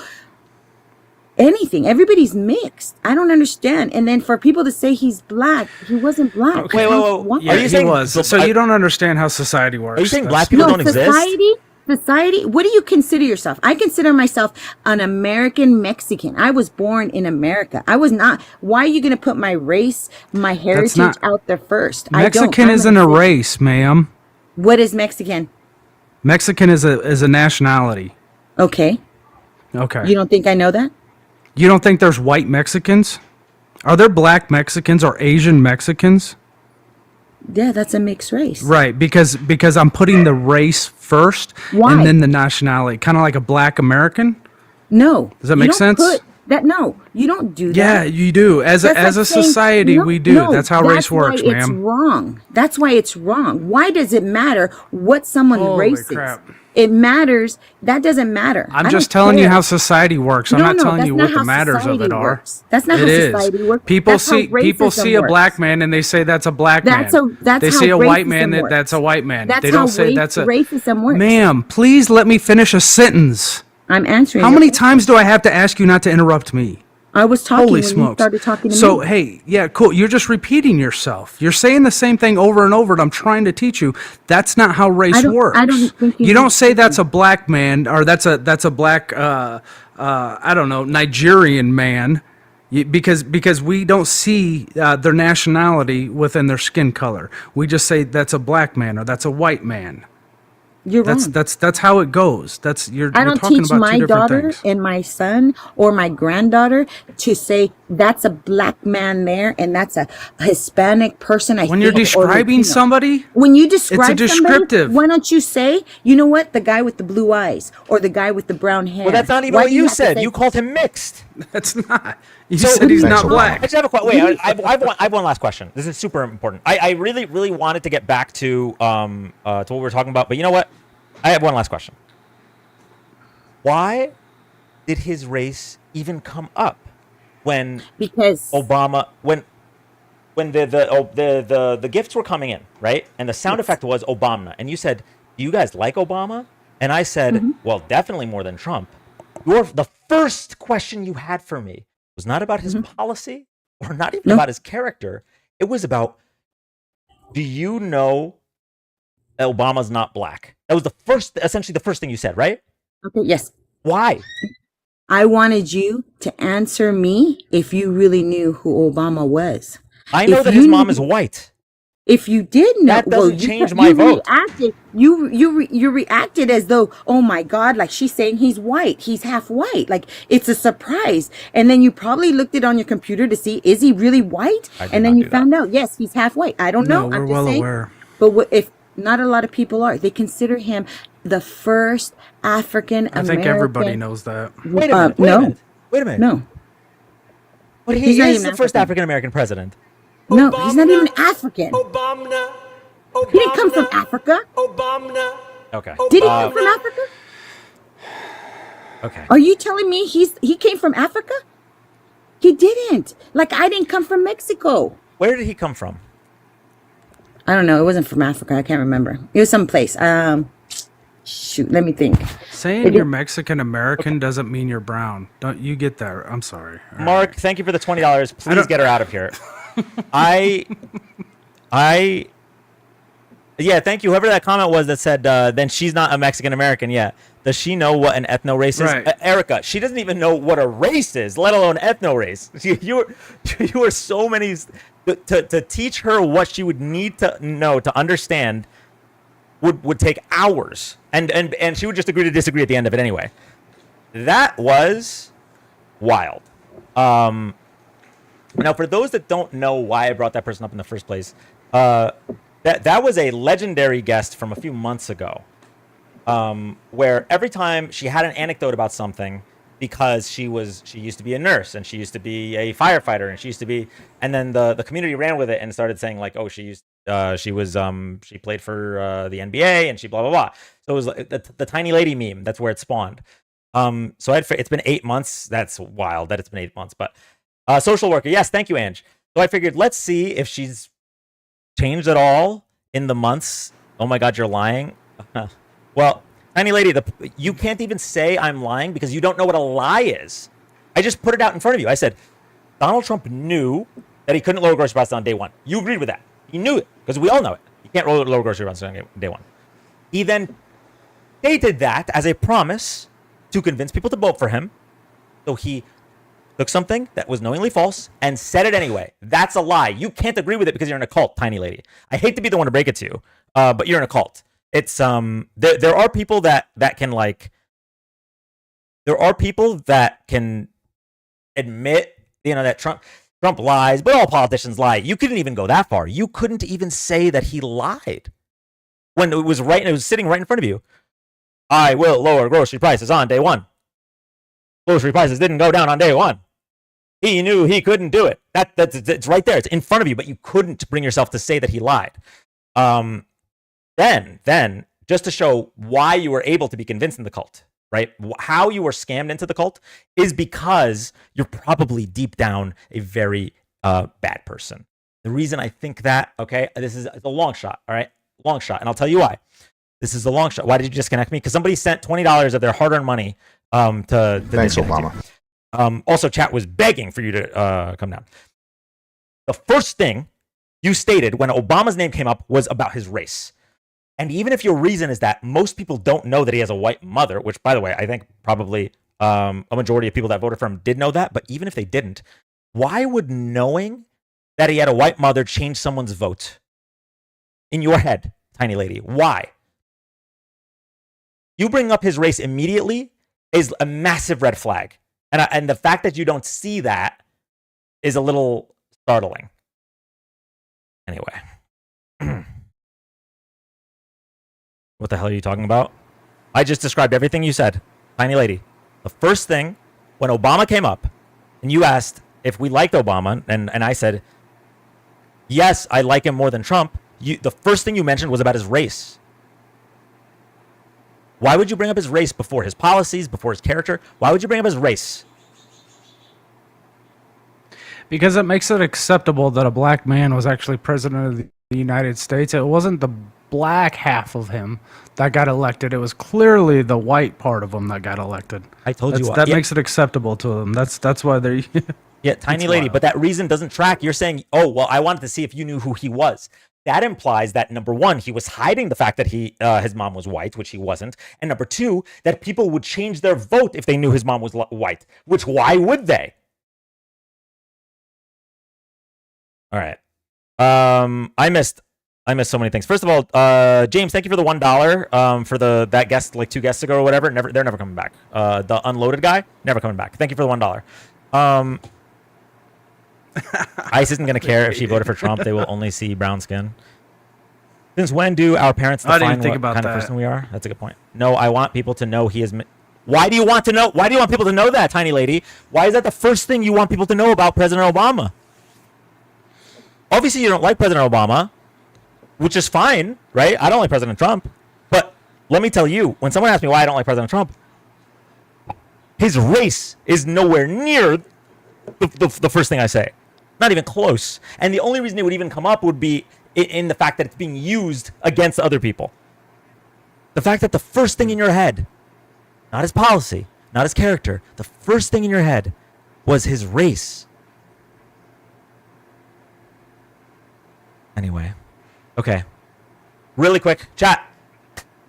anything. Everybody's mixed. I don't understand. And then for people to say he's black, he wasn't black. Okay. Wait. Yeah, Are you he saying was. So you don't understand how society works. Are you saying That's- black people No, don't exist? society. What do you consider yourself? I consider myself an American Mexican. I was born in America. I was not. Why are you going to put my race, my heritage not- out there first? Mexican I don't. isn't a race, ma'am. What is Mexican? Mexican is a nationality. Okay. Okay. You don't think I know that? You don't think there's white Mexicans? Are there black Mexicans or Asian Mexicans? Yeah, that's a mixed race. Right, because I'm putting the race first Why? and then the nationality, kind of like a black American. No. Does that You make don't sense? put that. No, you don't do that. Yeah, you do. As a That's like saying- society, no, we do. no, That's how race works, why it's ma'am. wrong. That's why it's wrong. Why does it matter what someone's Holy race crap. is? It matters. That doesn't matter. I'm I just don't telling you care. how society works. I'm No, not no, telling that's you not what the how matters of society it are. works. That's not how It is. society works. People That's how people see a racism black works. man and they say that's a black That's man. that's they how see a white man racism that's a white man. That's they don't how say that's a racism works. Ma'am, please let me finish a sentence. I'm answering. How your many question. times do I have to ask you not to interrupt me? I was talking Holy when you smokes. started talking to So, me. hey, yeah, cool. You're just repeating yourself. You're saying the same thing over and over, and I'm trying to teach you. That's not how race works. I don't think you don't say that's a black man or that's a black, I don't know, Nigerian man. Because we don't see their nationality within their skin color. We just say that's a black man or that's a white man. You're wrong. That's how it goes. You're I don't talking teach about my two different daughter things. and my son or my granddaughter to say that's a black man there and that's a Hispanic person. When you're describing somebody, when you describe it's a descriptive. somebody, why don't you say, you know what, the guy with the blue eyes or the guy with the brown hair? Well, that's not even Why what do you have to said. say- You called him mixed. That's not. You So- said he's Thanks, not Obama. black. I just have a question. Wait, I have one last question. This is super important. I really, really wanted to get back to what we were talking about, but you know what? I have one last question. Why did his race even come up when Because Obama when the gifts were coming in, right? And the sound effect was Obama, and you said, "Do you guys like Obama?" And I said, Mm-hmm. "Well, definitely more than Trump." The first question you had for me was not about his policy or not even Mm-hmm. No. about his character. It was about, do you know that Obama's not black? That was essentially the first thing you said, right? okay, yes. Why? I wanted you to answer me if you really knew who Obama was. I know If that you his mom knew- is white. If you did know, That doesn't you- change you my vote. Reacted, you reacted as though, oh my God, like she's saying he's white, he's half white, like it's a surprise. And then you probably looked it on your computer to see, is he really white? I did And then not you do that. found out, yes, he's half white. I don't No, know. we're I'm just well saying. aware. But if not a lot of people are, they consider him the first African I American. think everybody knows that. Wait a minute. No, Wait a minute. no, But He's he not is even the first African. African American president. no. He's not even African. Obama. He didn't come from Africa. Obama. Okay. Did he come from Africa? Okay. Are you telling me he came from Africa? He didn't. Like I didn't come from Mexico. Where did he come from? I don't know. It wasn't from Africa. I can't remember. It was someplace. Shoot. Let me think. Saying you're Mexican American doesn't mean you're brown. Don't you get that? I'm sorry. All right. Mark, thank you for the $20. Please get her out of here. Yeah, thank you. Whoever that comment was that said, then she's not a Mexican American. Yeah. Does she know what an ethno race is? Right. Erica, she doesn't even know what a race is, let alone ethno race. You are so many. To teach her what she would need to know to understand would take hours. And she would just agree to disagree at the end of it anyway. That was wild. Now, for those that don't know why I brought that person up in the first place, that was a legendary guest from a few months ago, where every time she had an anecdote about something, because she used to be a nurse and she used to be a firefighter and and then the community ran with it and started saying like, oh, she played for the NBA and she blah blah blah. So it was like the tiny lady meme. That's where it spawned. So it's been 8 months. That's wild that it's been 8 months. But social worker, yes, thank you, Ange. So I figured let's see if she's changed at all in the months. Oh my God, you're lying. Well, tiny lady, you can't even say I'm lying because you don't know what a lie is. I just put it out in front of you. I said Donald Trump knew that he couldn't lower grocery prices on day one. You agreed with that. He knew it because we all know it. You can't lower grocery prices on day one. He then stated that as a promise to convince people to vote for him. So he took something that was knowingly false and said it anyway. That's a lie. You can't agree with it because you're in a cult, tiny lady. I hate to be the one to break it to you, but you're in a cult. It's there are people that can like. There are people that can admit, that Trump lies, but all politicians lie. You couldn't even go that far. You couldn't even say that he lied when it was right. It was sitting right in front of you. I will lower grocery prices on day one. Grocery prices didn't go down on day one. He knew he couldn't do it. It's right there. It's in front of you, but you couldn't bring yourself to say that he lied. Then just to show why you were able to be convinced in the cult, right? How you were scammed into the cult is because you're probably deep down a very bad person. The reason I think that, okay, this is a long shot, all right? Long shot. And I'll tell you why. This is a long shot. Why did you disconnect me? Because somebody sent $20 of their hard-earned money to Thanks, disconnect Obama. you. Also, chat was begging for you to come down. The first thing you stated when Obama's name came up was about his race. And even if your reason is that most people don't know that he has a white mother, which, by the way, I think probably a majority of people that voted for him did know that, but even if they didn't, why would knowing that he had a white mother change someone's vote? In your head, tiny lady, why? You bring up his race immediately is a massive red flag. And the fact that you don't see that is a little startling. Anyway. What the hell are you talking about? I just described everything you said. Tiny lady. The first thing, when Obama came up, and you asked if we liked Obama, and I said, yes, I like him more than Trump, the first thing you mentioned was about his race. Why would you bring up his race before his policies, before his character? Why would you bring up his race? Because it makes it acceptable that a black man was actually president of the United States. It wasn't the black half of him that got elected. It was clearly the white part of him that got elected. I told you that makes it acceptable to them. That's why they're yeah, tiny lady. Wild. But that reason doesn't track. You're saying, oh well, I wanted to see if you knew who he was. That implies that number one, he was hiding the fact that his mom was white, which he wasn't, and number two, that people would change their vote if they knew his mom was white. Which why would they? All right. I missed so many things. First of all, James, thank you for the $1 for that guest like 2 guests ago or whatever. They're never coming back. The unloaded guy, never coming back. Thank you for the $1. ICE isn't going to care if she voted for Trump. They will only see brown skin. Since when do our parents define what kind of person we are? That's a good point. No, I want people to know he is. Why do you want to know? Why do you want people to know that, tiny lady? Why is that the first thing you want people to know about President Obama? Obviously, you don't like President Obama, which is fine, right? I don't like President Trump. But let me tell you, when someone asks me why I don't like President Trump, his race is nowhere near the first thing I say. Not even close. And the only reason it would even come up would be in the fact that it's being used against other people. The fact that the first thing in your head, not his policy, not his character, the first thing in your head was his race. Anyway. Okay. Really quick, chat.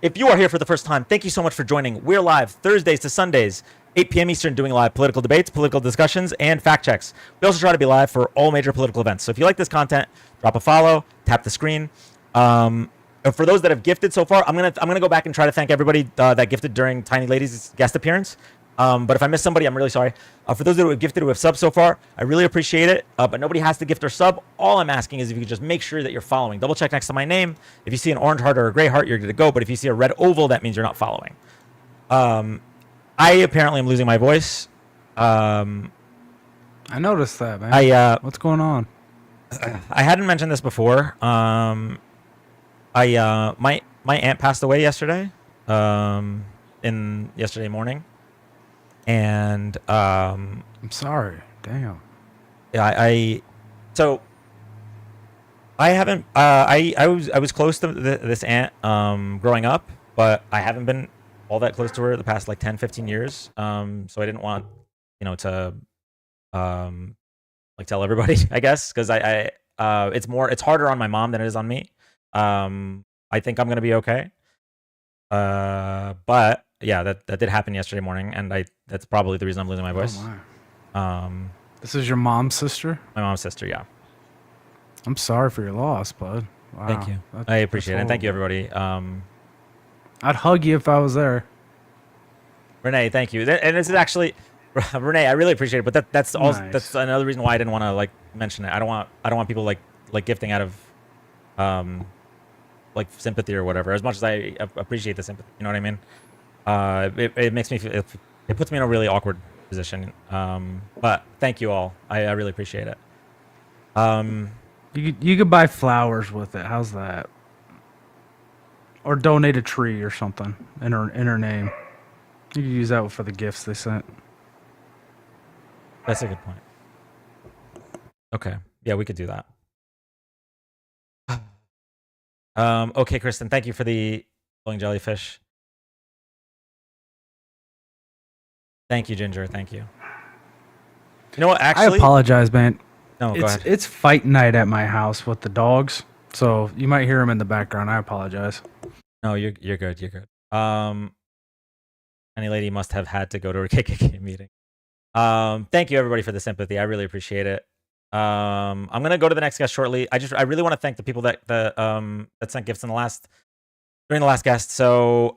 If you are here for the first time, thank you so much for joining. We're live Thursdays to Sundays, 8 p.m. Eastern, doing live political debates, political discussions, and fact checks. We also try to be live for all major political events. So if you like this content, drop a follow, tap the screen. For those that have gifted so far, I'm gonna go back and try to thank everybody that gifted during Tiny Lady's guest appearance. But if I missed somebody, I'm really sorry. For those that have gifted who have subbed so far, I really appreciate it. But nobody has to gift or sub. All I'm asking is if you could just make sure that you're following. Double check next to my name. If you see an orange heart or a gray heart, you're good to go. But if you see a red oval, that means you're not following. I apparently am losing my voice. I noticed that, man. What's going on? I hadn't mentioned this before. My aunt passed away yesterday. Yesterday morning. And I'm sorry. Damn. Yeah, so I haven't I was close to this aunt growing up, but I haven't been all that close to her the past like 10-15 years. So I didn't want, to like tell everybody, I guess, because it's harder on my mom than it is on me. I think I'm gonna be okay. But yeah, that did happen yesterday morning, and that's probably the reason I'm losing my voice. Oh my. This is your mom's sister? My mom's sister, yeah. I'm sorry for your loss, bud. Wow. Thank you. I appreciate it. And thank you, everybody. I'd hug you if I was there. Renee, thank you. And this is actually Renee, I really appreciate it, but that's also Nice. that's another reason why I didn't want to like mention it. I don't want people like sympathy gifting out of sympathy or whatever. As much as I appreciate the sympathy, you know what I mean? It makes me feel, it puts me in a really awkward position. But thank you all. I really appreciate it. You could buy flowers with it. How's that? Or donate a tree or something in her name. You could use that for the gifts they sent. That's a good point. Okay. Yeah, we could do that. Okay, Kristen, thank you for the glowing jellyfish. Thank you, Ginger. Thank you. You know what? Actually, I apologize, man. No, go ahead. It's fight night at my house with the dogs, so you might hear them in the background. I apologize. No, you're good. You're good. Any lady must have had to go to a KKK meeting. Thank you everybody for the sympathy. I really appreciate it. I'm gonna go to the next guest shortly. I really want to thank the people that sent gifts during the last guest. So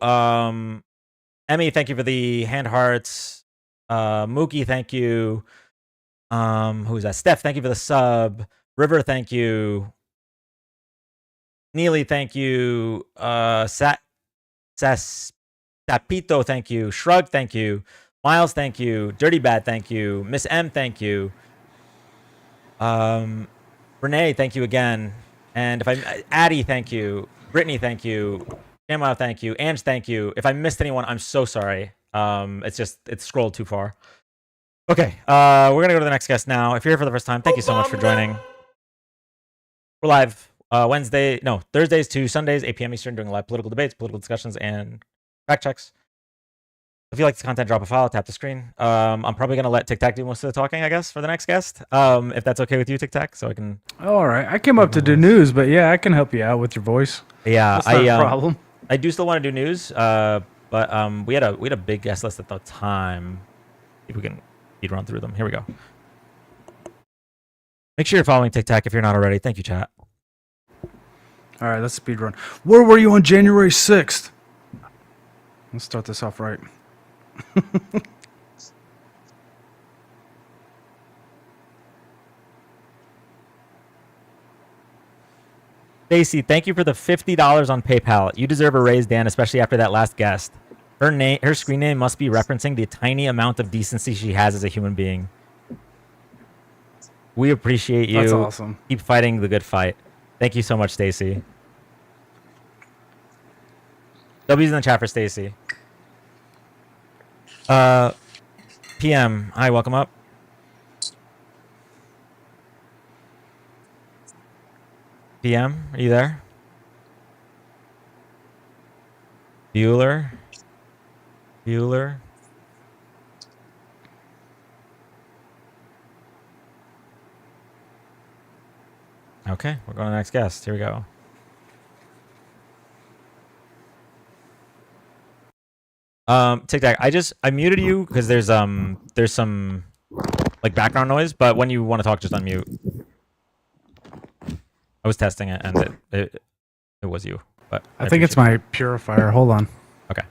Emmy, thank you for the hand hearts. Mookie, thank you. Who's that? Steph, thank you for the sub. River, thank you. Neely, thank you. Sapito, thank you. Shrug, thank you. Miles, thank you. Dirty Bad, thank you. Miss M, thank you. Renee, thank you again. And Addie, thank you. Brittany, thank you. Emma, thank you. Ange, thank you. If I missed anyone, I'm so sorry. It's scrolled too far. Okay, we're gonna go to the next guest now. If you're here for the first time, thank you so much for joining. We're live Thursdays to Sundays, 8 p.m. Eastern, doing live political debates, political discussions, and fact checks. If you like this content, drop a follow, tap the screen. I'm probably gonna let Tic Tac do most of the talking, I guess, for the next guest. If that's okay with you, Tic Tac, so I can. All right, I came up to do news, but yeah, I can help you out with your voice. Yeah, that's not a problem. I do still want to do news, but we had a big guest list at the time. If we can run through them. Here we go. Make sure you're following Tic Tac if you're not already. Thank you, chat. All right, let's speed run. Where were you on January 6th? Let's start this off right. Stacy, thank you for the $50 on PayPal. You deserve a raise, Dan, especially after that last guest. Her screen name must be referencing the tiny amount of decency she has as a human being. We appreciate you. That's awesome. Keep fighting the good fight. Thank you so much, Stacy. W's in the chat for Stacy. PM, hi, welcome up. PM, are you there? Bueller? Okay, we're going to the next guest. Here we go. TikTok. I muted you because there's some like background noise, but when you want to talk, just unmute. I was testing it, and it was you. But I think it's my purifier. Hold on. Okay.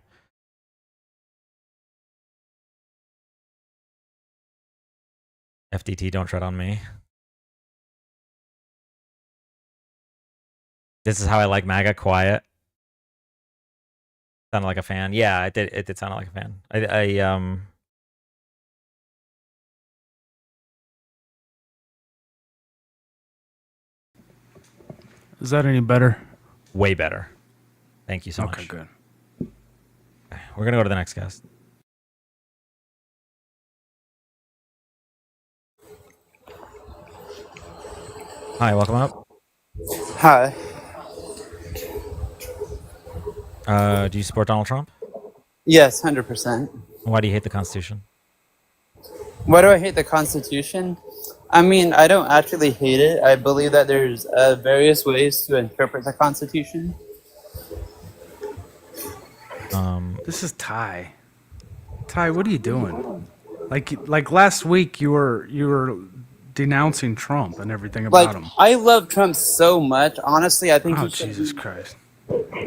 FDT, don't tread on me. This is how I like MAGA, quiet. Sounded like a fan. Yeah, it did sound like a fan. Is that any better? Way better. Thank you so much. Okay, good. Okay, we're gonna go to the next guest. Hi, welcome up. Hi. Do you support Donald Trump? Yes, 100%. Why do you hate the Constitution? Why do I hate the Constitution? I mean, I don't actually hate it. I believe that there's various ways to interpret the Constitution. This is Ty. Ty, what are you doing? Like last week, you were denouncing Trump and everything about him. I love Trump so much. Honestly, I think Oh, he should Jesus Christ.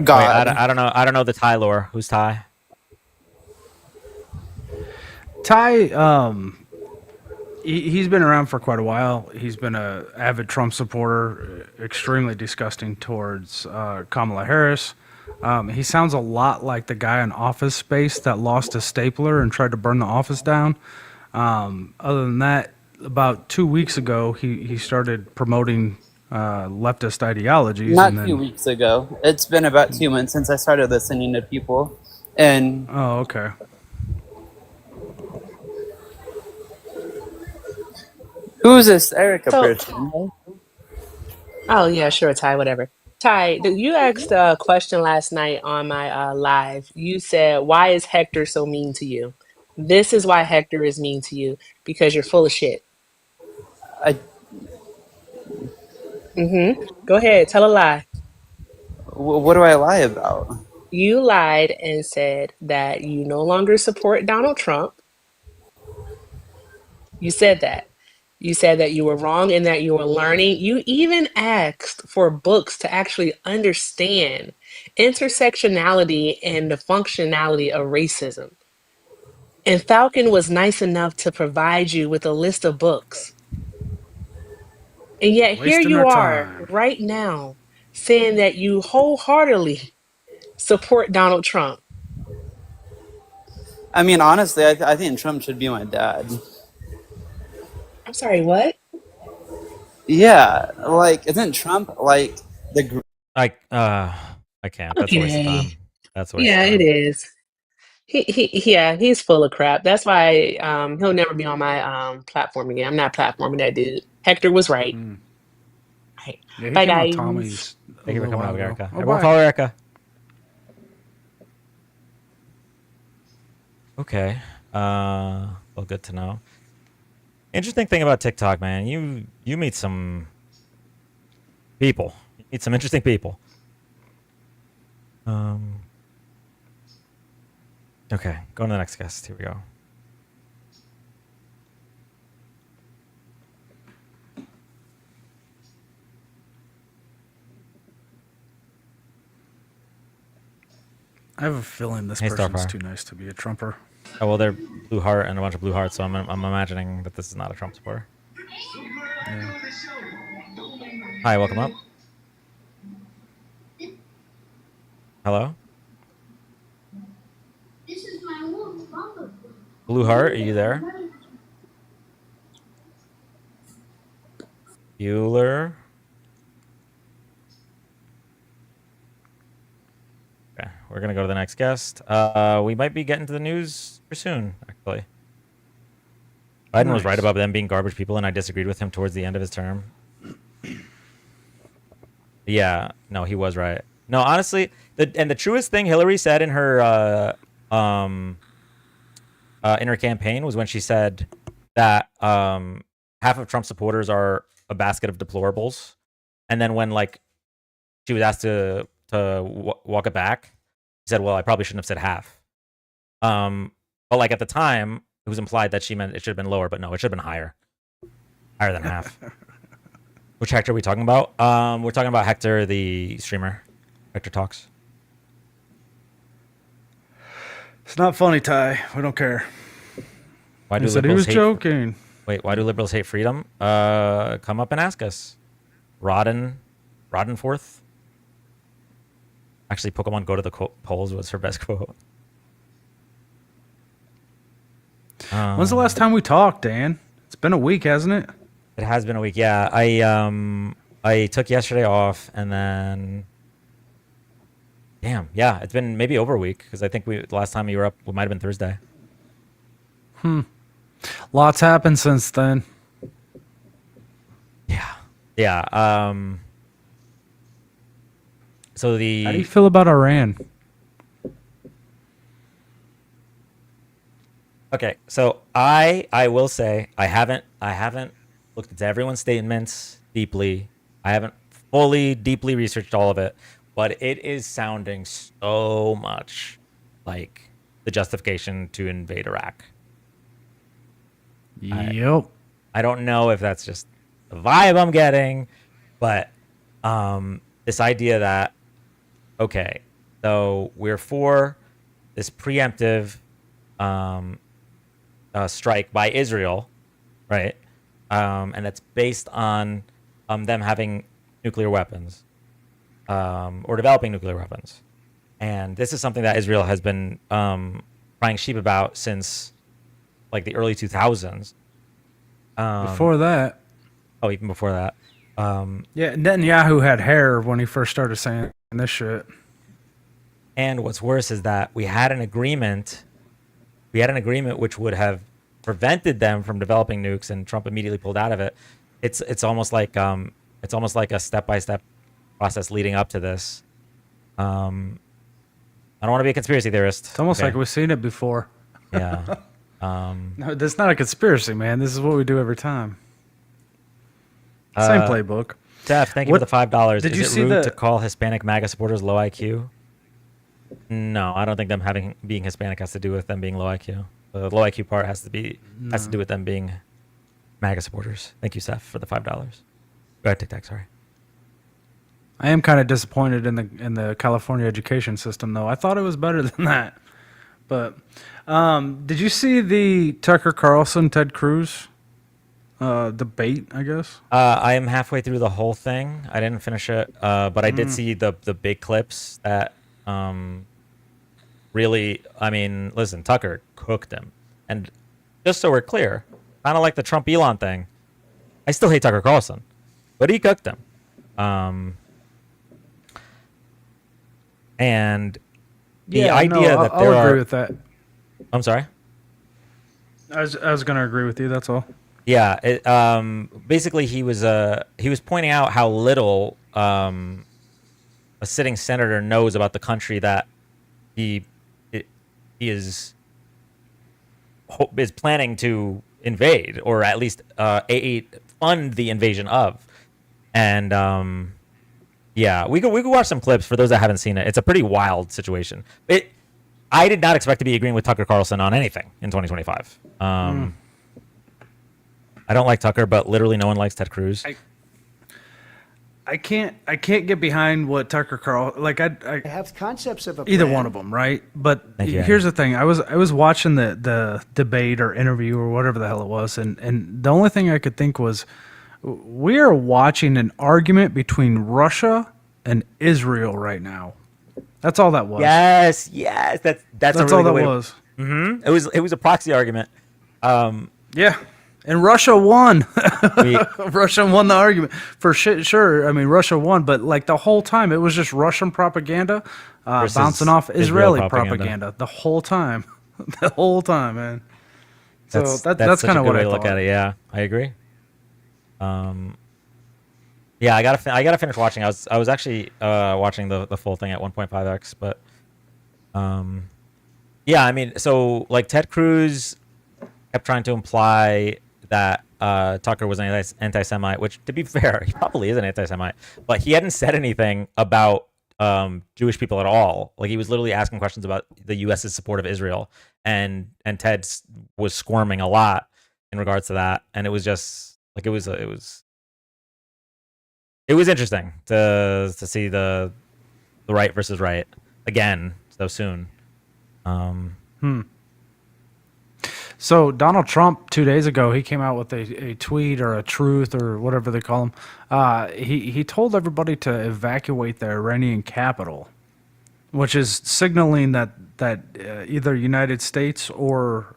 God. Wait, I don't know the Ty lore. Who's Ty? Ty, he's been around for quite a while. He's been a avid Trump supporter, extremely disgusting towards Kamala Harris. He sounds a lot like the guy in Office Space that lost a stapler and tried to burn the office down. Other than that, about 2 weeks ago, he started promoting leftist ideologies. Not and 2 weeks ago. It's been about 2 months since I started listening to people. And oh, okay. Who's this Erica So, person? oh yeah, sure, Ty, whatever. Ty, you asked a question last night on my live. You said, "Why is Hector so mean to you?" This is why Hector is mean to you because you're full of shit. I, Go ahead, tell a lie. what do I lie about? You lied and said that you no longer support Donald Trump. You said that. You said that you were wrong and that you were learning. You even asked for books to actually understand intersectionality and the functionality of racism. And Falcon was nice enough to provide you with a list of books. And yet here Wasting you our are time. right now saying that you wholeheartedly support Donald Trump. I mean, honestly, I think Trump should be my dad. I'm sorry, what? Yeah, like, isn't Trump like the? I can't. That's a waste of time. Okay. That's a waste Yeah, of it time. is. Yeah, he's full of crap. That's why he'll never be on my platform again. I'm not platforming that dude. Hector was right. Right. Yeah, he Bye, came on guys. Tommy's. Thank you for coming out, ago. Erica. Oh, Everyone bye. follow Erica. Okay. Well, good to know. Interesting thing about TikTok, man. You meet some people. You meet some interesting people. Okay, going to the next guest. Here we go. I have a feeling this Hey, person's Starfire. too nice to be a Trumper. Oh well, they're blue heart and a bunch of blue hearts, so I'm imagining that this is not a Trump supporter. Yeah. Hi, welcome up. Hello. Blue heart, are you there? Bueller. Okay, we're gonna go to the next guest. We might be getting to the news pretty soon, actually. Biden was right about them being garbage people, and I disagreed with him towards the end of his term. Yeah, no, he was right. No, honestly, the truest thing Hillary said in her campaign was when she said that half of Trump supporters are a basket of deplorables, and then when like she was asked to walk it back, she said, "Well, I probably shouldn't have said half." But like at the time, it was implied that she meant it should have been lower, but no, it should have been higher than half. Which Hector are we talking about? We're talking about Hector, the streamer. Hector Talks. It's not funny, Ty. We don't care. Why do He said he liberals was hate? joking. Wait, why do liberals hate freedom? Come up and ask us. Roddenforth. Actually, Pokemon Go to the polls was her best quote. When's the last time we talked, Dan? It's been a week, hasn't it? It has been a week. Yeah, I took yesterday off, and then, damn, yeah, it's been maybe over a week because I think the last time you were up, it might have been Thursday. Lots happened since then. Yeah. So How do you feel about Iran? Okay, so I will say I haven't looked into everyone's statements deeply. I haven't deeply researched all of it, but it is sounding so much like the justification to invade Iraq. Yep. I don't know if that's just the vibe I'm getting, but this idea that, okay, so we're for this preemptive strike by Israel, right? And that's based on them having nuclear weapons or developing nuclear weapons. And this is something that Israel has been crying sheep about since like the early 2000s. Before that. Oh, even before that. Yeah, Netanyahu had hair when he first started saying this shit. And what's worse is that we had an agreement which would have prevented them from developing nukes, and Trump immediately pulled out of it. It's almost like a step-by-step process leading up to this. I don't want to be a conspiracy theorist. It's almost like we've seen it before. Yeah. No, that's not a conspiracy, man. This is what we do every time. Same playbook. Steph, thank you for the $5. Did Is you it see rude the- to call Hispanic MAGA supporters low IQ? No, I don't think them being Hispanic has to do with them being low IQ. The low IQ part has to do with them being MAGA supporters. Thank you, Steph, for the $5. Go ahead, Tic Tac. Sorry. I am kind of disappointed in the California education system, though. I thought it was better than that. But did you see the Tucker Carlson Ted Cruz debate? I guess. I am halfway through the whole thing. I didn't finish it, but I did see the big clips that really. I mean, listen, Tucker cooked him, and just so we're clear, kind of like the Trump Elon thing, I still hate Tucker Carlson, but he cooked him. And the idea that I'll agree with that. I'm sorry. I was going to agree with you. That's all. Yeah. Basically, he was pointing out how little a sitting senator knows about the country that he is planning to invade, or at least fund the invasion of. And yeah, we could watch some clips for those that haven't seen it. It's a pretty wild situation. I did not expect to be agreeing with Tucker Carlson on anything in 2025. I don't like Tucker, but literally no one likes Ted Cruz. I can't get behind what Tucker Carlson I have concepts of a either plan. one of them, right? But Thank you, here's the thing: I was watching the debate or interview or whatever the hell it was, and the only thing I could think was, we are watching an argument between Russia and Israel right now. That's all that was. Yes, that's That's a really all good that way to- was. It was a proxy argument. Yeah. And Russia won. We- Russia won the argument for shit. Sure, I mean Russia won, but like the whole time it was just Russian propaganda Versus bouncing off Israel Israeli propaganda. propaganda the whole time, the whole time, man. So that's such kind a of good what way I to thought. look at it. Yeah, I agree. Yeah, I gotta finish watching. I was actually watching the full thing at 1.5x, but yeah, I mean, so like Ted Cruz kept trying to imply that Tucker was an anti-Semite, which, to be fair, he probably is an anti-Semite, but he hadn't said anything about Jewish people at all. Like he was literally asking questions about the U.S.'s support of Israel, and Ted was squirming a lot in regards to that, and it was just like it was interesting to see the right versus right again so soon. So Donald Trump 2 days ago, he came out with a tweet or a truth or whatever they call him. He told everybody to evacuate the Iranian capital, which is signaling that either United States or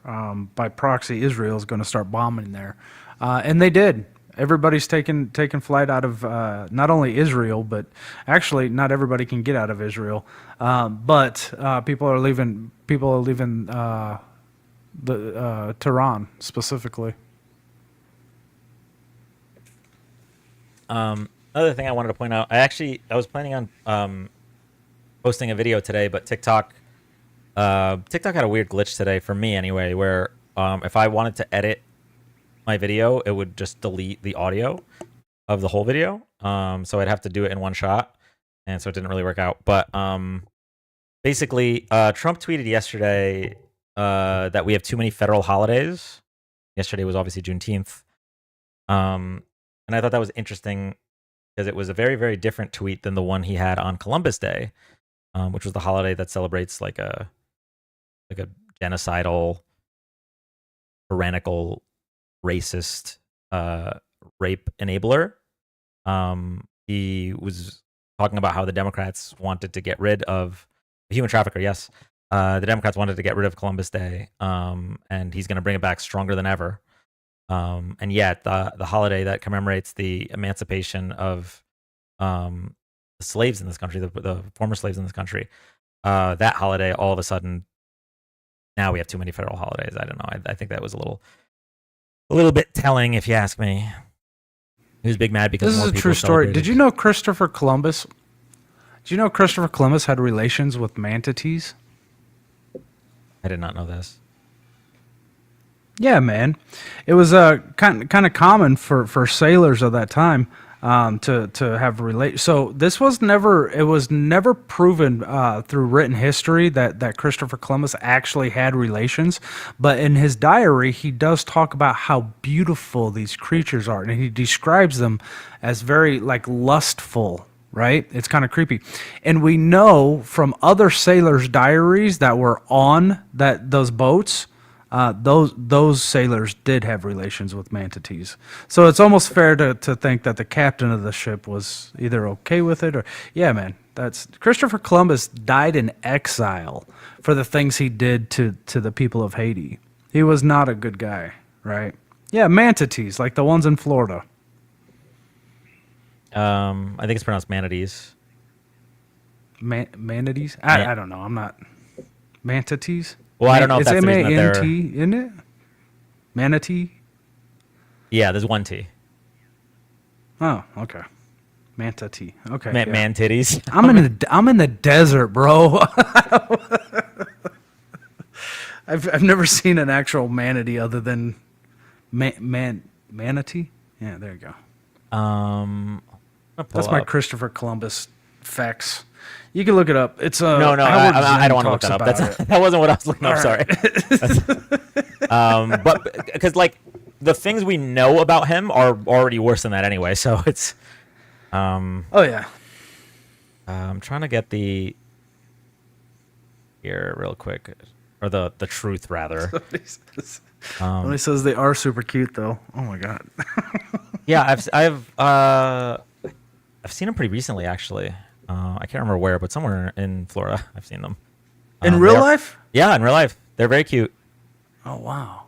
by proxy Israel is going to start bombing there, and they did. Everybody's taken flight out of not only Israel, but actually not everybody can get out of Israel. But people are leaving. People are leaving the Tehran specifically. Another thing I wanted to point out, I was planning on posting a video today, but TikTok had a weird glitch today for me anyway, where if I wanted to edit my video, it would just delete the audio of the whole video. So I'd have to do it in one shot, and so it didn't really work out. But basically, Trump tweeted yesterday that we have too many federal holidays. Yesterday was obviously Juneteenth. And I thought that was interesting because it was a very, very different tweet than the one he had on Columbus Day, which was the holiday that celebrates like a genocidal, tyrannical, racist rape enabler. He was talking about how the Democrats wanted to get rid of the human trafficker. Yes. The Democrats wanted to get rid of Columbus Day, and he's going to bring it back stronger than ever. And yet, the holiday that commemorates the emancipation of the slaves in this country, the former slaves in this country, that holiday, all of a sudden, now we have too many federal holidays. I don't know. I think that was a little bit telling, if you ask me. He was big mad because This more is a people true story. celebrated. Did you know Christopher Columbus? Did you know Christopher Columbus had relations with manatees? I did not know this. Yeah, man. It was kind of common for sailors of that time to have So this was never proven through written history that Christopher Columbus actually had relations. But in his diary, he does talk about how beautiful these creatures are, and he describes them as very like lustful. Right? It's kind of creepy. And we know from other sailors' diaries that were on those boats, those sailors did have relations with manatees. So it's almost fair to think that the captain of the ship was either okay with it or, yeah, man, that's Christopher Columbus died in exile for the things he did to the people of Haiti. He was not a good guy, right? Yeah, manatees, like the ones in Florida. I think it's pronounced manatees. Manatees? I don't know. I'm not. Manatees? Well, I don't know if it's that's the reason that they're... M-A-N-T, isn't it? Manatee? Yeah, there's one T. Oh, okay. Manatee. Okay. Man titties. I'm in the desert, bro. I've never seen an actual manatee other than manatee. Yeah, there you go. That's my Christopher Columbus facts. You can look it up. It's no. I don't want to look that up. That wasn't what I was looking up. Right. Sorry. But because like the things we know about him are already worse than that anyway. So it's. Oh yeah. I'm trying to get the here real quick, or the truth rather. When he says they are super cute though. Oh my god. Yeah, I've seen them pretty recently actually. I can't remember where, but somewhere in Florida I've seen them. In real life? Yeah, in real life. They're very cute. Oh wow.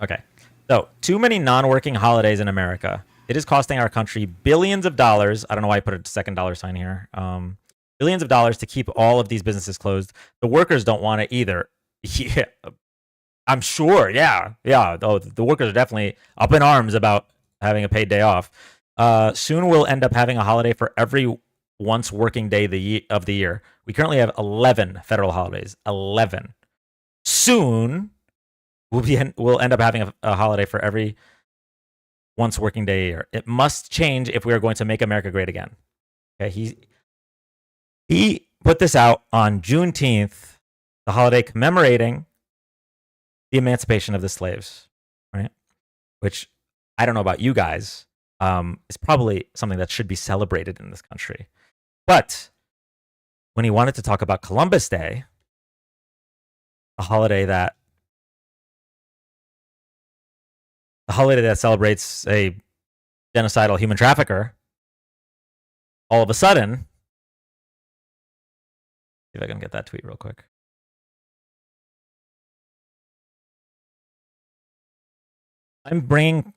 Okay. So, too many non-working holidays in America. It is costing our country billions of dollars. I don't know why I put a second dollar sign here. Billions of dollars to keep all of these businesses closed. The workers don't want it either. Yeah. I'm sure. Yeah. Oh, the workers are definitely up in arms about having a paid day off. Soon we'll end up having a holiday for every once working day of the year. We currently have 11 federal holidays. 11. Soon we'll end up having a holiday for every once working day a year. It must change if we are going to make America great again. Okay. He put this out on Juneteenth, the holiday commemorating the emancipation of the slaves, right? Which I don't know about you guys, is probably something that should be celebrated in this country. But when he wanted to talk about Columbus Day, a holiday that celebrates a genocidal human trafficker, all of a sudden, see if I can get that tweet real quick. I'm bringing,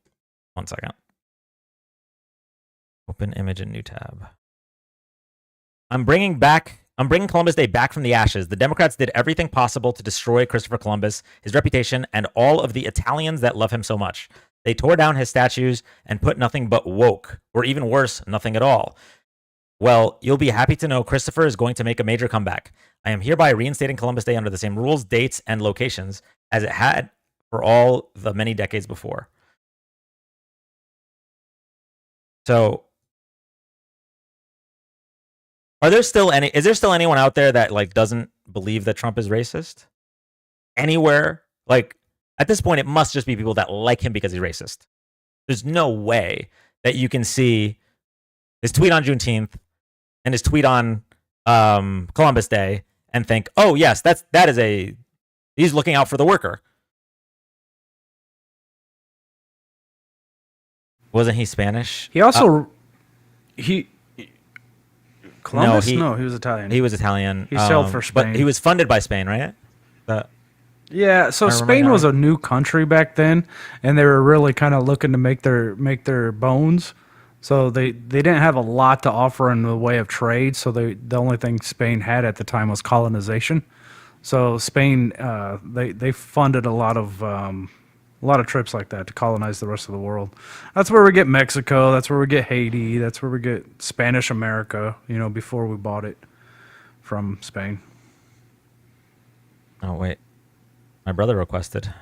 one second. Open image in new tab. I'm bringing Columbus Day back from the ashes. The Democrats did everything possible to destroy Christopher Columbus, his reputation, and all of the Italians that love him so much. They tore down his statues and put nothing but woke, or even worse, nothing at all. Well, you'll be happy to know Christopher is going to make a major comeback. I am hereby reinstating Columbus Day under the same rules, dates, and locations as it had for all the many decades before. So, is there still anyone out there that like doesn't believe that Trump is racist? Anywhere? Like, at this point, it must just be people that like him because he's racist. There's no way that you can see his tweet on Juneteenth and his tweet on Columbus Day and think, oh yes, he's looking out for the worker. Wasn't he Spanish? He also Columbus? No, he was Italian. He was Italian. He sailed for Spain. But he was funded by Spain, right? Yeah, so Spain was a new country back then, and they were really kind of looking to make their bones. So they didn't have a lot to offer in the way of trade. So the only thing Spain had at the time was colonization. So Spain they funded a lot of trips like that to colonize the rest of the world. That's where we get Mexico. That's where we get Haiti. That's where we get Spanish America. Before we bought it from Spain. Oh wait, my brother requested.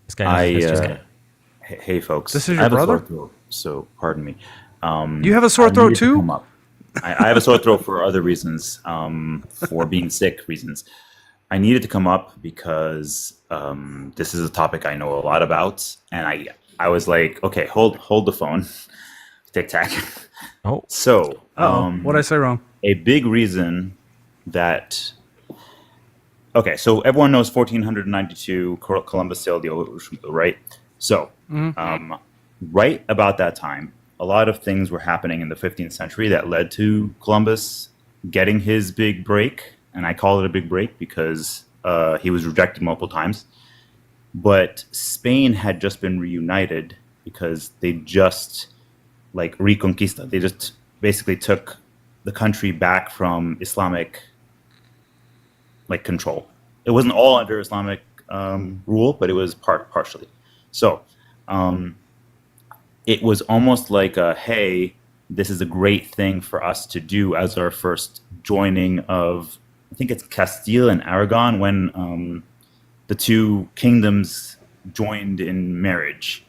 This guy. Hey folks, this is your brother. A sore throat, so pardon me. You have a sore throat too? I have a sore throat for other reasons, for being sick reasons. I needed to come up because this is a topic I know a lot about, and I was like, okay, hold the phone, tic tac. Oh, so what'd I say wrong? A big reason that. Okay, so everyone knows 1492 Columbus sailed the ocean, right? So, right about that time, a lot of things were happening in the 15th century that led to Columbus getting his big break. And I call it a big break because he was rejected multiple times. But Spain had just been reunited because they just, reconquista. They just basically took the country back from Islamic, control. It wasn't all under Islamic rule, but it was partially. So it was almost like hey, this is a great thing for us to do as our first joining of, I think it's Castile and Aragon, when the two kingdoms joined in marriage.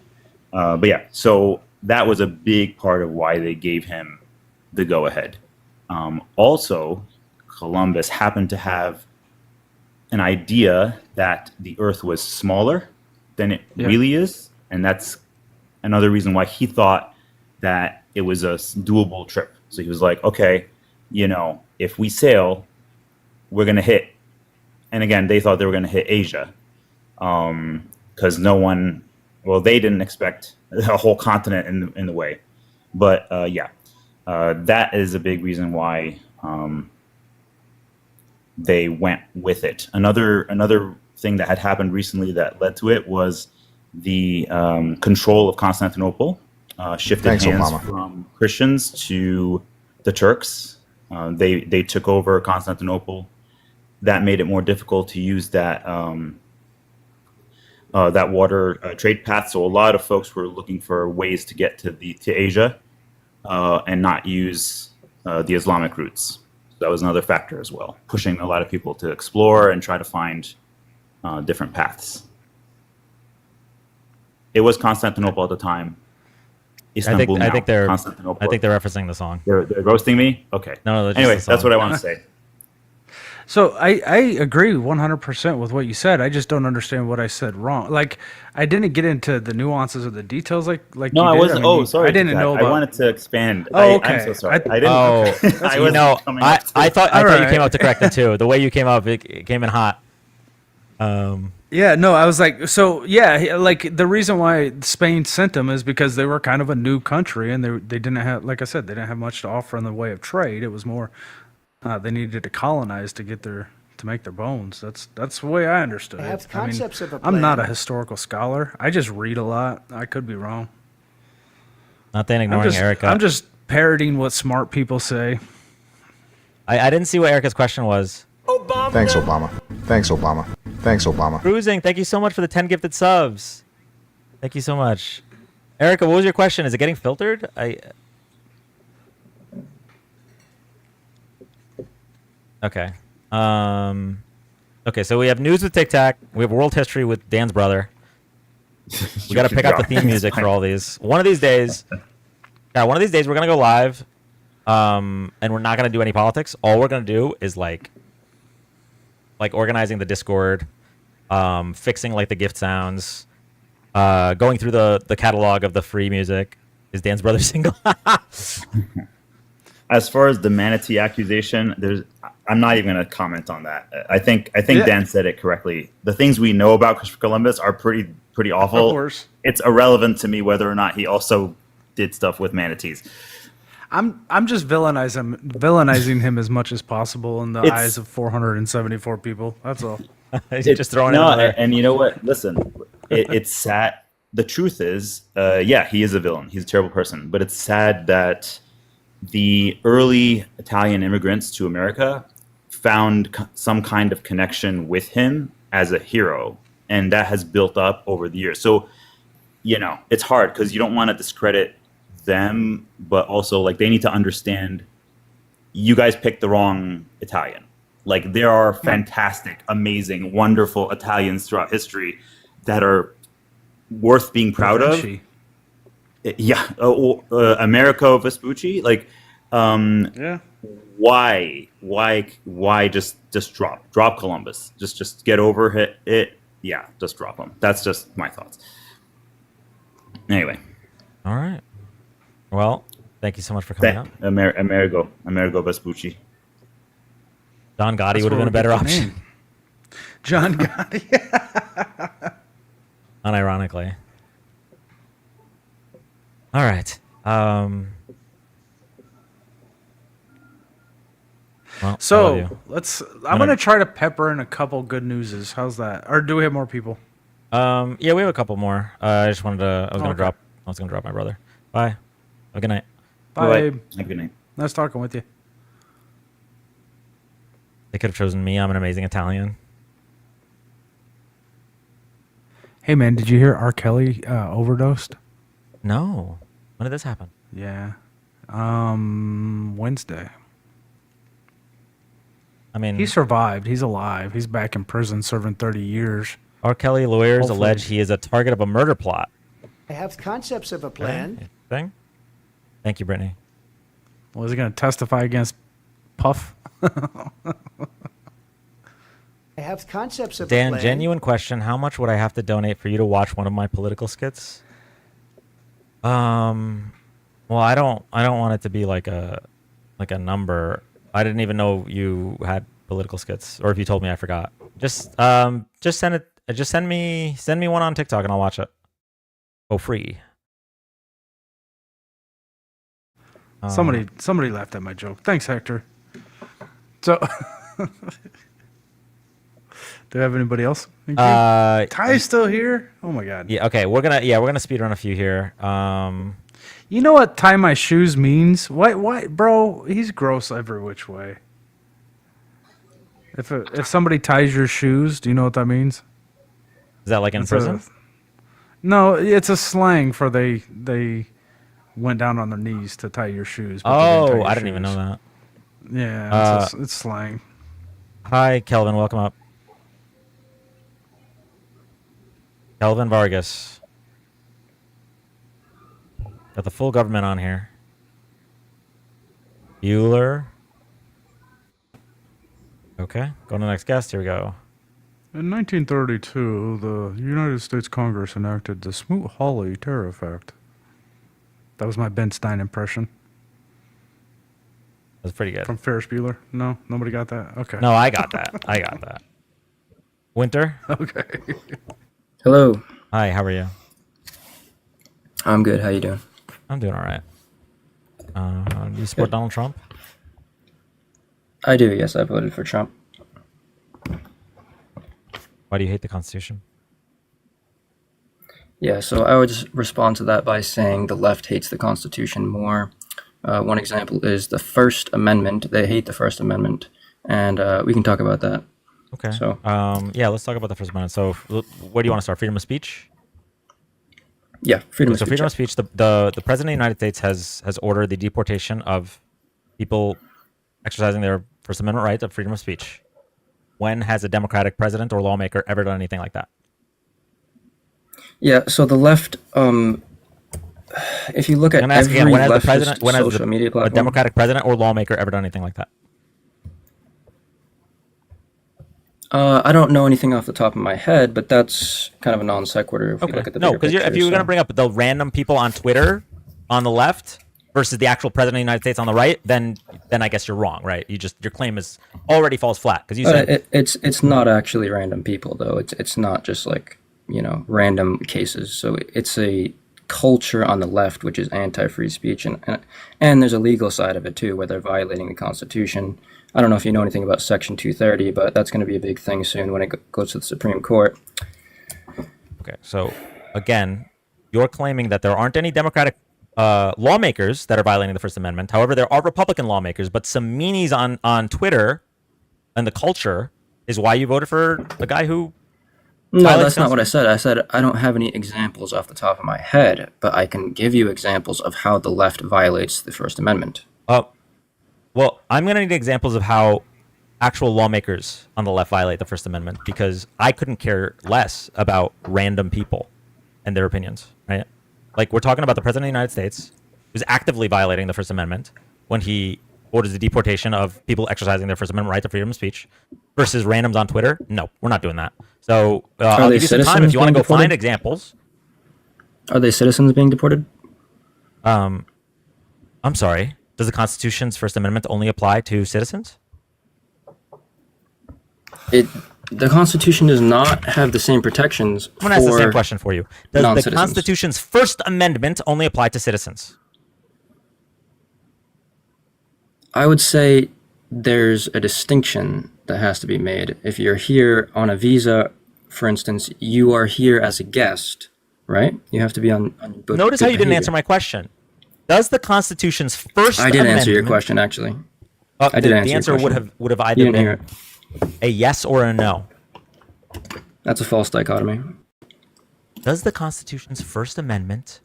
But yeah, so that was a big part of why they gave him the go-ahead. Also, Columbus happened to have an idea that the Earth was smaller than it really is, and that's another reason why he thought that it was a doable trip. So he was like, okay, if we sail, we're going to hit, and again, they thought they were going to hit Asia, because they didn't expect a whole continent in the way. But that is a big reason why they went with it. Another thing that had happened recently that led to it was the control of Constantinople shifted hands from Christians to the Turks. They took over Constantinople. That made it more difficult to use that water trade path. So a lot of folks were looking for ways to get to Asia and not use the Islamic routes. That was another factor as well, pushing a lot of people to explore and try to find different paths. It was Constantinople at the time. Istanbul now. I think they're Constantinople. I think they're referencing the song. They're roasting me. Okay. No, just Anyway, the that's song. what I want to say. So I agree 100% with what you said. I just don't understand what I said wrong. Like I didn't get into the nuances of the details like No, you I did. wasn't. mean, Sorry. I didn't Zach. know about. I wanted to expand. Oh, okay. I'm so sorry. I- I didn't. Oh, I you wasn't know, coming up to- I thought All you right. came out to correct it too. The way you came up, it came in hot. Yeah, no, I was like, so yeah, like the reason why Spain sent them is because they were kind of a new country and they didn't have, like I said, they didn't have much to offer in the way of trade. It was more they needed to colonize to get to make their bones. That's the way I understood They it. have concepts of a I'm not a plan. historical scholar. I just read a lot. I could be wrong. Not then ignoring Erica. I'm just parroting what smart people say. I didn't see what Erica's question was. Thanks, Obama. Thanks, Obama. Thanks, Obama. Cruising, thank you so much for the 10 gifted subs. Thank you so much. Erica, what was your question? Is it getting filtered? Okay. Okay, so we have news with Tic Tac. We have world history with Dan's brother. We got to pick out the theme music for all these. One of these days, we're going to go live, and we're not going to do any politics. All we're going to do is like organizing the Discord, fixing like the gift sounds, going through the catalog of the free music. Is Dan's brother single? As far as the manatee accusation, I'm not even going to comment on that. I think Dan said it correctly. The things we know about Christopher Columbus are pretty awful. Of course. It's irrelevant to me whether or not he also did stuff with manatees. I'm just villainizing him as much as possible in the eyes of 474 people. That's all. You're just throwing it in there. And you know what? Listen, it's sad. The truth is, yeah, he is a villain. He's a terrible person. But it's sad that the early Italian immigrants to America found some kind of connection with him as a hero, and that has built up over the years. So, it's hard because you don't want to discredit them, but also like they need to understand you guys picked the wrong Italian. Like there are fantastic, amazing, wonderful Italians throughout history that are worth being proud of. Yeah, Americo Vespucci. Like, yeah. Why just drop Columbus? Just get over it. Yeah, just drop him. That's just my thoughts. Anyway. All right. Well, thank you so much for coming out. Amerigo Vespucci. John Gotti would have been a better option. John Gotti. Unironically. All right. Well, I love So you. I'm gonna try to pepper in a couple good newses. How's that? Or do we have more people? Yeah, we have a couple more. I just wanted to. I was gonna drop my brother. Bye. Have a good night. Bye. Bye. Have a good night. Nice talking with you. They could have chosen me. I'm an amazing Italian. Hey man, did you hear R. Kelly overdosed? No. When did this happen? Yeah. Wednesday. I mean, He survived. He's alive. He's back in prison serving 30 years. R. Kelly lawyers Hopefully. allege he is a target of a murder plot. I have concepts of a plan. Thing. Thank you, Brittany. Was he going to testify against Puff? I have concepts of a Dan, plan. genuine question: how much would I have to donate for you to watch one of my political skits? Well, I don't want it to be like a number. I didn't even know you had political skits, or if you told me, I forgot. Just send it. Just send me one on TikTok, and I'll watch it. Oh, free. Somebody laughed at my joke. Thanks, Hector. So, do we have anybody else? Ty's still here. Oh my god. Yeah. Okay. We're gonna speed run a few here. You know what tie my shoes means? Why, bro? He's gross every which way. If somebody ties your shoes, do you know what that means? Is that like in prison? No, it's a slang for they went down on their knees to tie your shoes. but they didn't tie Oh, your I didn't even shoes. know that. Yeah, it's slang. Hi, Kelvin. Welcome up. Kelvin Vargas. Got the full government on here. Bueller. Okay, go to the next guest. Here we go. In 1932, the United States Congress enacted the Smoot-Hawley Tariff Act. That was my Ben Stein impression. That's pretty good. From Ferris Bueller? No? Nobody got that? Okay. No, I got that. I got that. Winter? Okay. Hello. Hi, how are you? I'm good. How you doing? I'm doing all right. Do you support Donald Trump? I do, yes. I voted for Trump. Why do you hate the Constitution? Yeah, so I would just respond to that by saying the left hates the Constitution more. One example is the First Amendment. They hate the First Amendment, and we can talk about that. Okay. So, yeah, let's talk about the First Amendment. So, where do you want to start? Freedom of speech? Yeah, freedom of speech. So, freedom of speech. The President of the United States has ordered the deportation of people exercising their First Amendment right of freedom of speech. When has a Democratic president or lawmaker ever done anything like that? Yeah, so the left, if you look at every again, when has the leftist president, when has social media platform, a Democratic president or lawmaker ever done anything like that? I don't know anything off the top of my head, but that's kind of a non sequitur if you look at the No, bigger because if picture, you were going to so- bring up the random people on Twitter on the left versus the actual president of the United States on the right, then I guess you're wrong, right? Your claim is already falls flat because you said it's not actually random people though. It's not just like, you know, random cases. So it's a culture on the left which is anti-free speech, and there's a legal side of it too, where they're violating the Constitution. I don't know if you know anything about Section 230, but that's going to be a big thing soon when it goes to the Supreme Court. Okay, so again, you're claiming that there aren't any Democratic lawmakers that are violating the First Amendment. However, there are Republican lawmakers, but some meanies on Twitter and the culture is why you voted for a guy who. No, that's not what I said. I said I don't have any examples off the top of my head, but I can give you examples of how the left violates the First Amendment. Well, I'm going to need examples of how actual lawmakers on the left violate the First Amendment because I couldn't care less about random people and their opinions, right? Like, we're talking about the President of the United States who's actively violating the First Amendment when he orders the deportation of people exercising their First Amendment right to freedom of speech versus randoms on Twitter. No, we're not doing that. So I'll give you some time if you want to go find examples. Are they citizens being deported? I'm sorry. Does the Constitution's First Amendment only apply to citizens? The Constitution does not have the same protections. I'm going to ask the same question for you. Does the non-citizens. Constitution's First Amendment only apply to citizens? I would say there's a distinction that has to be made. If you're here on a visa, for instance, you are here as a guest, right? You have to be on good Notice how you didn't behavior. answer my question. Does the Constitution's First I did Amendment... answer your question, actually. I did the answer your answer question. would have You either didn't hear been a yes or a no. That's a false dichotomy. Does the Constitution's First Amendment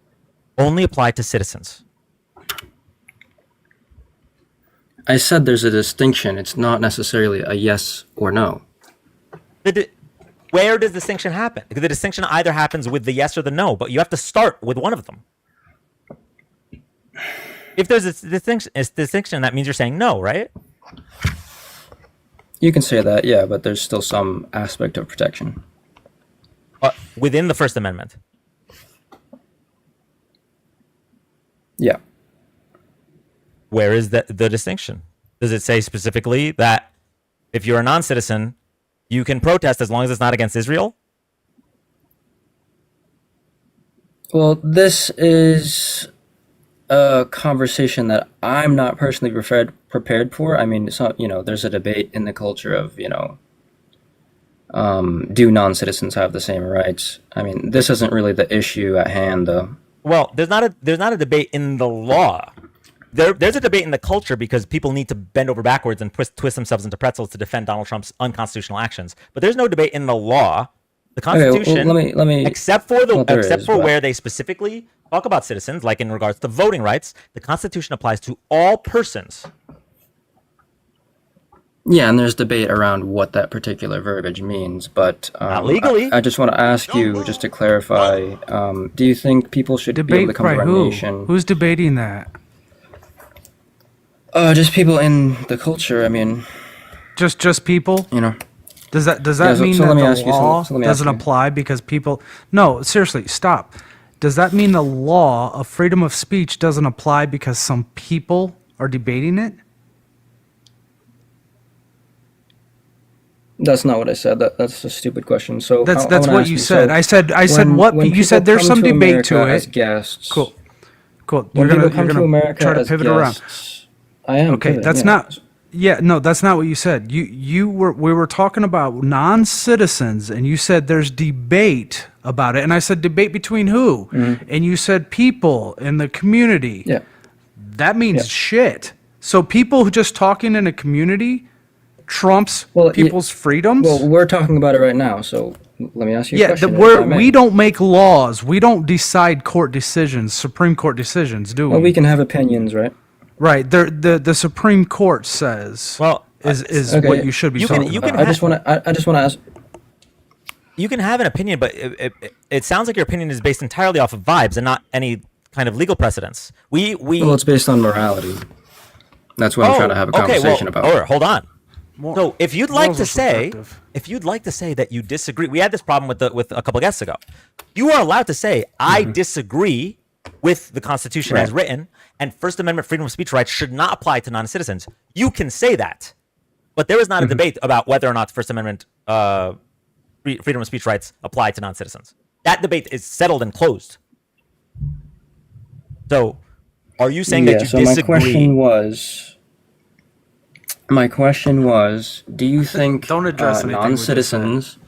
only apply to citizens? I said there's a distinction. It's not necessarily a yes or no. Where does distinction happen? Because the distinction either happens with the yes or the no, but you have to start with one of them. If there's a distinction, that means you're saying no, right? You can say that, yeah, but there's still some aspect of protection. Within the First Amendment. Yeah. Where is the distinction? Does it say specifically that if you're a non-citizen, you can protest as long as it's not against Israel? Well, this is a conversation that I'm not personally prepared for. I mean, it's not, there's a debate in the culture of, do non-citizens have the same rights? I mean, this isn't really the issue at hand, though. Well, there's not a debate in the law. There's a debate in the culture because people need to bend over backwards and twist themselves into pretzels to defend Donald Trump's unconstitutional actions. But there's no debate in the law. The Constitution, let me except for where they specifically talk about citizens, like in regards to voting rights, the Constitution applies to all persons. Yeah, and there's debate around what that particular verbiage means, but Not legally. I just want to ask you, just to clarify, do you think people should be able Debate to come by to our who? nation? Who's debating that? Just people in the culture. I mean, Just people? you know. Does that Yeah, so- mean so that let me the ask you- so- law so let me ask doesn't you. apply because people? No, seriously, stop. Does that mean the law of freedom of speech doesn't apply because some people are debating it? That's not what I said. That's a stupid question. So That's I wanna what ask you so said. I said when- what when you said. people There's come some to debate to America it. as guests. Cool. When You're people come to gonna America try to as pivot around. guests, I am. Okay, pivoting, that's yeah. not. Yeah, no, that's not what you said. We were talking about non-citizens, and you said there's debate about it, and I said debate between who, and you said people in the community. Yeah. That means shit. So people who just talking in a community trumps people's freedoms. Well, we're talking about it right now. So let me ask you a Yeah, question. if I may. we don't make laws. We don't decide court decisions, Supreme Court decisions, do we? Well, we can have opinions, right? Right. The Supreme Court says is Okay, what you should be talking about. I just want to ask. You can have an opinion, but it sounds like your opinion is based entirely off of vibes and not any kind of legal precedence. Well, it's based on morality. That's what I'm trying to have a conversation about. Or hold on. So if you'd like morals to are say, subjective. that you disagree, we had this problem with a couple guests ago. You are allowed to say, I disagree with the Constitution as written, and First Amendment freedom of speech rights should not apply to non-citizens. You can say that, but there is not a debate about whether or not the First Amendment freedom of speech rights apply to non-citizens. That debate is settled and closed. So, are you saying that you disagree? My question was, do you think Don't address anything we just non-citizens?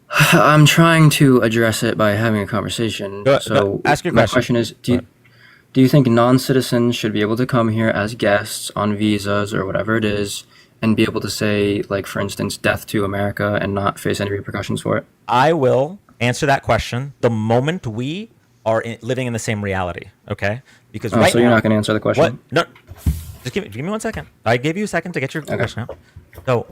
I'm trying to address it by having a conversation. So ask your my question. question is, do you think non-citizens should be able to come here as guests on visas or whatever it is, and be able to say, like, for instance, death to America and not face any repercussions for it? I will answer that question the moment we are living in the same reality. Okay, because right so now, you're not going to answer the question? What? No, just give me 1 second. I gave you a second to get your question out. So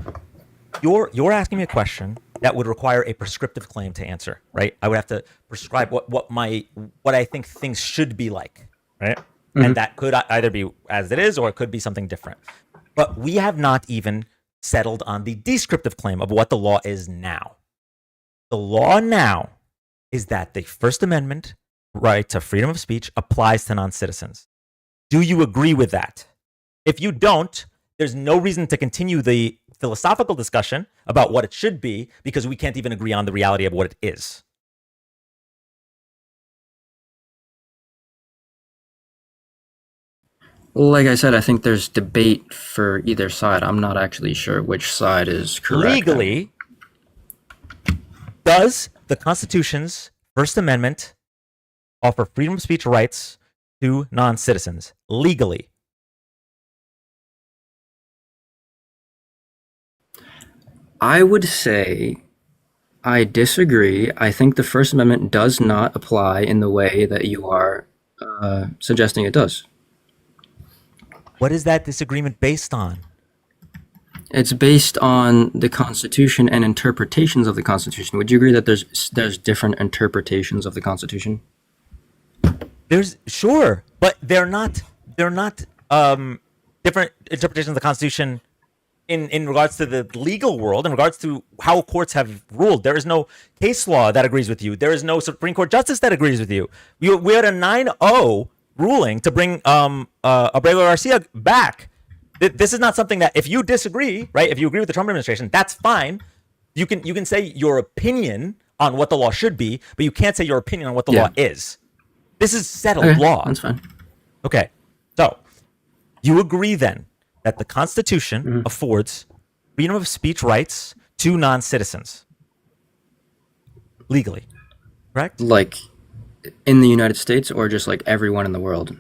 you're asking me a question that would require a prescriptive claim to answer, right? I would have to prescribe what I think things should be like, right? And that could either be as it is or it could be something different. But we have not even settled on the descriptive claim of what the law is now. The law now is that the First Amendment right to freedom of speech applies to non-citizens. Do you agree with that? If you don't, there's no reason to continue the philosophical discussion about what it should be because we can't even agree on the reality of what it is. Like I said, I think there's debate for either side. I'm not actually sure which side is correct. Legally, does the Constitution's First Amendment offer freedom of speech rights to non-citizens? Legally. I would say I disagree. I think the First Amendment does not apply in the way that you are suggesting it does. What is that disagreement based on? It's based on the Constitution and interpretations of the Constitution. Would you agree that there's different interpretations of the Constitution? There's sure, but they're not different interpretations of the Constitution in regards to the legal world, in regards to how courts have ruled. There is no case law that agrees with you. There is no Supreme Court justice that agrees with you. We had a 9-0 ruling to bring Abrego Garcia back. This is not something that, if you disagree, right? If you agree with the Trump administration, that's fine. You can say your opinion on what the law should be, but you can't say your opinion on what the law is. This is settled law. That's fine. Okay, so you agree then that the Constitution affords freedom of speech rights to non-citizens legally, correct? Like in the United States, or just like everyone in the world?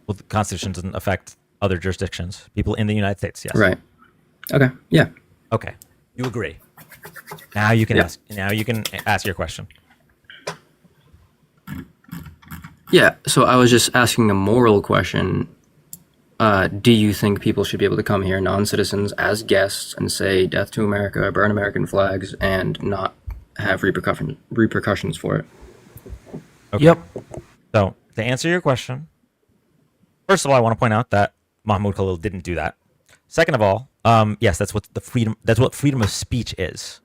Well, the Constitution doesn't affect other jurisdictions. People in the United States, yes. Right. Okay. Yeah. Okay. You agree. Now you can ask. Now you can ask your question. Yeah. So I was just asking a moral question. do you think people should be able to come here, non-citizens, as guests and say "Death to America," burn American flags, and not have repercussions for it? Okay. Yep. So to answer your question, first of all, I want to point out that Mahmoud Khalil didn't do that. Second of all, yes, that's what freedom of speech is.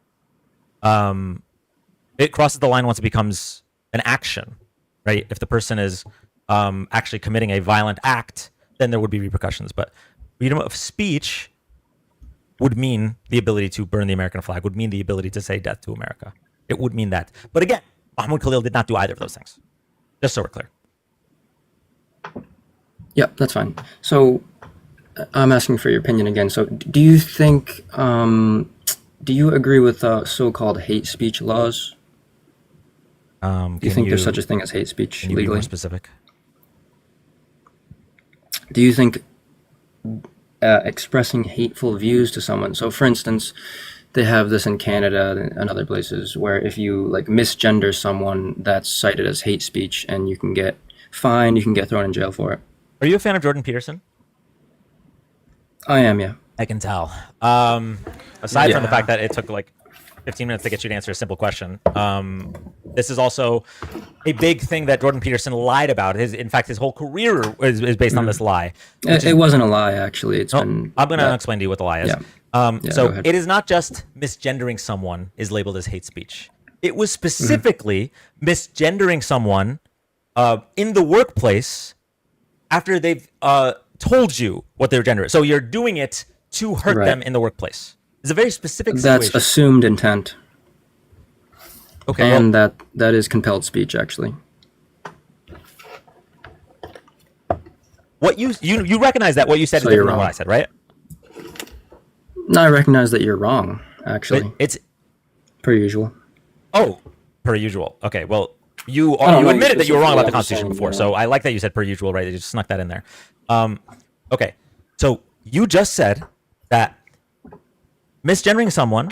It crosses the line once it becomes an action, right? If the person is actually committing a violent act, then there would be repercussions. But freedom of speech would mean the ability to burn the American flag, would mean the ability to say "Death to America." It would mean that. But again, Mahmoud Khalil did not do either of those things. Just so we're clear. Yep, that's fine. So I'm asking for your opinion again. So do you think, do you agree with so-called hate speech laws? Do you think there's such a thing as hate speech Can you be legally? more specific? Do you think expressing hateful views to someone, so for instance, they have this in Canada and other places where if you like misgender someone, that's cited as hate speech and you can get fined, you can get thrown in jail for it. Are you a fan of Jordan Peterson? I am, yeah. I can tell. Aside from the Yeah. fact that it took like 15 minutes to get you to answer a simple question, this is also a big thing that Jordan Peterson lied about. In fact, his whole career is based on this lie. It wasn't a lie, actually. I'm going to explain to you what the lie is. Yeah. Yeah, So go ahead. it is not just misgendering someone is labeled as hate speech. It was specifically misgendering someone in the workplace after they've told you what their gender is. So you're doing it to hurt Right. them in the workplace. It's a very specific That's situation. assumed intent. Okay, And that is compelled speech, actually. What you recognize that what you said So is you're different than what wrong. I said, right? No, I recognize that you're wrong, actually. It's per usual. Oh, per usual. Okay, well, you I don't know, admitted that you were wrong about the specifically, Constitution I'm just saying, before, you so know. I like that you said per usual, right? You just snuck that in there. Okay, so you just said that misgendering someone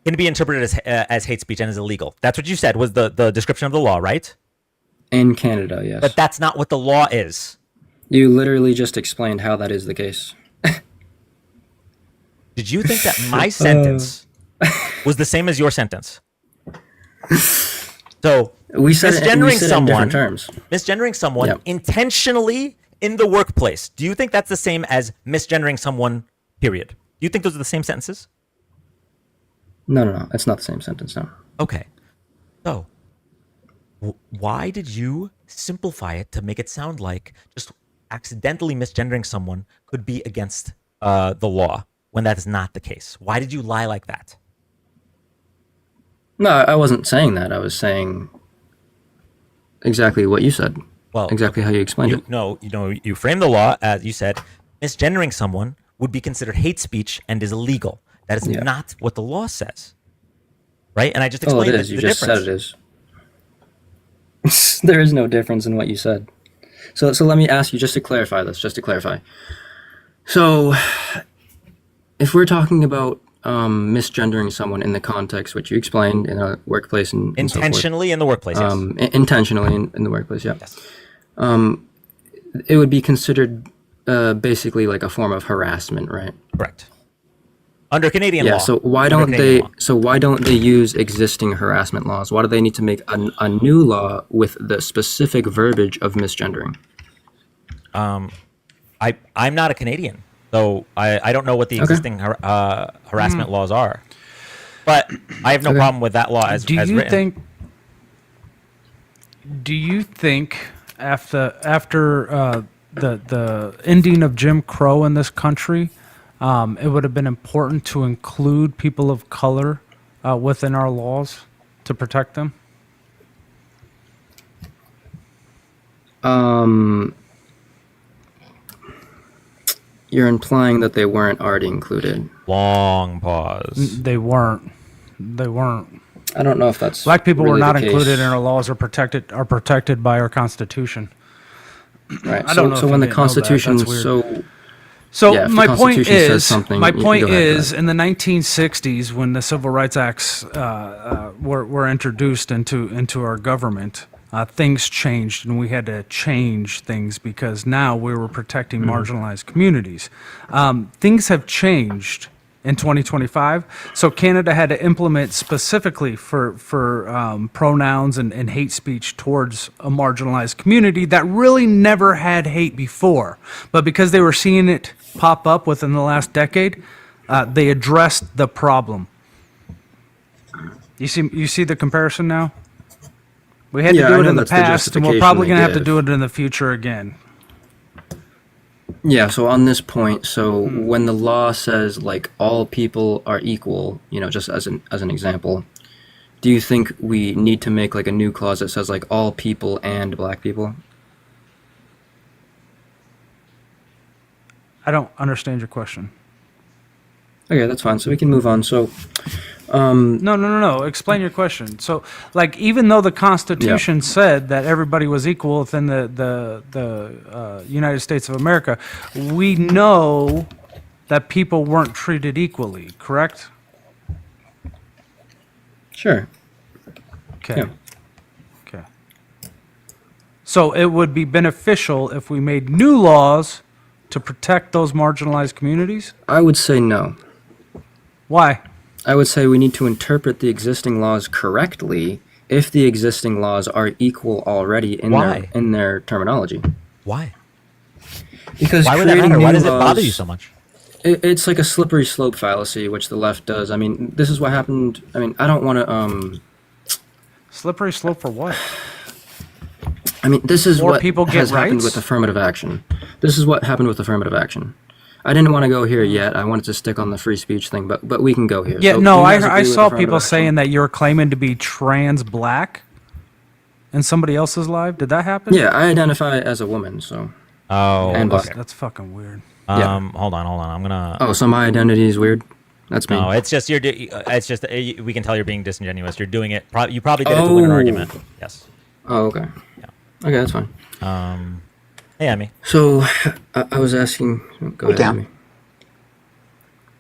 can be interpreted as hate speech and is illegal. That's what you said was the description of the law, right? In Canada, yes. But that's not what the law is. You literally just explained how that is the case. Did you think that my sentence was the same as your sentence? So We said it in misgendering someone, different terms. misgendering someone Yep. intentionally in the workplace. Do you think that's the same as misgendering someone? Period. Do you think those are the same sentences? No. It's not the same sentence, no. Okay. So why did you simplify it to make it sound like just accidentally misgendering someone could be against the law when that is not the case? Why did you lie like that? No, I wasn't saying that. I was saying exactly what you said. Well, exactly how you explained it. No, you framed the law as you said, misgendering someone would be considered hate speech and is illegal. That is Yeah. not what the law says, right? And I just Oh, explained it is. the You just difference. said it is. There is no difference in what you said. So let me ask you, just to clarify this, So, if we're talking about misgendering someone in the context which you explained in a workplace and so forth, Intentionally in the workplace, yes. intentionally in the workplace, yeah. Yes. It would be considered basically like a form of harassment, right? Correct. Under Canadian law. Yeah. So why Under don't Canadian they? law. So why don't they use existing harassment laws? Why do they need to make a new law with the specific verbiage of misgendering? I'm not a Canadian, so I don't know what the Okay. existing harassment laws are. But I have no Okay. problem with that law as written. Do you think after the ending of Jim Crow in this country, it would have been important to include people of color within our laws to protect them? You're implying that they weren't already included. Long pause. They weren't. They weren't. I don't know if that's Black people really were not the case. included in our laws or protected by our Constitution. Right. I don't know So if when you the didn't know that. Constitution, That's weird. so yeah, if the my point Constitution says is, something, my go point ahead, is, in the 1960s, when the Civil Rights Acts were introduced into our government, things changed and we had to change things because now we were protecting marginalized communities. Things have changed in 2025, so Canada had to implement specifically for pronouns and hate speech towards a marginalized community that really never had hate before. But because they were seeing it pop up within the last decade, they addressed the problem. You see the comparison now? We had to do it in the past, and we're probably going to have to do it in the future again. Yeah, so on this point, so when the law says like all people are equal, just as an example, do you think we need to make like a new clause that says like all people and black people? I don't understand your question. Okay, that's fine. So we can move on. So No. Explain your question. So, like, even though the Constitution said that everybody was equal within the United States of America, we know that people weren't treated equally, correct? Sure. Okay. Yeah. Okay. So it would be beneficial if we made new laws to protect those marginalized communities? I would say no. Why? I would say we need to interpret the existing laws correctly if the existing laws are equal already in their terminology. Why? Because why would that matter? Why does it bother you so much? It's like a slippery slope fallacy, which the left does. I mean, this is what happened. I mean, I don't want to. Slippery slope for what? I mean, this is More what people get has happened rights? with affirmative action. This is what happened with affirmative action. I didn't want to go here yet. I wanted to stick on the free speech thing, but we can go here. Yeah, So no, do you guys I agree with saw affirmative people action? saying that you're claiming to be trans black in somebody else's live. Did that happen? Yeah, I identify as a woman, so. Oh, And black. That's fucking weird. Hold on. I'm gonna. Oh, so my identity is weird? That's me. No, it's just it's just we can tell you're being disingenuous. You're doing it. You probably did it to win an argument. Yes. Oh, okay. Yeah. Okay, that's fine. Hey, Emmy. So I was asking. Go ahead, Dan. Emmy.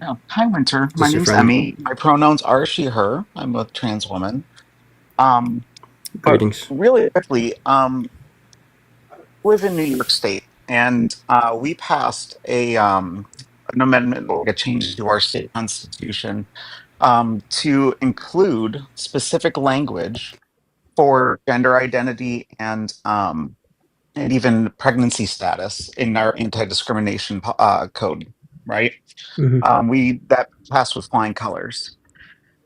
Oh, hi, Winter. My your name's friend? Emmy. My pronouns are she, her. I'm a trans woman. But Greetings. really quickly, live in New York State, and we passed an amendment, like a change to our state constitution, to include specific language for gender identity and even pregnancy status in our anti-discrimination code, right? That passed with flying colors.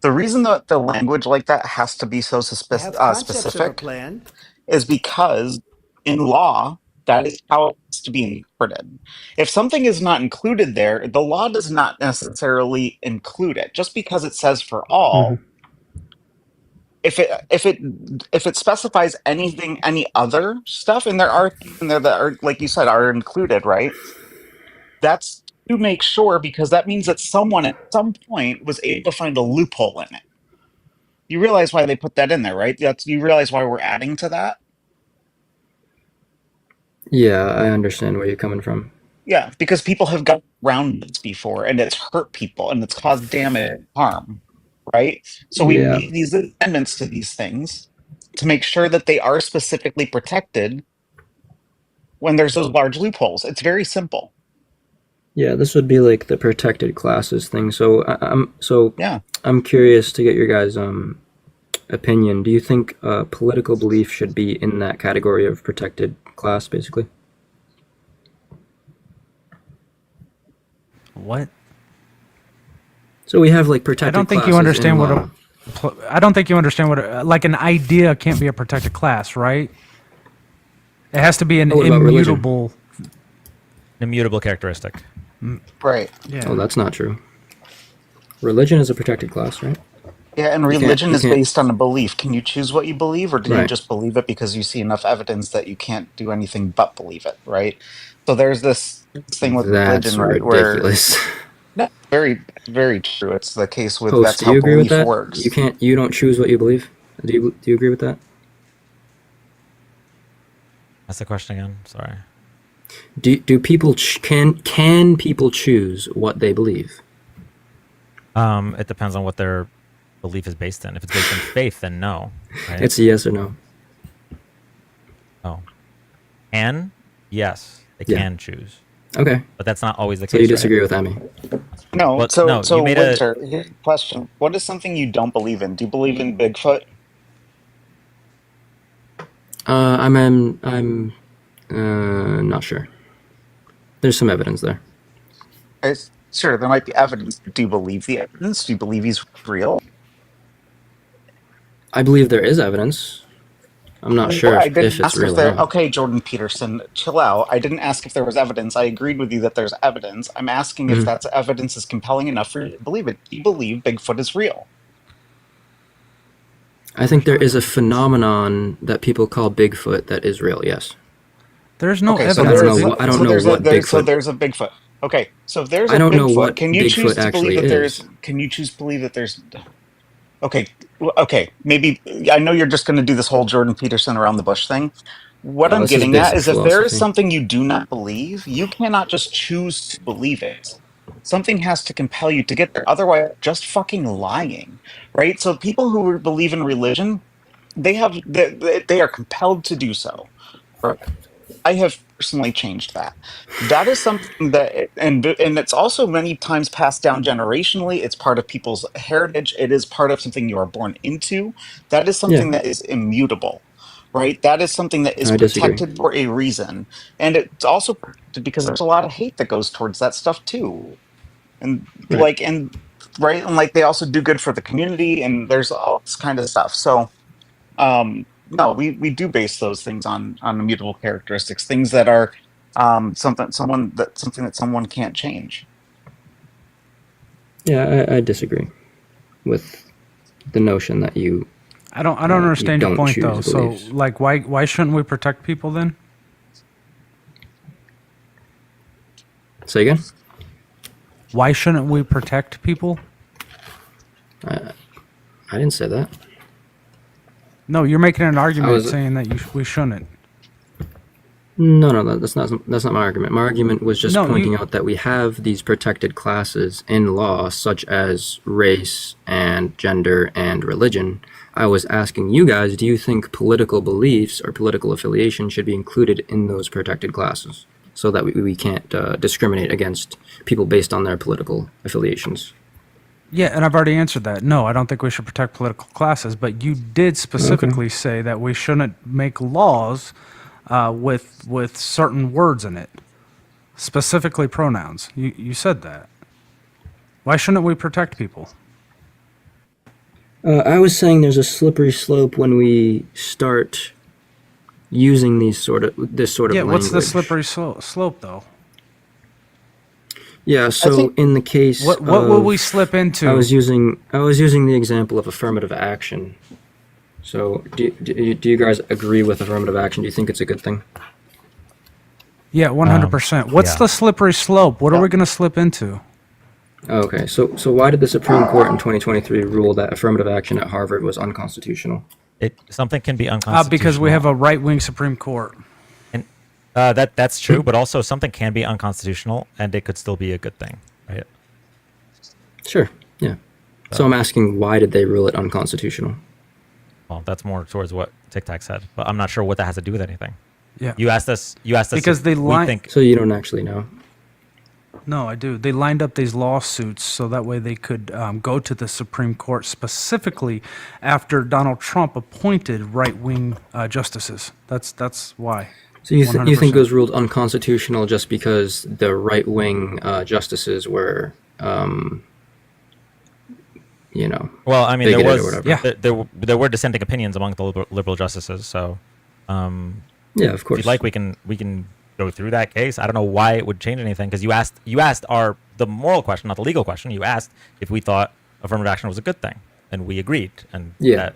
The reason that the language like that has to be so I have concepts of a specific plan. is because in law, that is how it has to be interpreted. If something is not included there, the law does not necessarily include it. Just because it says for all, if it specifies anything, any other stuff, and there are things in there that are, like you said, are included, right? That's to make sure, because that means that someone at some point was able to find a loophole in it. You realize why they put that in there, right? You realize why we're adding to that? Yeah, I understand where you're coming from. Yeah, because people have got around this before, and it's hurt people, and it's caused damage and harm, right? So we Yeah. need these amendments to these things to make sure that they are specifically protected when there's those large loopholes. It's very simple. Yeah, this would be like the protected classes thing. So Yeah. I'm curious to get your guys' opinion. Do you think political belief should be in that category of protected class, basically? What? So we have like protected. I don't think you classes understand in what law. I don't think you understand what like an idea can't be a protected class, right? It has to be an What about religion? immutable. Immutable characteristic. Right. Yeah. Oh, that's not true. Religion is a protected class, right? Yeah, and You can't- religion you is can't- based on a belief. Can you choose what you believe, or do you Right. just believe it because you see enough evidence that you can't do anything but believe it, right? So there's this thing with That's religion, right? ridiculous. No, very true. It's the case with Post, that's do how you agree with belief that? works. You don't choose what you believe. Do you agree with that? That's the question again. Sorry. Do people can people choose what they believe? It depends on what their belief is based in. If it's based in faith, then no. Right? It's a yes or no. can, yes, they Yeah. can choose, Okay. but that's not always the So case. you disagree with Emmy? No, Well, so no, so you made a Winter, here's a question. What is something you don't believe in? Do you believe in Bigfoot? I'm not sure. There's some evidence there. Sure, there might be evidence. Do you believe the evidence? Do you believe he's real? I believe there is evidence. I'm not sure I if didn't it's ask if real or there. not. Okay, Jordan Peterson, chill out. I didn't ask if there was evidence. I agreed with you that there's evidence. I'm asking if Mhm. that evidence is compelling enough for you to believe it. Do you believe Bigfoot is real? I think there is a phenomenon that people call Bigfoot that is real. Yes. There's no Okay, so evidence. I don't know. that I don't so know there's a what there's so Bigfoot. there's a Bigfoot. Okay, so if there's I a don't know Bigfoot, what can you choose Bigfoot to believe actually that there's? is. Can you choose to believe that there's? Okay, okay, maybe I know you're just going to do this whole Jordan Peterson around the bush thing. What No, I'm this is getting at basic is if there is philosophy. something you do not believe, you cannot just choose to believe it. Something has to compel you to get there. Otherwise, just fucking lying, right? So people who believe in religion, they are compelled to do so. Right? I have personally changed that. That is something that, and it's also many times passed down generationally. It's part of people's heritage. It is part of something you are born into. That is Yeah, something that is immutable, right? That is something that is I disagree. protected for a reason, and it's also protected because there's a lot of hate that goes towards that stuff too, and Right. right, and like they also do good for the community, and there's all this kind of stuff. So no, we do base those things on immutable characteristics, things that are something that someone can't change. Yeah, I disagree with the notion that you I don't you understand your don't point choose though. So beliefs. like, why shouldn't we protect people then? Say again? Why shouldn't we protect people? I didn't say that. No, you're making an argument was- saying that we shouldn't. No, that's not my argument. My argument was just No, pointing you- out that we have these protected classes in law, such as race and gender and religion. I was asking you guys, do you think political beliefs or political affiliation should be included in those protected classes so that we can't discriminate against people based on their political affiliations? Yeah, and I've already answered that. No, I don't think we should protect political classes, but you did specifically say that we shouldn't make laws with certain words in it, specifically pronouns. You said that. Why shouldn't we protect people? I was saying there's a slippery slope when we start using this sort of Yeah, what's the language. slippery slope though? Yeah, so think- in the case What will of- we slip into? I was using the example of affirmative action. So do you guys agree with affirmative action? Do you think it's a good thing? Yeah, 100%. What's yeah. the slippery slope? What are we going to slip into? Okay, so why did the Supreme Court in 2023 rule that affirmative action at Harvard was unconstitutional? Something can be unconstitutional. Because we have a right-wing Supreme Court. And that's true, but also something can be unconstitutional, and it could still be a good thing, right? Sure, yeah. So I'm asking, why did they rule it unconstitutional? Well, that's more towards what Tic Tac said, but I'm not sure what that has to do with anything. Yeah. You asked us Because if they we think So you don't actually know? No, I do. They lined up these lawsuits so that way they could go to the Supreme Court specifically after Donald Trump appointed right-wing justices. That's why. So you think 100%. it was ruled unconstitutional just because the right-wing justices were, Well, I mean, there bigoted or was whatever? there were dissenting opinions among the liberal justices. So, Yeah, of if course. you'd like, we can go through that case. I don't know why it would change anything because you asked the moral question, not the legal question. You asked if we thought affirmative action was a good thing, and we agreed. And Yeah.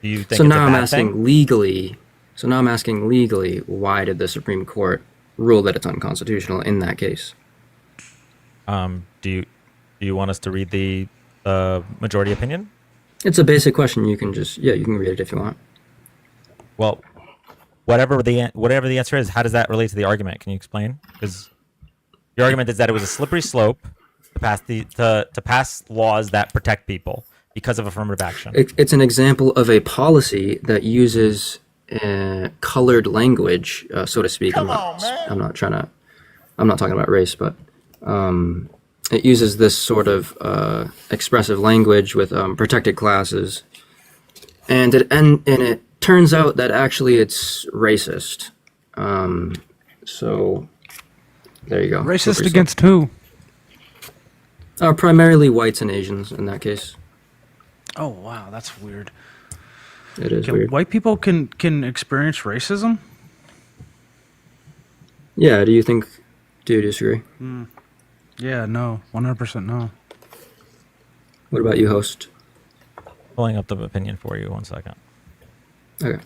do you think So it's now a I'm bad asking thing? legally. So now I'm asking legally, why did the Supreme Court rule that it's unconstitutional in that case? Do you want us to read the majority opinion? It's a basic question. You can read it if you want. Well, whatever the answer is, how does that relate to the argument? Can you explain? Because your argument is that it was a slippery slope to pass laws that protect people because of affirmative action. It's an example of a policy that uses colored language, so to speak. I'm not talking about race, but it uses this sort of expressive language with protected classes, and it turns out that actually it's racist. So there you go. Racist against who? Primarily whites and Asians in that case. Oh wow, that's weird. It is weird. White people can experience racism? Yeah. Do you disagree? Yeah, no, 100% no. What about you, host? Pulling up the opinion for you. 1 second. Okay.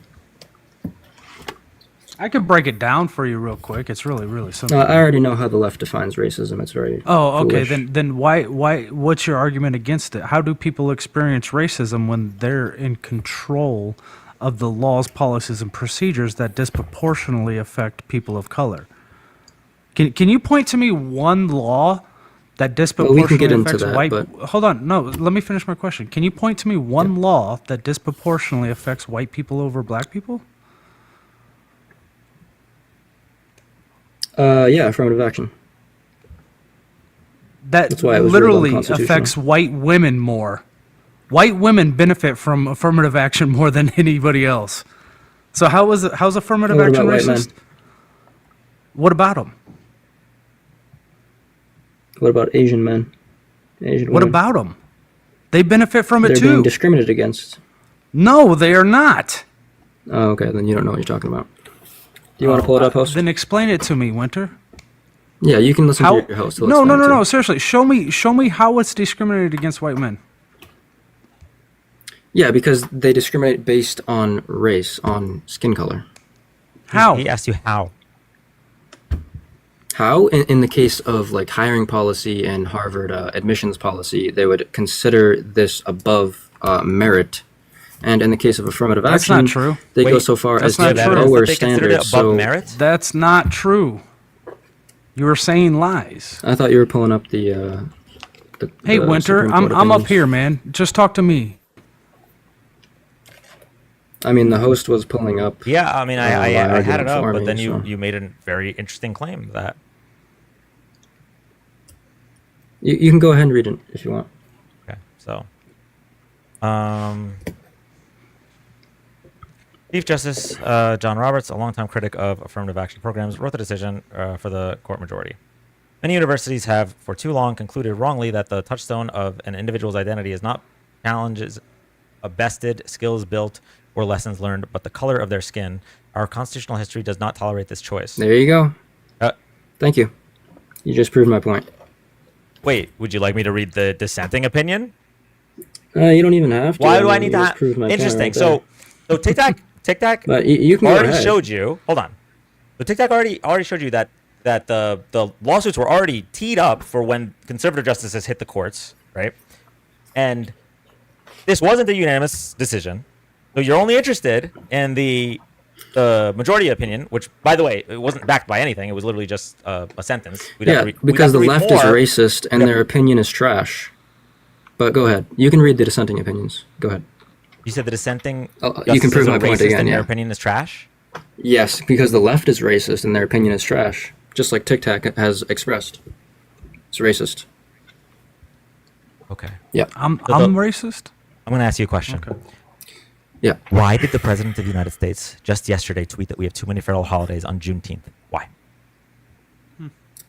I could break it down for you real quick. It's really, really simple. I already know how the left defines racism. It's very okay. foolish. Then why? What's your argument against it? How do people experience racism when they're in control of the laws, policies, and procedures that disproportionately affect people of color? Can you point to me one law that disproportionately get into affects that, white? but- Hold on, no. Let me finish my question. Can you point to me one law that disproportionately affects white people over black people? Yeah, affirmative action. That why it was ruled literally unconstitutional. affects white women more. White women benefit from affirmative action more than anybody else. So how's affirmative What action about white men? racist? What about them? What about Asian men? Asian What women? about them? They benefit from it They're being too. discriminated against. No, they are not. Oh, okay. Then you don't know what you're talking about. Do you want to pull it up, host? Then explain it to me, Winter. Yeah, you can listen How? to your host. He'll No, explain it to you. no. Seriously, show me how it's discriminated against white men. Yeah, because they discriminate based on race, on skin color. How? He asked you how. How? In the case of like hiring policy and Harvard admissions policy, they would consider this above merit. And in the case of affirmative That's action, not true. they go Wait, so far that's as not to true. lower They considered it standards. above So merit? That's not true. You were saying lies. I thought you were pulling up the Hey, the Winter, Supreme I'm Court up opinions. here, man. Just talk to me. I mean, the host was pulling up. Yeah, I mean, my I had argument it up, for but me, then so. you made a very interesting claim that. You can go ahead and read it if you want. Okay, so. Chief Justice John Roberts, a longtime critic of affirmative action programs, wrote the decision for the court majority. Many universities have, for too long, concluded wrongly that the touchstone of an individual's identity is not challenges bested, skills built, or lessons learned, but the color of their skin. Our constitutional history does not tolerate this choice. There you go. Thank you. You just proved my point. Wait, would you like me to read the dissenting opinion? You don't even have to. Why do I mean, need you just that? proved my point Interesting. right there. So Tic Tac But you can go already ahead. showed you. Hold on. So Tic Tac already showed you that the lawsuits were already teed up for when conservative justices hit the courts, right? And this wasn't a unanimous decision. So you're only interested in the majority opinion, which, by the way, it wasn't backed by anything. It was literally just a sentence. We'd have Yeah, to we'd because have to the read left is more. racist and their opinion is trash. But go ahead. You can read the dissenting opinions. Go ahead. You said the dissenting you can prove justices are my point racist again, and their yeah. opinion is trash? Yes, because the left is racist and their opinion is trash. Just like Tic Tac has expressed. It's racist. Okay. Yeah. I'm So racist? I'm going to ask you a question. Okay. Yeah. Why did the President of the United States just yesterday tweet that we have too many federal holidays on Juneteenth? Why?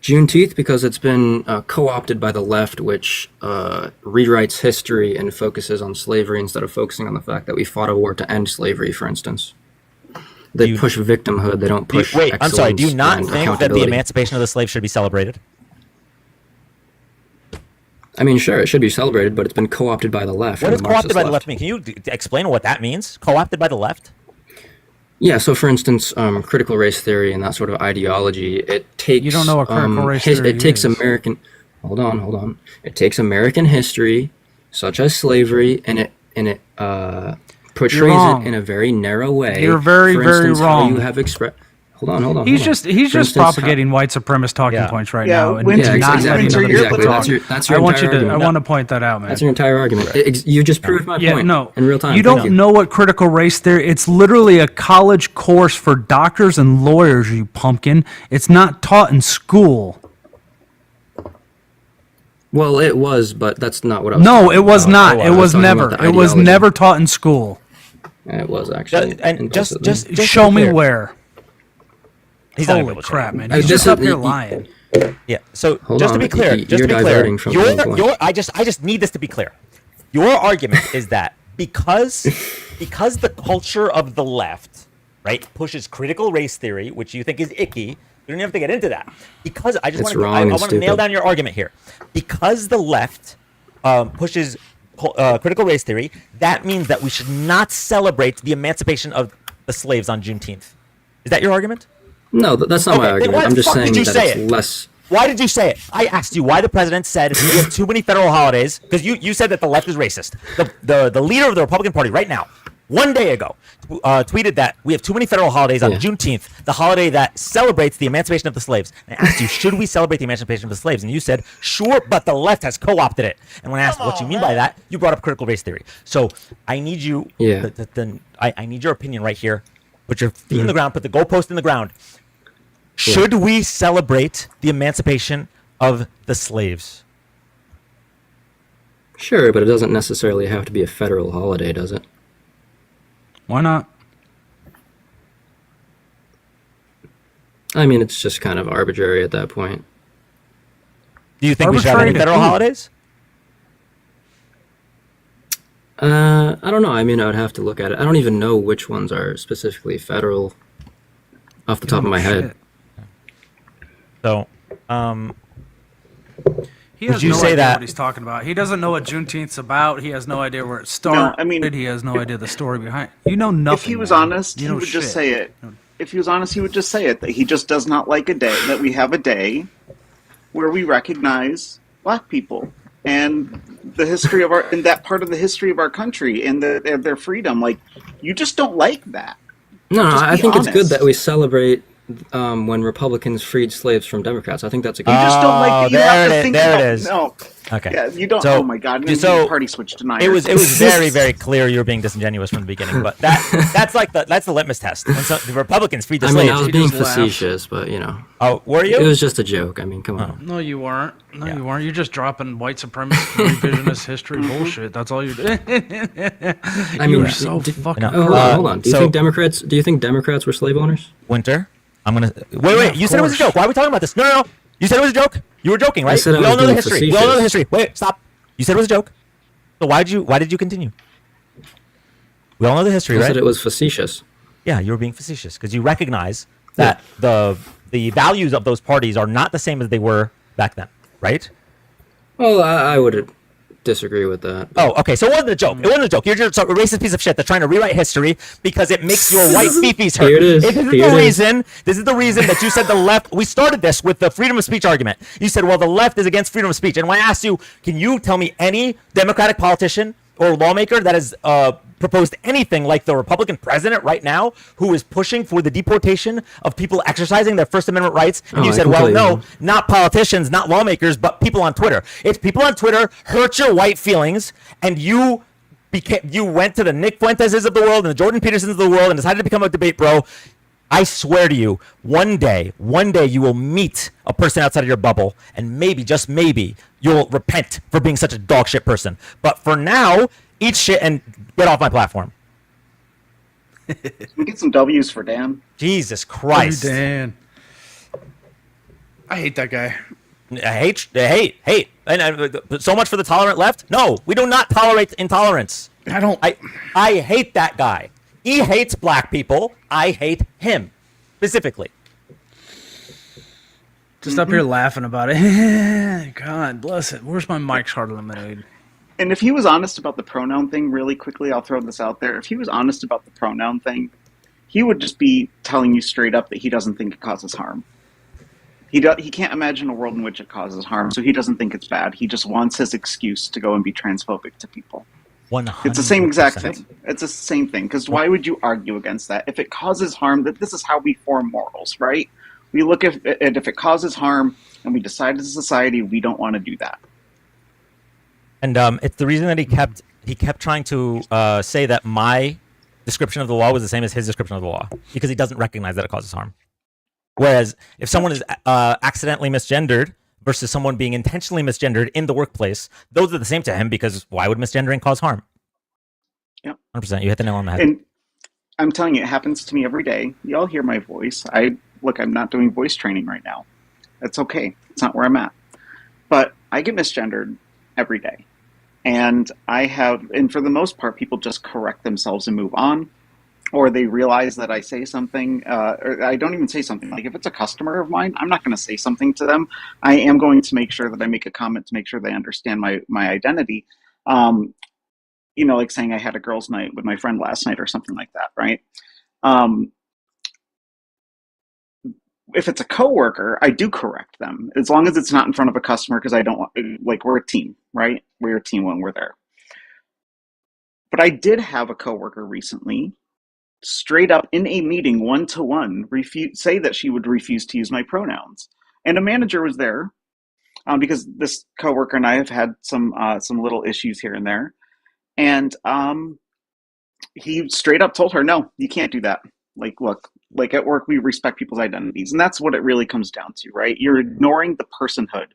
Juneteenth, because it's been co-opted by the left, which rewrites history and focuses on slavery instead of focusing on the fact that we fought a war to end slavery, for instance. They push victimhood. They don't push Wait, I'm sorry. Do you excellence not and think that the accountability. emancipation of the slave should be celebrated? I mean, sure, it should be celebrated, but it's been co-opted by the left. What and does the co-opted Marxist by the left mean? Can you explain what that means? Co-opted by the left? Yeah, so for instance, critical race theory and that sort of ideology, it takes... You don't know what critical race theory It takes is. American... Hold on. It takes American history, such as slavery, and it portrays wrong. it in a very narrow way. You're very, for very instance, wrong. How you have expressed... Hold on. He's just For just instance, propagating white supremacist talking Yeah. points right Yeah, now, and Winter, not exactly. letting other Exactly. people talk. That's your I want entire you to. I argument. want to point that out, man. That's your entire argument. You just proved my Yeah, point no. in real time. You Thank don't know what critical race theory. It's literally a college course for doctors and lawyers. You pumpkin. It's not taught in school. Well, it was, but that's not what I was. No, talking it was about. not. I It was talking never. about the It was ideology. never taught in school. It was actually. And implicitly. just Show to be me clear, where. He's not gonna be Holy able to show crap, you. man! Hey, He's this just is- up here you- lying. Yeah. So Hold just on, to be clear, you're diverting from the main point. I just need this to be clear. Your argument is that because the culture of the left, right, pushes critical race theory, which you think is icky. You don't even have to get into that. Because I just It's want to wrong I and want to nail stupid. down your argument here. Because the left pushes critical race theory, that means that we should not celebrate the emancipation of the slaves on Juneteenth. Is that your argument? No, that's not my Okay, then argument. why I'm the just fuck saying did you that say it's it? less. Why did you say it? I asked you why the president said we have too many federal holidays because you said that the left is racist. The leader of the Republican Party right now, 1 day ago, tweeted that we have too many federal holidays on Yeah. Juneteenth, the holiday that celebrates the emancipation of the slaves. And I asked you, should we celebrate the emancipation of the slaves? And you said, sure, but the left has co-opted it. And when I asked what you mean by that, you brought up critical race theory. So I need you. Yeah. I need your opinion right here. Put your feet in the ground. Put the goalpost in the ground. Should we celebrate the emancipation of the slaves? Sure, but it doesn't necessarily have to be a federal holiday, does it? Why not? I mean, it's just kind of arbitrary at that point. Do you think we should have any Arbitrary to federal who? holidays? I don't know. I mean, I would have to look at it. I don't even know which ones are specifically federal off the top of my head. So, He Would has you no say idea that- what he's talking about. He doesn't know what Juneteenth's about. He has no idea where it started. I mean, he has no idea the story behind. You know nothing. If he was man. honest, You he know would just shit. say it. If he was honest, he would just say it, that he just does not like a day, that we have a day where we recognize black people and the history of and that part of the history of our country and their freedom. Like, you just don't like that. No, Just I be think it's good honest. that we celebrate when Republicans freed slaves from Democrats. I think that's a good. You just don't like that you there have to it is, think there it about is. No. Okay. Yeah, you don't. So- oh my God! I'm so party switch denier. It was very, very clear you were being disingenuous from the beginning, but that's the litmus test. When the Republicans freed the I mean, slaves. I was He being just laughed. facetious, but you know. Oh, were you? It was just a joke. I mean, come on. No, you weren't. No, you weren't. You're just dropping white supremacist revisionist history bullshit. That's all you're doing. I you mean, are so fucking. No. hold on. Do you think Democrats were slave owners? Winter. I'm gonna wait. You said it was a joke. Why are we talking about this? No. You said it was a joke. You were joking, right? said I We was all know the being history. We all know the facetious. history. Wait, stop. You said it was a joke. So why did you continue? We all know the history, I right? said it was facetious. Yeah, you were being facetious because you recognize that the values of those parties are not the same as they were back then, right? Well, I would disagree with that. Oh, okay. So it wasn't a joke. It wasn't a joke. You're just a racist piece of shit that's trying to rewrite history because it makes your white fifis hurt. Here it is. This is Here the it is. reason. This is the reason that you said the left. We started this with the freedom of speech argument. You said, well, the left is against freedom of speech. And when I asked you, can you tell me any Democratic politician or lawmaker that has proposed anything like the Republican president right now who is pushing for the deportation of people exercising their First Amendment rights? And Oh, you I said, can well, tell you no, that. not politicians, not lawmakers, but people on Twitter. It's people on Twitter hurt your white feelings, and you went to the Nick Fuenteses of the world and the Jordan Petersons of the world and decided to become a debate bro. I swear to you, one day you will meet a person outside of your bubble, and maybe, just maybe, you'll repent for being such a dog shit person. But for now, eat shit and get off my platform. We get some W's for Dan. Jesus Christ. Dan. I hate that guy. Hate. And so much for the tolerant left? No, we do not tolerate intolerance. I hate that guy. He hates black people. I hate him specifically. Just up here laughing about it. God bless it. Where's my Mike's Hard Lemonade? And if he was honest about the pronoun thing, really quickly, I'll throw this out there. If he was honest about the pronoun thing, he would just be telling you straight up that he doesn't think it causes harm. He can't imagine a world in which it causes harm, so he doesn't think it's bad. He just wants his excuse to go and be transphobic to people. 100%. It's the same exact thing. It's the same thing. Because why would you argue against that? If it causes harm, that this is how we form morals, right? We look at it, if it causes harm, and we decide as a society we don't want to do that. And it's the reason that he kept trying to say that my description of the law was the same as his description of the law, because he doesn't recognize that it causes harm. Whereas if someone is accidentally misgendered versus someone being intentionally misgendered in the workplace, those are the same to him, because why would misgendering cause harm? Yep. 100%. You hit the nail on the head. And I'm telling you, it happens to me every day. Y'all hear my voice. I'm not doing voice training right now. That's okay. It's not where I'm at. But I get misgendered every day. And for the most part, people just correct themselves and move on. Or they realize that I say something, or I don't even say something. Like if it's a customer of mine, I'm not going to say something to them. I am going to make sure that I make a comment to make sure they understand my identity. Like saying I had a girls' night with my friend last night or something like that, right? If it's a coworker, I do correct them, as long as it's not in front of a customer, because I don't want, we're a team, right? We're a team when we're there. But I did have a coworker recently straight up in a meeting, one-to-one, say that she would refuse to use my pronouns. And a manager was there, because this coworker and I have had some little issues here and there. And he straight up told her, no, you can't do that. Look, at work, we respect people's identities. And that's what it really comes down to, right? You're ignoring the personhood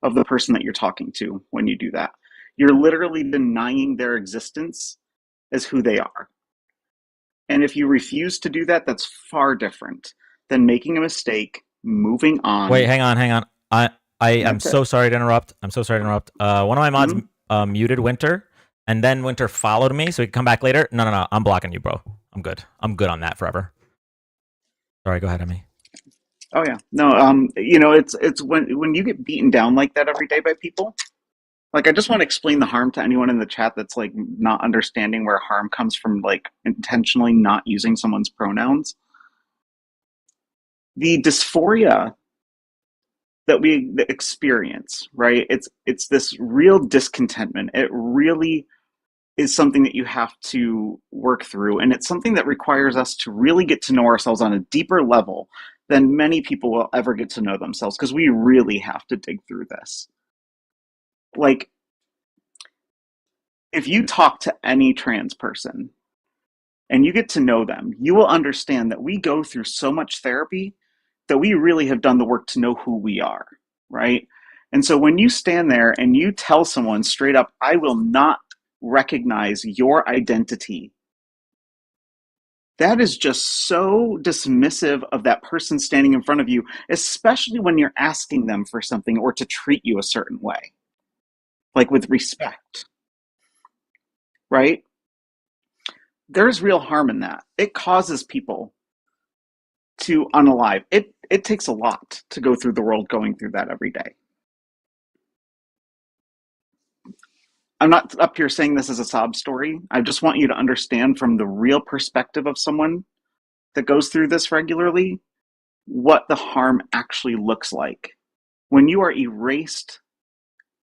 of the person that you're talking to when you do that. You're literally denying their existence as who they are. And if you refuse to do that, that's far different than making a mistake, moving on. Wait, hang on. I'm so sorry to interrupt. One of my mods muted Winter, and then Winter followed me so he could come back later. No. I'm blocking you, bro. I'm good. I'm good on that forever. Sorry, go ahead, Emmy. Oh yeah. No, it's when you get beaten down like that every day by people. Like, I just want to explain the harm to anyone in the chat that's like not understanding where harm comes from, like intentionally not using someone's pronouns. The dysphoria that we experience, right? It's this real discontentment. It really is something that you have to work through, and it's something that requires us to really get to know ourselves on a deeper level than many people will ever get to know themselves, because we really have to dig through this. Like, if you talk to any trans person and you get to know them, you will understand that we go through so much therapy that we really have done the work to know who we are, right? And so when you stand there and you tell someone straight up, I will not recognize your identity, that is just so dismissive of that person standing in front of you, especially when you're asking them for something or to treat you a certain way, like with respect, right? There's real harm in that. It causes people to unalive. It takes a lot to go through the world going through that every day. I'm not up here saying this as a sob story. I just want you to understand from the real perspective of someone that goes through this regularly, what the harm actually looks like. When you are erased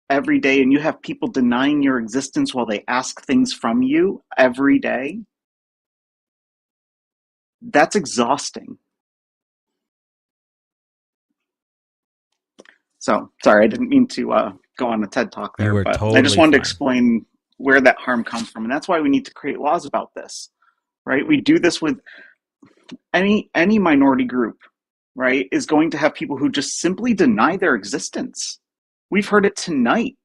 every day and you have people denying your existence while they ask things from you every day, that's exhausting. So, sorry, I didn't mean to go on a TED Talk there, but I just wanted to explain where that harm comes from. And that's why we need to create laws about this, right? We do this with any minority group, right, is going to have people who just simply deny their existence. We've heard it tonight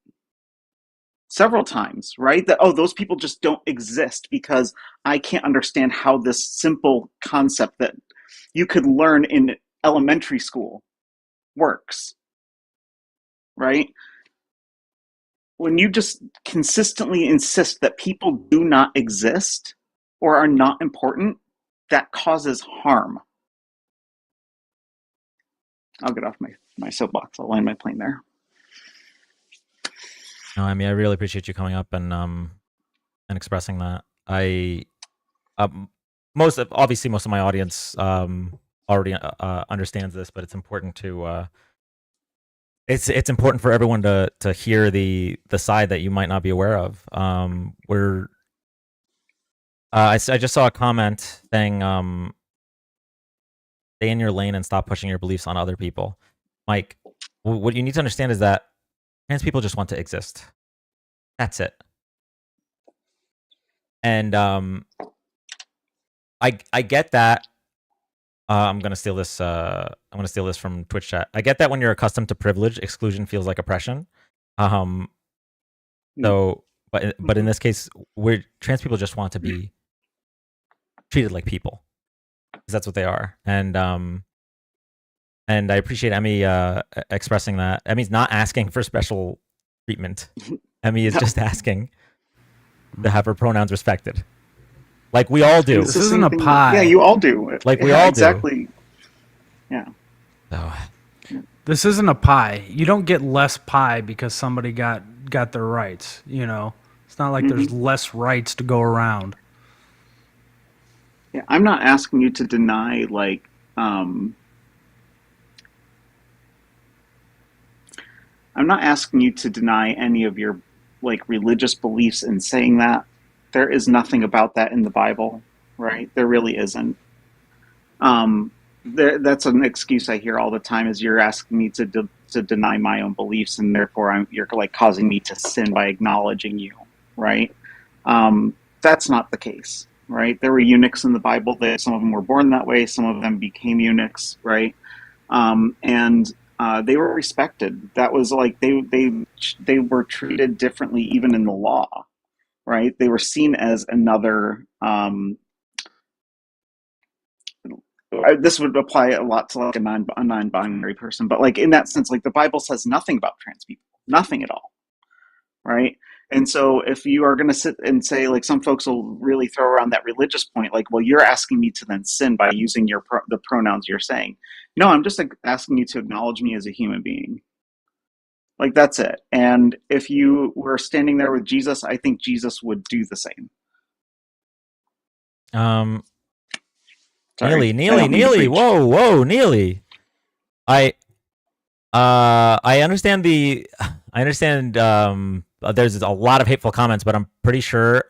several times, right? That, oh, those people just don't exist because I can't understand how this simple concept that you could learn in elementary school works, right? When you just consistently insist that people do not exist or are not important, that causes harm. I'll get off my soapbox. I'll land my plane there. No, I mean, I really appreciate you coming up and expressing that. Most of my audience already understands this, but it's important to it's important for everyone to hear the side that you might not be aware of. I just saw a comment saying, stay in your lane and stop pushing your beliefs on other people. Mike, what you need to understand is that trans people just want to exist. That's it. And I get that. I'm gonna steal this. I'm gonna steal this from Twitch chat. I get that when you're accustomed to privilege, exclusion feels like oppression. So, but in this case, trans people just want to be treated like people, because that's what they are. And I appreciate Emmy expressing that. Emmy's not asking for special treatment. Emmy is just asking to have her pronouns respected, like we all do. This isn't a pie. Yeah, you all do. Like we all exactly. do. Yeah. So, This isn't a pie. You don't get less pie because somebody got their rights. You know, it's not like there's less rights to go around. Yeah, I'm not asking you to deny I'm not asking you to deny any of your religious beliefs in saying that. There is nothing about that in the Bible, right? There really isn't. That's an excuse I hear all the time, is you're asking me to deny my own beliefs, and therefore you're causing me to sin by acknowledging you, right? That's not the case, right? There were eunuchs in the Bible. Some of them were born that way. Some of them became eunuchs, right? And they were respected. That was they were treated differently even in the law, right? They were seen as another. This would apply a lot to a non-binary person, but in that sense, the Bible says nothing about trans people, nothing at all, right? And so if you are going to sit and say, some folks will really throw around that religious point, well, you're asking me to then sin by using the pronouns you're saying. No, I'm just asking you to acknowledge me as a human being. That's it. And if you were standing there with Jesus, I think Jesus would do the same. Neely, whoa, Neely. I understand there's a lot of hateful comments, but I'm pretty sure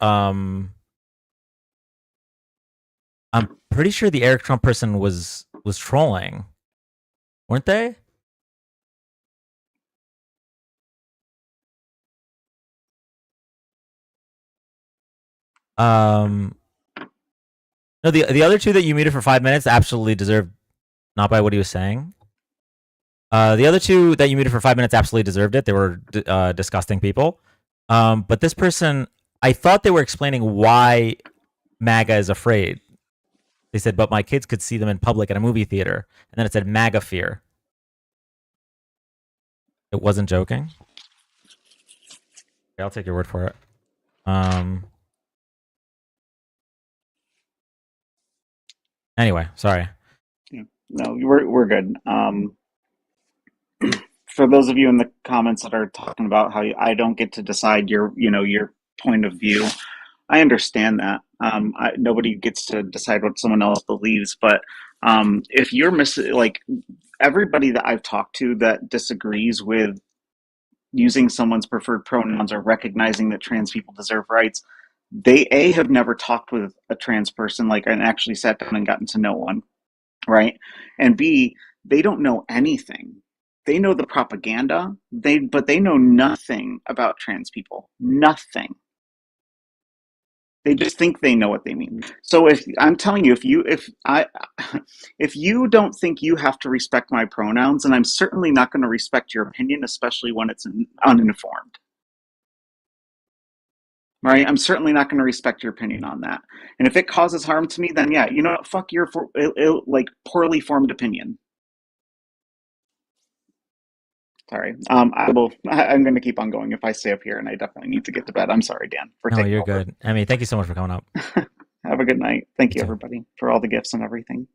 the Eric Trump person was trolling, weren't they? No, the other two that you muted for 5 minutes absolutely deserved, not by what he was saying. The other two that you muted for 5 minutes absolutely deserved it. They were disgusting people. But this person, I thought they were explaining why MAGA is afraid. They said, but my kids could see them in public at a movie theater. And then it said MAGA fear. It wasn't joking. Okay, I'll take your word for it. Anyway, sorry. Yeah. No, we're good. For those of you in the comments that are talking about how I don't get to decide your point of view, I understand that. Nobody gets to decide what someone else believes, but if you're everybody that I've talked to that disagrees with using someone's preferred pronouns or recognizing that trans people deserve rights, they have never talked with a trans person and actually sat down and gotten to know one, right? And B, they don't know anything. They know the propaganda, but they know nothing about trans people. Nothing. They just think they know what they mean. So if I'm telling you, if you don't think you have to respect my pronouns, then I'm certainly not going to respect your opinion, especially when it's uninformed. Right? I'm certainly not going to respect your opinion on that. And if it causes harm to me, then yeah, fuck your poorly formed opinion. Sorry. I'm going to keep on going if I stay up here, and I definitely need to get to bed. I'm sorry, Dan. No, you're good. Emmy, thank you so much for coming up. Have a good night. Thank you, everybody, for all the gifts and everything.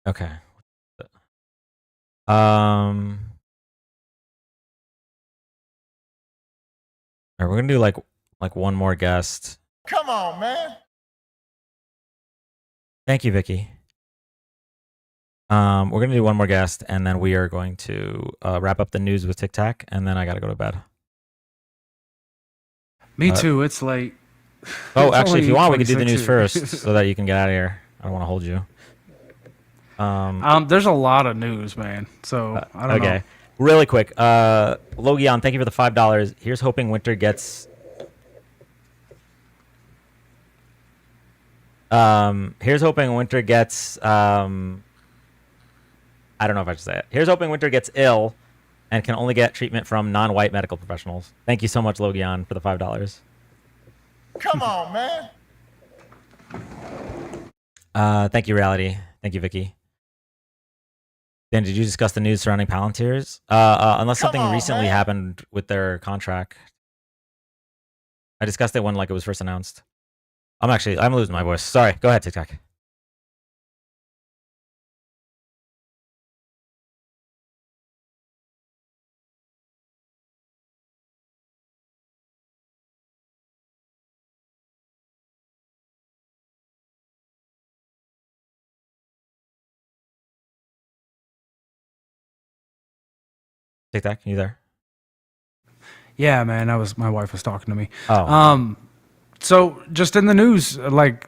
Okay. All right, we're gonna do like one more guest. Come on, man. Thank you, Vicky. We're going to do one more guest, and then we are going to wrap up the news with Tic Tac, and then I got to go to bed. Me too. It's late. Oh, It's actually, if only you want, we can do the news 26 first so that you can get out of here. I don't want to hold you. There's a lot of news, man. So I don't know. Okay. Really quick. Logion, thank you for the $5. Here's hoping winter gets... here's hoping winter gets... I don't know if I should say it. Here's hoping winter gets ill and can only get treatment from non-white medical professionals. Thank you so much, Logion, for the $5. Come on, man. Thank you, Reality. Thank you, Vicky. Dan, did you discuss the news surrounding Palantirs? Unless something recently happened with their contract. I discussed it when it was first announced. I'm losing my voice. Sorry. Go ahead, TikTok. TikTok, you there? Yeah, man. My wife was talking to me. Oh. So just in the news,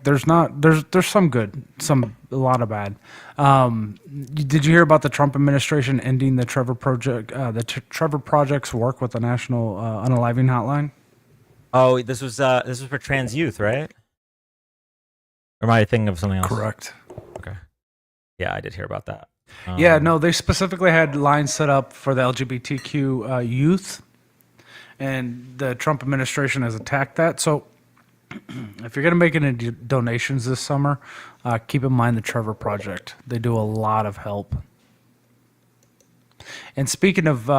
there's some good, a lot of bad. Did you hear about the Trump administration ending the Trevor Project, Trevor Project's work with the National Unaliving Hotline? Oh, this was for trans youth, right? Or am I thinking of something else? Correct. Okay. Yeah, I did hear about that. Yeah, no, they specifically had lines set up for the LGBTQ youth, and the Trump administration has attacked that. So if you're going to make any donations this summer, keep in mind the Trevor Project. They do a lot of help. And speaking of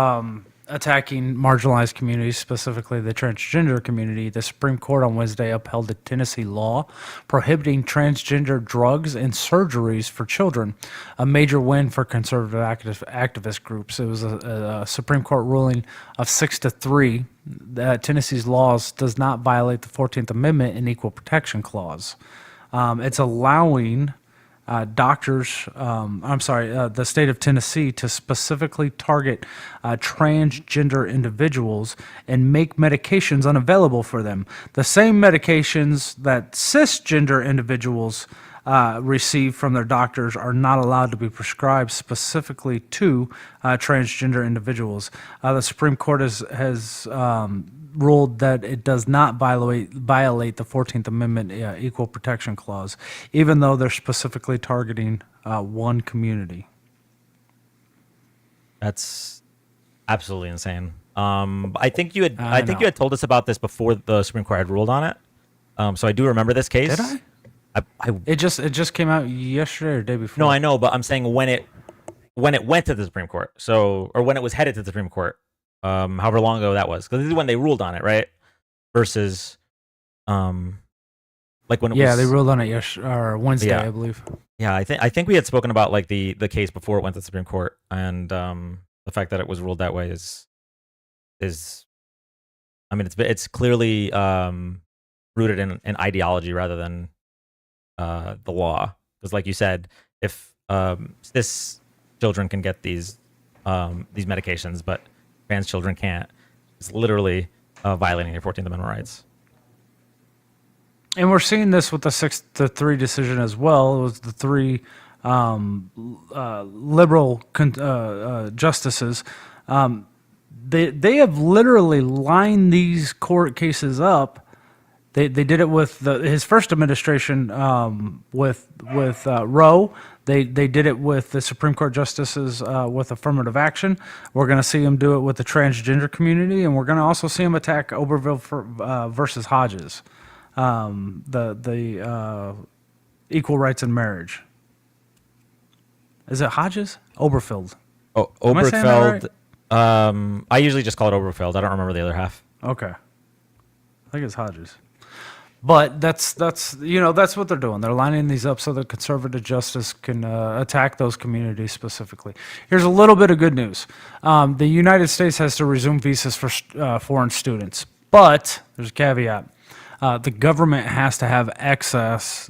attacking marginalized communities, specifically the transgender community, the Supreme Court on Wednesday upheld a Tennessee law prohibiting transgender drugs and surgeries for children, a major win for conservative activist groups. It was a Supreme Court ruling of 6-3 that Tennessee's laws does not violate the 14th Amendment and Equal Protection Clause. It's allowing the state of Tennessee to specifically target transgender individuals and make medications unavailable for them. The same medications that cisgender individuals receive from their doctors are not allowed to be prescribed specifically to transgender individuals. The Supreme Court has ruled that it does not violate the 14th Amendment Equal Protection Clause, even though they're specifically targeting one community. That's absolutely insane. I think you had told us about this before the Supreme Court had ruled on it. So I do remember this case. Did I? It just came out yesterday or the day before. No, I know, but I'm saying when it went to the Supreme Court. Or when it was headed to the Supreme Court. However long ago that was, because this is when they ruled on it, right? Versus, when it was. Yeah, they ruled on it Wednesday, yeah. I believe. Yeah, I think we had spoken about the case before it went to the Supreme Court, and the fact that it was ruled that way is, I mean, it's clearly rooted in ideology rather than the law, because like you said, if cis children can get these medications, but trans children can't, it's literally violating your 14th Amendment rights. And we're seeing this with the 6-3 decision as well. It was the three liberal justices. They have literally lined these court cases up. They did it with his first administration with Roe. They did it with the Supreme Court justices with affirmative action. We're going to see him do it with the transgender community, and we're going to also see him attack Obergefell versus Hodges, the equal rights in marriage. Is it Hodges? Oberfeld. Oh, Am I saying that Oberfeld. I usually just call it Oberfeld. I don't remember the other half. Okay. I think it's Hodges. But that's what they're doing. They're lining these up so that conservative justice can attack those communities specifically. Here's a little bit of good news. The United States has to resume visas for foreign students, but there's a caveat. the government has to have access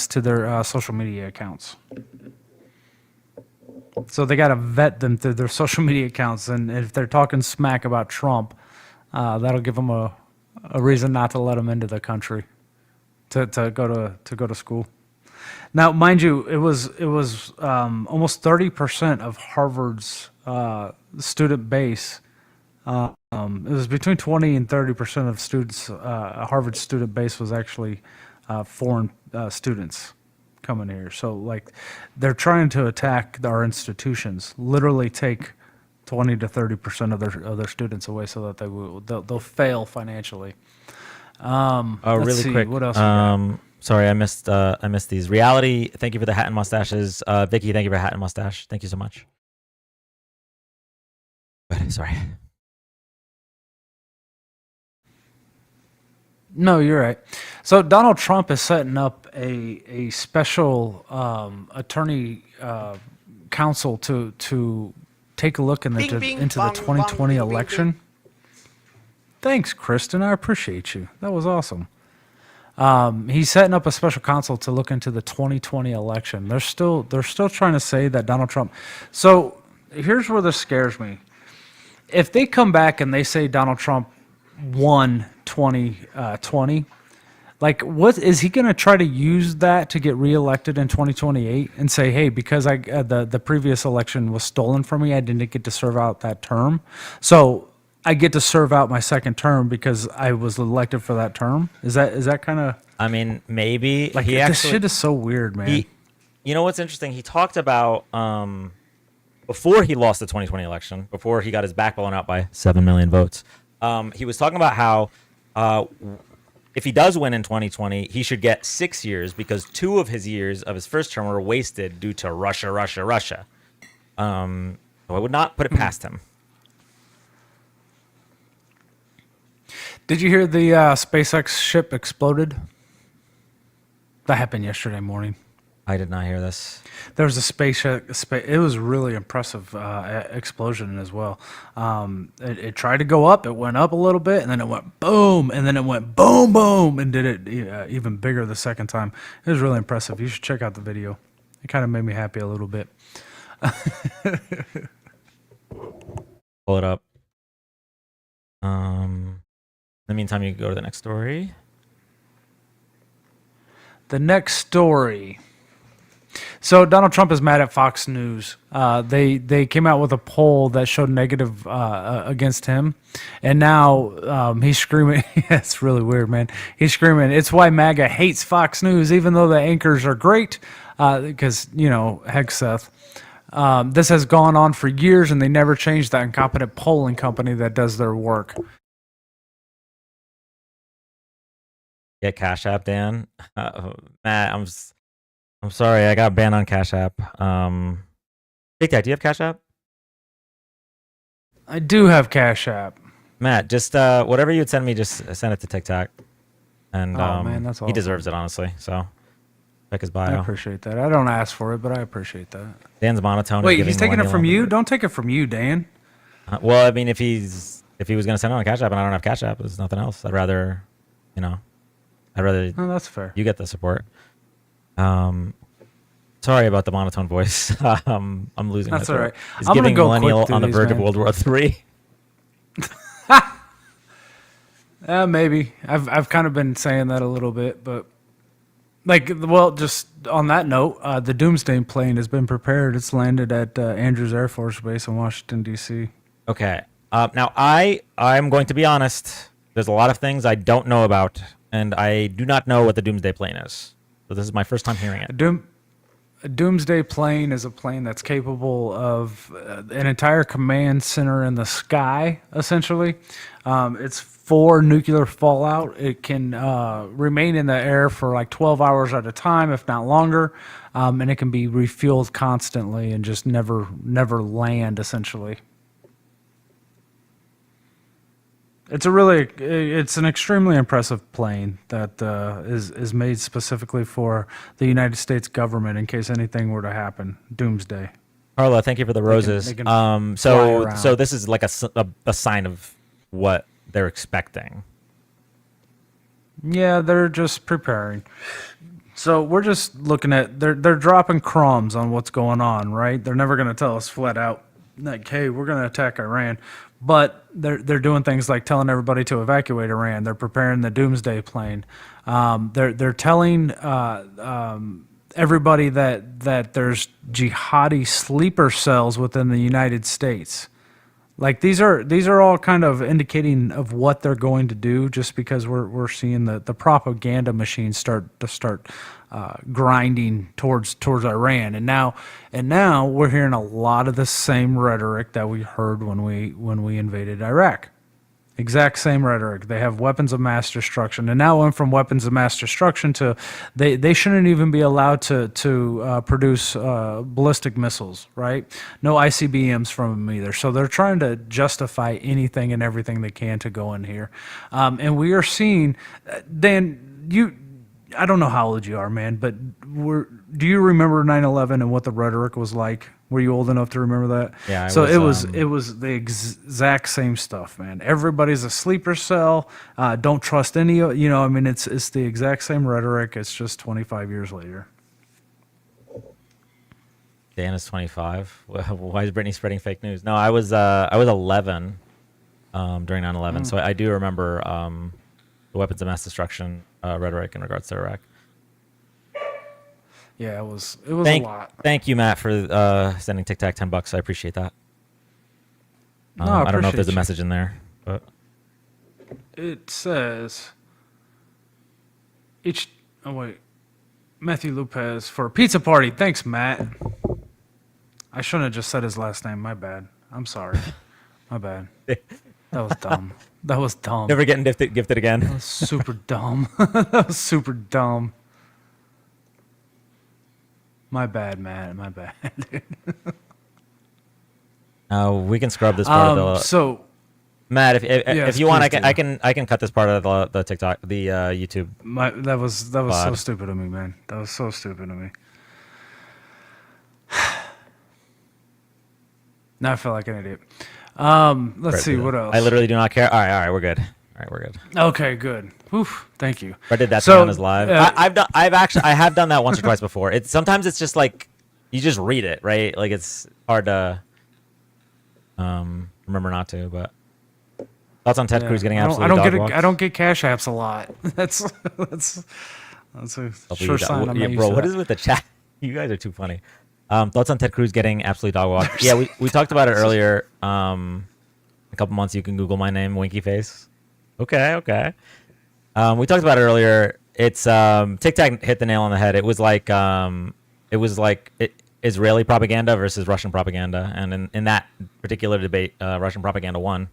to their social media accounts. So they got to vet them through their social media accounts, and if they're talking smack about Trump, that'll give them a reason not to let them into the country to go to school. Now, mind you, it was almost 30% of Harvard's student base. It was between 20 and 30% of students. Harvard's student base was actually foreign students coming here. So, like, they're trying to attack our institutions. Literally, take 20 to 30% of their students away, so that they'll fail financially. Let's Really see, quick. what else we got? Sorry, I missed these. Reality, thank you for the hat and mustaches. Vicky, thank you for hat and mustache. Thank you so much. Sorry. No, you're right. So Donald Trump is setting up a special attorney council to take a look into the 2020 election. Thanks, Kristen. I appreciate you. That was awesome. He's setting up a special counsel to look into the 2020 election. They're still trying to say that Donald Trump. So here's where this scares me. If they come back and they say Donald Trump won 2020, like, what is he going to try to use that to get reelected in 2028 and say, hey, because the previous election was stolen from me, I didn't get to serve out that term, so I get to serve out my second term because I was elected for that term? Is that kind of? I mean, maybe. Like, he this actually, shit is so weird, man. You know what's interesting? He talked about before he lost the 2020 election, before he got his back blown out by 7 million votes. He was talking about how if he does win in 2020, he should get 6 years because 2 of his years of his first term were wasted due to Russia. So I would not put it past him. Did you hear the SpaceX ship exploded? That happened yesterday morning. I did not hear this. There was a it was a really impressive explosion as well. It tried to go up, it went up a little bit, and then it went boom, and then it went boom, boom, and did it even bigger the second time. It was really impressive. You should check out the video. It kind of made me happy a little bit. Pull it up. In the meantime, you can go to the next story. The next story. So Donald Trump is mad at Fox News. They came out with a poll that showed negative against him, and now he's screaming. It's really weird, man. He's screaming, "It's why MAGA hates Fox News, even though the anchors are great." Because heck, Seth. This has gone on for years, and they never changed that incompetent polling company that does their work. Get Cash App, Dan. Matt, I'm sorry, I got banned on Cash App. Big Dad, do you have Cash App? I do have Cash App. Matt, just whatever you would send me, just send it to TikTok. And man, that's he awesome. deserves it, honestly. So check his bio. I appreciate that. I don't ask for it, but I appreciate that. Dan's monotone. Wait, is he's taking it from millennial you? Don't take it from you, Dan. Well, I mean, if he was going to send it on Cash App and I don't have Cash App, there's nothing else. I'd rather. Oh, that's fair. You get the support. Sorry about the monotone voice. I'm losing. That's my all throat. right. It's I'm gonna giving go millennial quick through on the these, verge of man. World War III. Maybe. I've kind of been saying that a little bit, but just on that note, the Doomsday plane has been prepared. It's landed at Andrews Air Force Base in Washington, D.C. Okay. Now I'm going to be honest. There's a lot of things I don't know about, and I do not know what the Doomsday plane is. So this is my first time hearing it. A Doomsday plane is a plane that's capable of an entire command center in the sky, essentially. It's for nuclear fallout. It can remain in the air for like 12 hours at a time, if not longer, and it can be refueled constantly and just never land, essentially. It's an extremely impressive plane that is made specifically for the United States government in case anything were to happen. Doomsday. Carla, thank you for the roses. They can fly So around. this is like a sign of what they're expecting. Yeah, they're just preparing. So we're just looking at they're dropping crumbs on what's going on, right? They're never going to tell us flat out like, hey, we're going to attack Iran, but they're doing things like telling everybody to evacuate Iran. They're preparing the doomsday plane. They're telling everybody that there's jihadi sleeper cells within the United States. Like these are all kind of indicating of what they're going to do, just because we're seeing the propaganda machine start grinding towards Iran, and now we're hearing a lot of the same rhetoric that we heard when we invaded Iraq. Exact same rhetoric. They have weapons of mass destruction, and now went from weapons of mass destruction to they shouldn't even be allowed to produce ballistic missiles, right? No ICBMs from them either. So they're trying to justify anything and everything they can to go in here, and we are seeing. Dan, I don't know how old you are, man, but do you remember 9/11 and what the rhetoric was like? Were you old enough to remember that? Yeah. So it was the exact same stuff, man. Everybody's a sleeper cell. Don't trust any. I mean, it's the exact same rhetoric. It's just 25 years later. Dan is 25. Why is Brittany spreading fake news? No, I was 11 during 9/11, so I do remember the weapons of mass destruction rhetoric in regards to Iraq. Yeah, it was a lot. Thank you, Matt, for sending Tic Tac $10. I appreciate that. I don't know if there's a message in there, but it says Matthew Lopez for a pizza party. Thanks, Matt. I shouldn't have just said his last name. My bad. I'm sorry. My bad. That was dumb. That was dumb. Never getting gifted again. That was super dumb. That was super dumb. My bad, Matt. My bad. We can scrub this part of the. So, Matt, if you want, please I can cut this part of the TikTok, the YouTube. That was so stupid of me, man. That was so stupid of me. Now I feel like an idiot. Let's see what else. I literally do not care. All right, we're good. All right, we're good. Okay, good. Oof, thank you. I did that on his live. I have done that once or twice before. Sometimes it's just like you just read it, right? Like it's hard to remember not to. But thoughts on Ted Cruz getting absolutely dog walked? I don't get cash apps a lot. That's a sure sign. I'm not used to what is with the chat? You guys are too funny. Thoughts on Ted Cruz getting absolutely dog walked? Yeah, we talked about it earlier. A couple months, you can Google my name, Winky Face. Okay. We talked about it earlier. It's Tic Tac hit the nail on the head. It was like Israeli propaganda versus Russian propaganda, and in that particular debate, Russian propaganda won.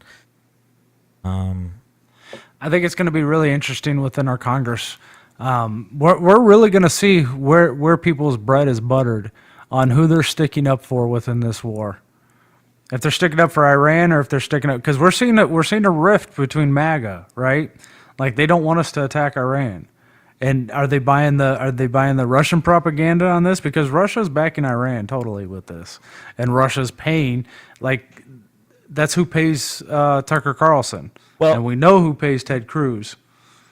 I think it's going to be really interesting within our Congress. We're really going to see where people's bread is buttered on who they're sticking up for within this war. If they're sticking up for Iran, or if they're sticking up, because we're seeing a rift between MAGA, right? Like they don't want us to attack Iran, and are they buying the Russian propaganda on this? Because Russia's backing Iran totally with this, and Russia's paying, like that's who pays Tucker Carlson, and we know who pays Ted Cruz.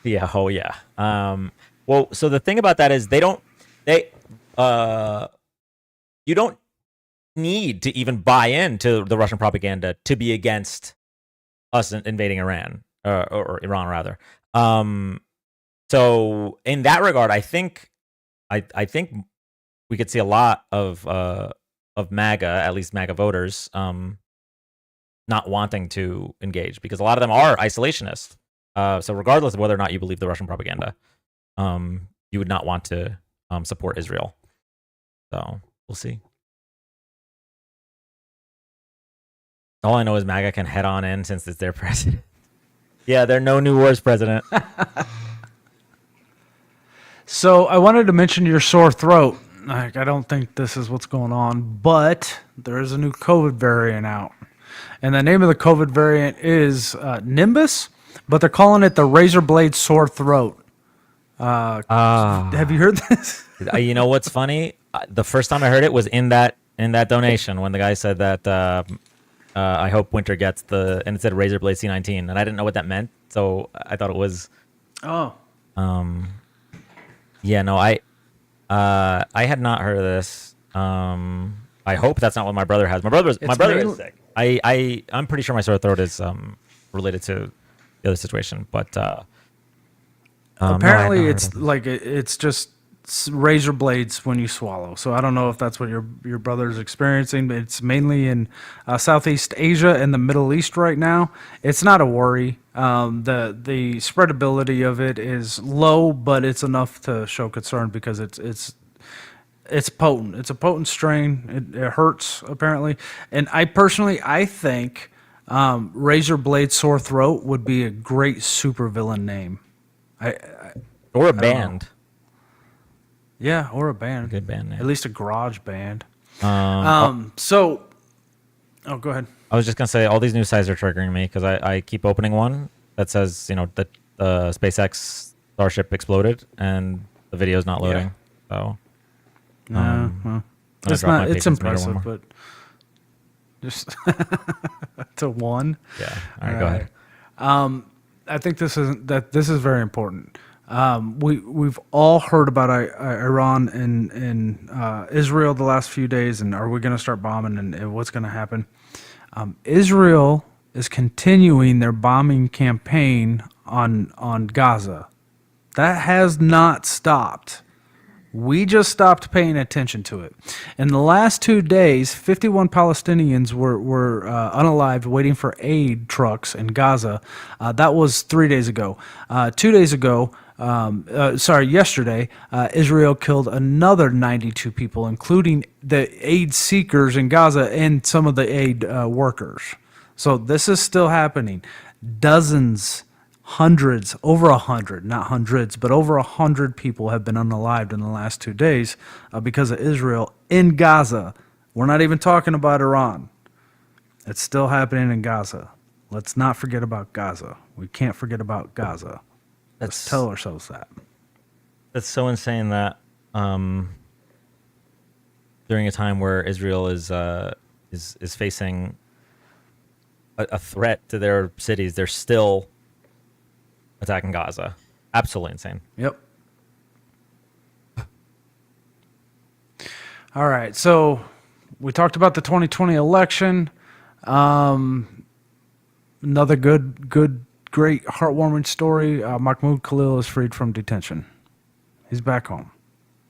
Yeah. Oh yeah. Well, so the thing about that is you don't need to even buy into the Russian propaganda to be against us invading Iran or Iran rather. So in that regard, I think we could see a lot of MAGA, at least MAGA voters, not wanting to engage because a lot of them are isolationists. So regardless of whether or not you believe the Russian propaganda, you would not want to support Israel. So we'll see. All I know is MAGA can head on in since it's their president. Yeah, they're no new wars president. So I wanted to mention your sore throat. Like, I don't think this is what's going on, but there is a new COVID variant out. And the name of the COVID variant is Nimbus, but they're calling it the razor blade sore throat. Have you heard this? You know what's funny? The first time I heard it was in that donation when the guy said that I hope Winter gets and it said razor blade C19, and I didn't know what that meant, so I thought it was Yeah, no, I had not heard of this. I hope that's not what my brother has. My brother is sick. I'm pretty sure my sore throat is related to the other situation, but apparently it's like it's just razor blades when you swallow. So I don't know if that's what your brother's experiencing, but it's mainly in Southeast Asia and the Middle East right now. It's not a worry. The spreadability of it is low, but it's enough to show concern because it's potent. It's a potent strain. It hurts apparently, and I think razor blade sore throat would be a great supervillain name. Or a band. Yeah, or a band. Good band name. At least a garage band. So, go ahead. I was just gonna say all these news sites are triggering me because I keep opening one that says that SpaceX Starship exploded and the video's not loading. So, it's not. It's impressive, but just to one. Yeah. All right, go ahead. I think this is very important. We've all heard about Iran and Israel the last few days, and are we going to start bombing and what's going to happen? Israel is continuing their bombing campaign on Gaza. That has not stopped. We just stopped paying attention to it. In the last 2 days, 51 Palestinians were unalived waiting for aid trucks in Gaza. That was 3 days ago. 2 days ago, yesterday, Israel killed another 92 people, including the aid seekers in Gaza and some of the aid workers. So this is still happening. Dozens, hundreds, over 100, not hundreds, but over 100 people have been unalived in the last 2 days because of Israel in Gaza. We're not even talking about Iran. It's still happening in Gaza. Let's not forget about Gaza. We can't forget about Gaza. Let's tell ourselves that. That's so insane that during a time where Israel is facing a threat to their cities, they're still attacking Gaza. Absolutely insane. Yep. All right. So we talked about the 2020 election. Another great, heartwarming story. Mahmoud Khalil is freed from detention. He's back home.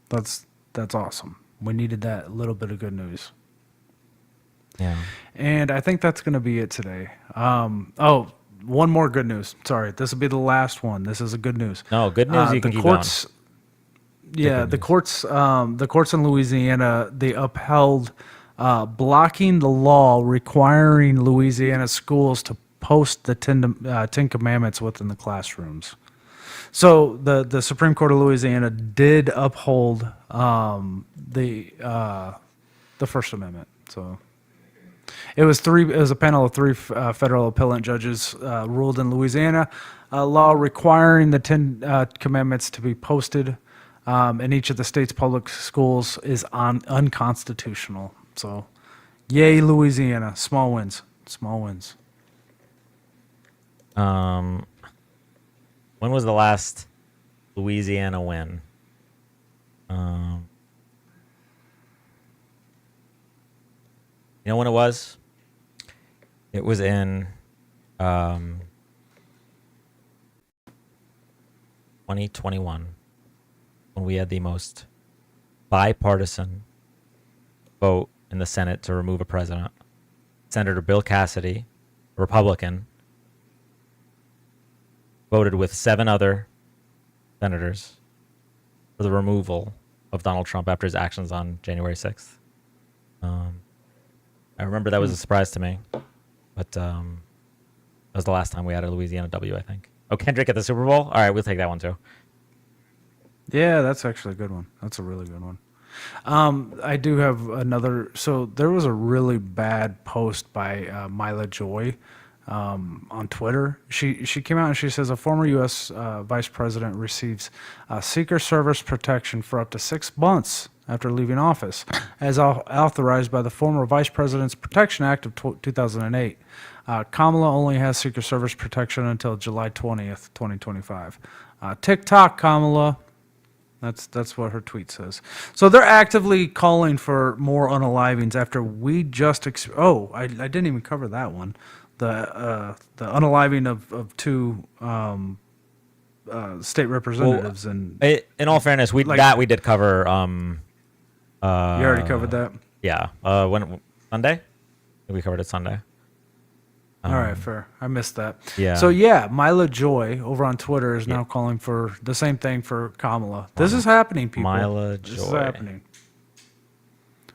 That's awesome. We needed that little bit of good news. Yeah. And I think that's going to be it today. One more good news. Sorry, this will be the last one. This is a good news. No, good news. You can keep courts, going. Yeah, the courts in Louisiana, they upheld blocking the law requiring Louisiana schools to post the Ten Commandments within the classrooms. So the Supreme Court of Louisiana did uphold the First Amendment. So it was a panel of three federal appellate judges ruled in Louisiana law requiring the Ten Commandments to be posted in each of the state's public schools is unconstitutional. So, yay, Louisiana! Small wins. When was the last Louisiana win? You know when it was? It was in 2021 when we had the most bipartisan vote in the Senate to remove a president. Senator Bill Cassidy, a Republican, voted with 7 other senators for the removal of Donald Trump after his actions on January 6th. I remember that was a surprise to me, but that was the last time we had a Louisiana W, I think. Oh, Kendrick at the Super Bowl? All right, we'll take that one too. Yeah, that's actually a good one. That's a really good one. I do have another. So there was a really bad post by Mila Joy on Twitter. She came out and she says a former U.S. Vice President receives Secret Service protection for up to 6 months after leaving office, as authorized by the former Vice President's Protection Act of 2008. Kamala only has Secret Service protection until July 20th, 2025. TikTok, Kamala. That's what her tweet says. So they're actively calling for more unalivings after we just I didn't even cover that one. The unaliving of two state representatives and in all fairness, we did cover. You already covered that? Yeah. When Sunday? We covered it Sunday. All right, fair. I missed that. Yeah. So yeah, Mila Joy over on Twitter is now calling for the same thing for Kamala. This is happening, people. Mila This is Joy. happening.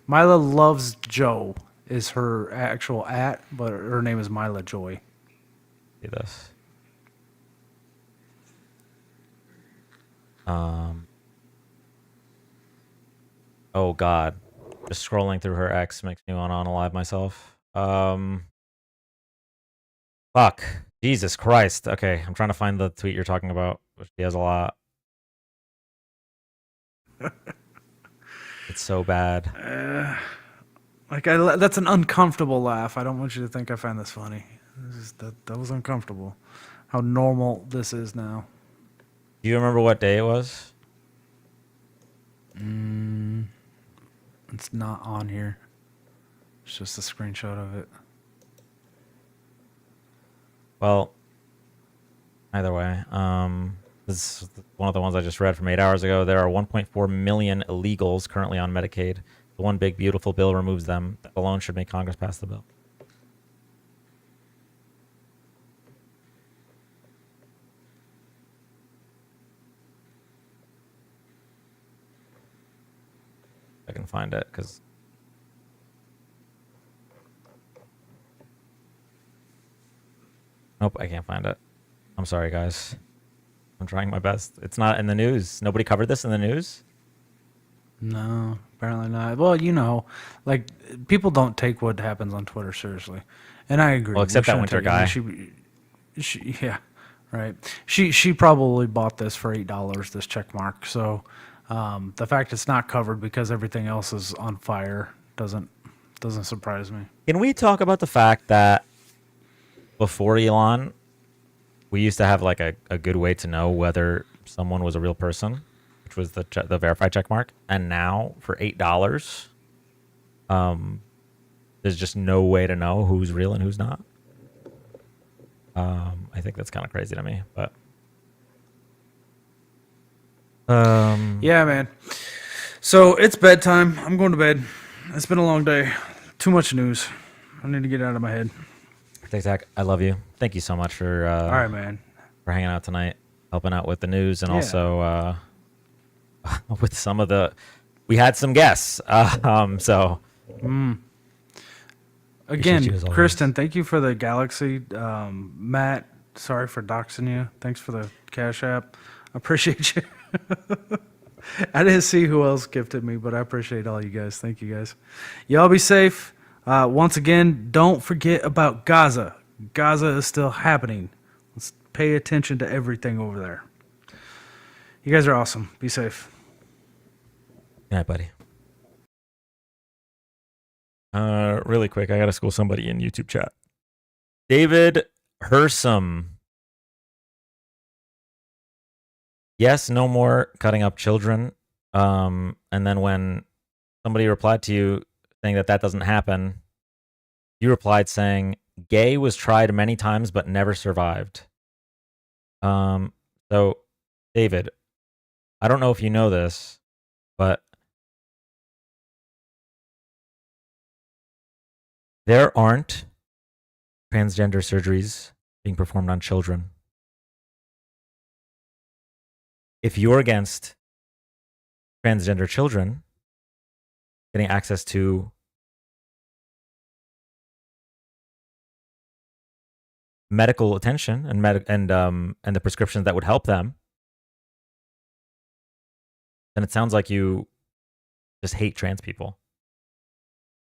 Mila Loves Joe is her actual but her name is Mila Joy. See this. Oh God. Just scrolling through her X makes me want to unalive myself. Fuck. Jesus Christ. Okay, I'm trying to find the tweet you're talking about. She has a lot. It's so bad. That's an uncomfortable laugh. I don't want you to think I find this funny. That was uncomfortable. How normal this is now. Do you remember what day it was? It's not on here. It's just a screenshot of it. Well, either way, this is one of the ones I just read from 8 hours ago. There are 1.4 million illegals currently on Medicaid. The one big beautiful bill removes them. That alone should make Congress pass the bill. I can find it because nope, I can't find it. I'm sorry, guys. I'm trying my best. It's not in the news. Nobody covered this in the news? No, apparently not. Well, you know, like people don't take what happens on Twitter seriously, and I agree. Well, except We that shouldn't winter take it. guy. Yeah, right. She probably bought this for $8. This check mark. So the fact it's not covered because everything else is on fire doesn't surprise me. Can we talk about the fact that before Elon, we used to have like a good way to know whether someone was a real person, which was the verified check mark, and now for $8, there's just no way to know who's real and who's not. I think that's kind of crazy to me, but yeah, man. So it's bedtime. I'm going to bed. It's been a long day. Too much news. I need to get it out of my head. Zach, I love you. Thank you so much for All right, man. for hanging out tonight, helping out with the news, and also with some of the. We had some guests, so. Again, you as always. Kristen, thank you for the Galaxy. Matt, sorry for doxing you. Thanks for the Cash App. I appreciate you. I didn't see who else gifted me, but I appreciate all you guys. Thank you guys. Y'all be safe. Once again, don't forget about Gaza. Gaza is still happening. Let's pay attention to everything over there. You guys are awesome. Be safe. Good night, buddy. Really quick, I gotta school somebody in YouTube chat. David Hersom. Yes, no more cutting up children. And then when somebody replied to you saying that doesn't happen, you replied saying, gay was tried many times but never survived. So, David, I don't know if you know this, but there aren't transgender surgeries being performed on children. If you're against transgender children getting access to medical attention and the prescriptions that would help them, then it sounds like you just hate trans people.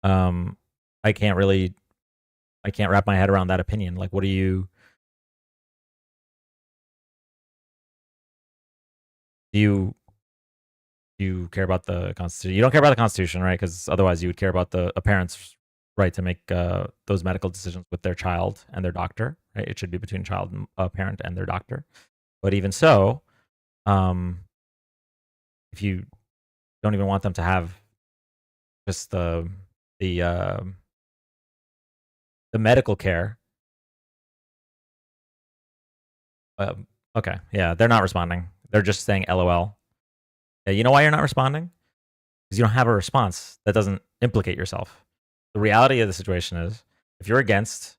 I can't wrap my head around that opinion. Like, what do you care about the Constitution? You don't care about the Constitution, right? Because otherwise you would care about a parent's right to make those medical decisions with their child and their doctor. Right? It should be between child and parent and their doctor. But even so, if you don't even want them to have just the medical care. Okay, yeah, they're not responding. They're just saying LOL. Yeah, you know why you're not responding? Because you don't have a response that doesn't implicate yourself. The reality of the situation is, if you're against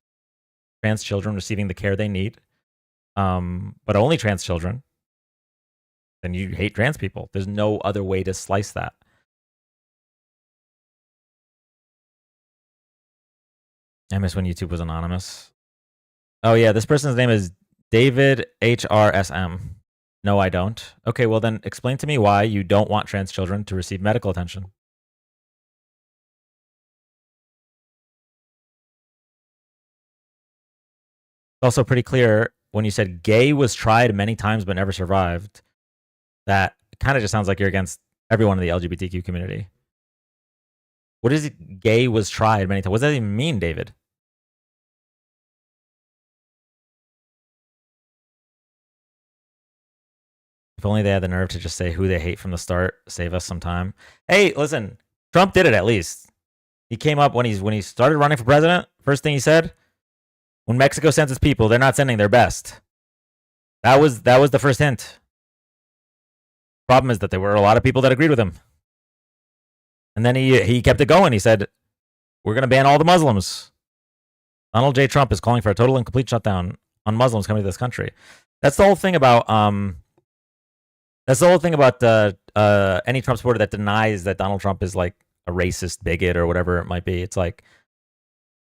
trans children receiving the care they need, but only trans children, then you hate trans people. There's no other way to slice that. I miss when YouTube was anonymous. Oh yeah, this person's name is David HRSM. No, I don't. Okay, well then explain to me why you don't want trans children to receive medical attention. It's also pretty clear when you said gay was tried many times but never survived. That kind of just sounds like you're against everyone in the LGBTQ community. What is it? Gay was tried many times. What does that even mean, David? If only they had the nerve to just say who they hate from the start. Save us some time. Hey, listen, Trump did it at least. He came up when he started running for president. First thing he said, when Mexico sends its people, they're not sending their best. That was the first hint. Problem is that there were a lot of people that agreed with him. And then he kept it going. He said, we're going to ban all the Muslims. Donald J. Trump is calling for a total and complete shutdown on Muslims coming to this country. That's the whole thing about any Trump supporter that denies that Donald Trump is like a racist bigot or whatever it might be. It's like,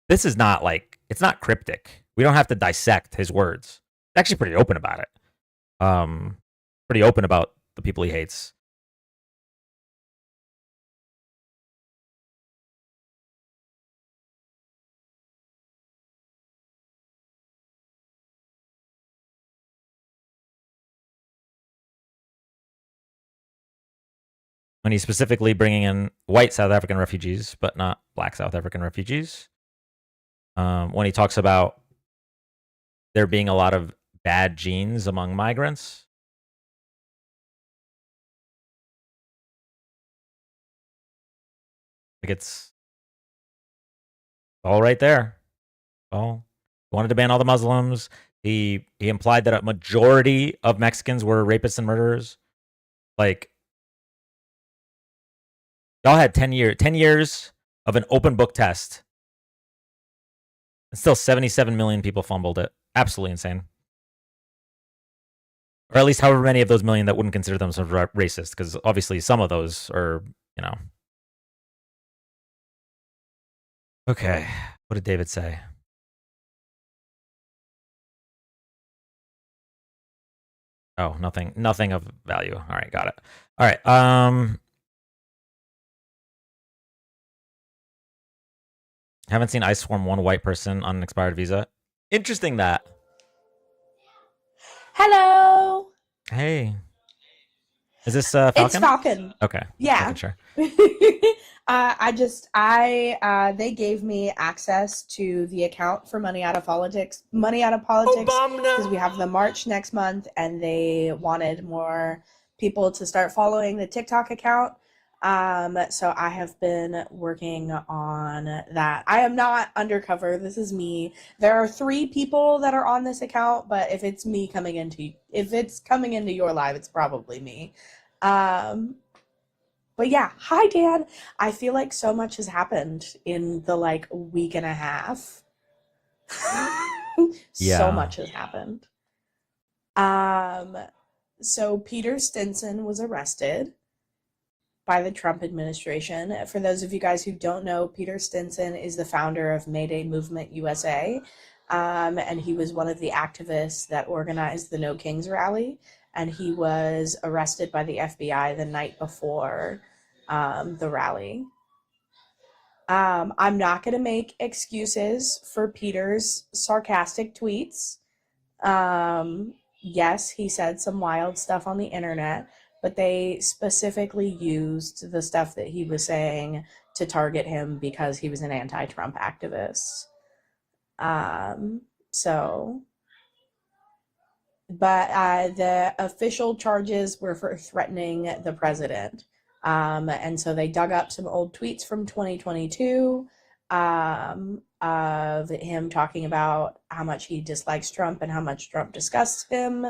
this is not like, it's not cryptic. We don't have to dissect his words. He's actually pretty open about it. Pretty open about the people he hates. When he's specifically bringing in white South African refugees, but not black South African refugees. When he talks about there being a lot of bad genes among migrants. Like it's all right there. Oh, he wanted to ban all the Muslims. He implied that a majority of Mexicans were rapists and murderers. Like, y'all had 10 years of an open book test. And still 77 million people fumbled it. Absolutely insane. Or at least however many of those million that wouldn't consider themselves racist, because obviously some of those are, you know. Okay, what did David say? Oh, nothing of value. All right, got it. All right, haven't seen ICE swarm one white person on an expired visa. Interesting that. Hello. Hey. Is this Falcon? It's Falcon. Okay. Yeah. Sure. They gave me access to the account for Money Out of Politics, because we have the march next month, and they wanted more people to start following the TikTok account. So I have been working on that. I am not undercover. This is me. There are 3 people that are on this account, but if it's coming into your live, it's probably me. But yeah, hi Dan. I feel like so much has happened in the week and a half. Yeah. So much has happened. So Peter Stinson was arrested by the Trump administration. For those of you guys who don't know, Peter Stinson is the founder of Mayday Movement USA, and he was one of the activists that organized the No Kings rally, and he was arrested by the FBI the night before the rally. I'm not going to make excuses for Peter's sarcastic tweets. Yes, he said some wild stuff on the internet, but they specifically used the stuff that he was saying to target him because he was an anti-Trump activist. But the official charges were for threatening the president. And so they dug up some old tweets from 2022 of him talking about how much he dislikes Trump and how much Trump disgusts him.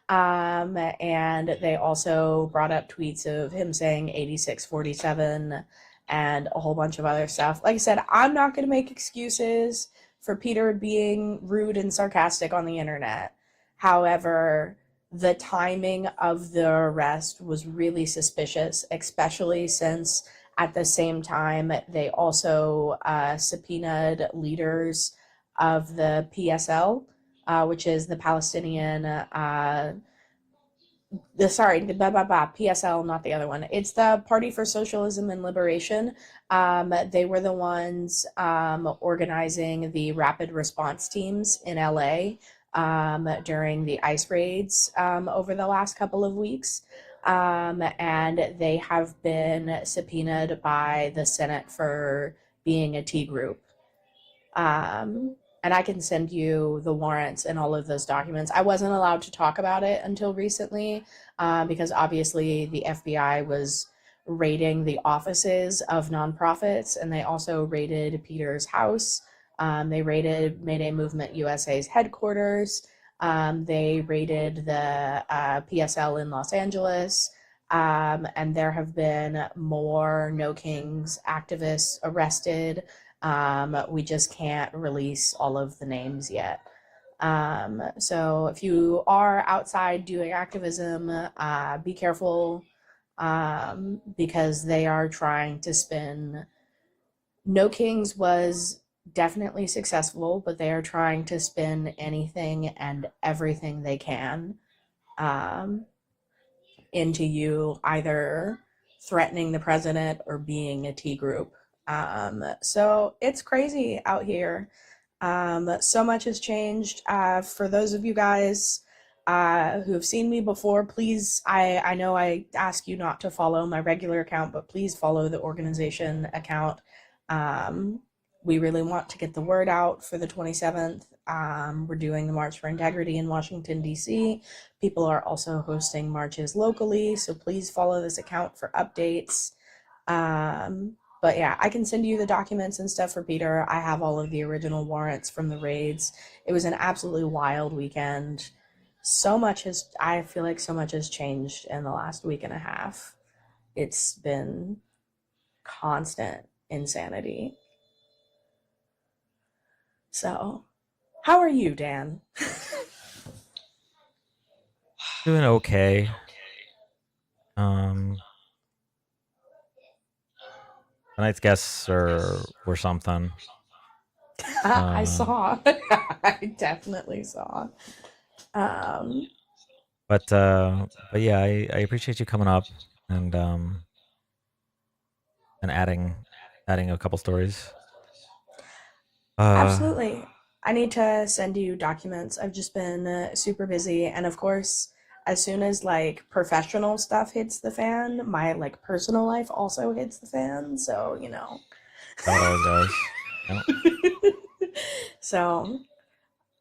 And they also brought up tweets of him saying 8647 and a whole bunch of other stuff. Like I said, I'm not going to make excuses for Peter being rude and sarcastic on the internet. However, the timing of the arrest was really suspicious, especially since at the same time they also subpoenaed leaders of the PSL, which is the Palestinian, PSL, not the other one. It's the Party for Socialism and Liberation. They were the ones organizing the rapid response teams in LA during the ICE raids over the last couple of weeks. And they have been subpoenaed by the Senate for being a T group. And I can send you the warrants and all of those documents. I wasn't allowed to talk about it until recently because obviously the FBI was raiding the offices of nonprofits, and they also raided Peter's house. They raided Mayday Movement USA's headquarters. They raided the PSL in Los Angeles. And there have been more No Kings activists arrested. We just can't release all of the names yet. So if you are outside doing activism, be careful because they are trying to spin. No Kings was definitely successful, but they are trying to spin anything and everything they can into you either threatening the president or being a T group. So it's crazy out here. So much has changed. For those of you guys who have seen me before, please, I know I ask you not to follow my regular account, but please follow the organization account. We really want to get the word out for the 27th. We're doing the March for Integrity in Washington, D.C. People are also hosting marches locally, so please follow this account for updates. But yeah, I can send you the documents and stuff for Peter. I have all of the original warrants from the raids. It was an absolutely wild weekend. I feel like so much has changed in the last week and a half. It's been constant insanity. So, how are you, Dan? Doing okay. Tonight's guests were something. I saw. I definitely saw. But yeah, I appreciate you coming up and adding a couple stories. Absolutely. I need to send you documents. I've just been super busy, and of course, as soon as like professional stuff hits the fan, my like personal life also hits the fan. So you know. That always does. Yep. So,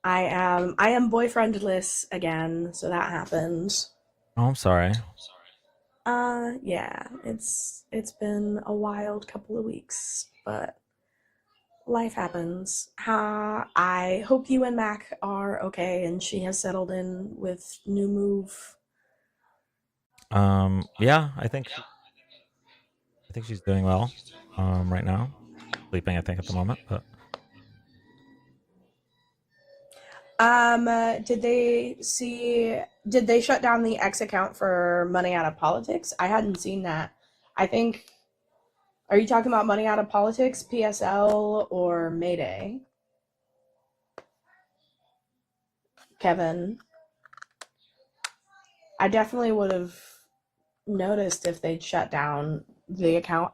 I am boyfriendless again. So that happened. Oh, I'm sorry. Yeah, it's been a wild couple of weeks, but life happens. I hope you and Mac are okay and she has settled in with new move. Yeah, I think she's doing well right now. Sleeping, I think, at the moment, but did they shut down the X account for Money Out of Politics? I hadn't seen that. I think, are you talking about Money Out of Politics, PSL, or Mayday? Kevin, I definitely would have noticed if they'd shut down the account.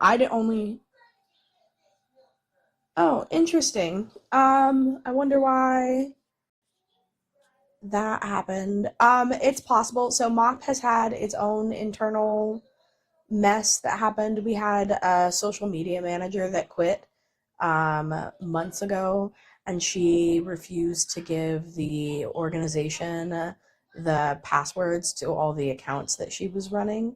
Oh, interesting. I wonder why that happened. It's possible. So MOP has had its own internal mess that happened. We had a social media manager that quit months ago, and she refused to give the organization the passwords to all the accounts that she was running.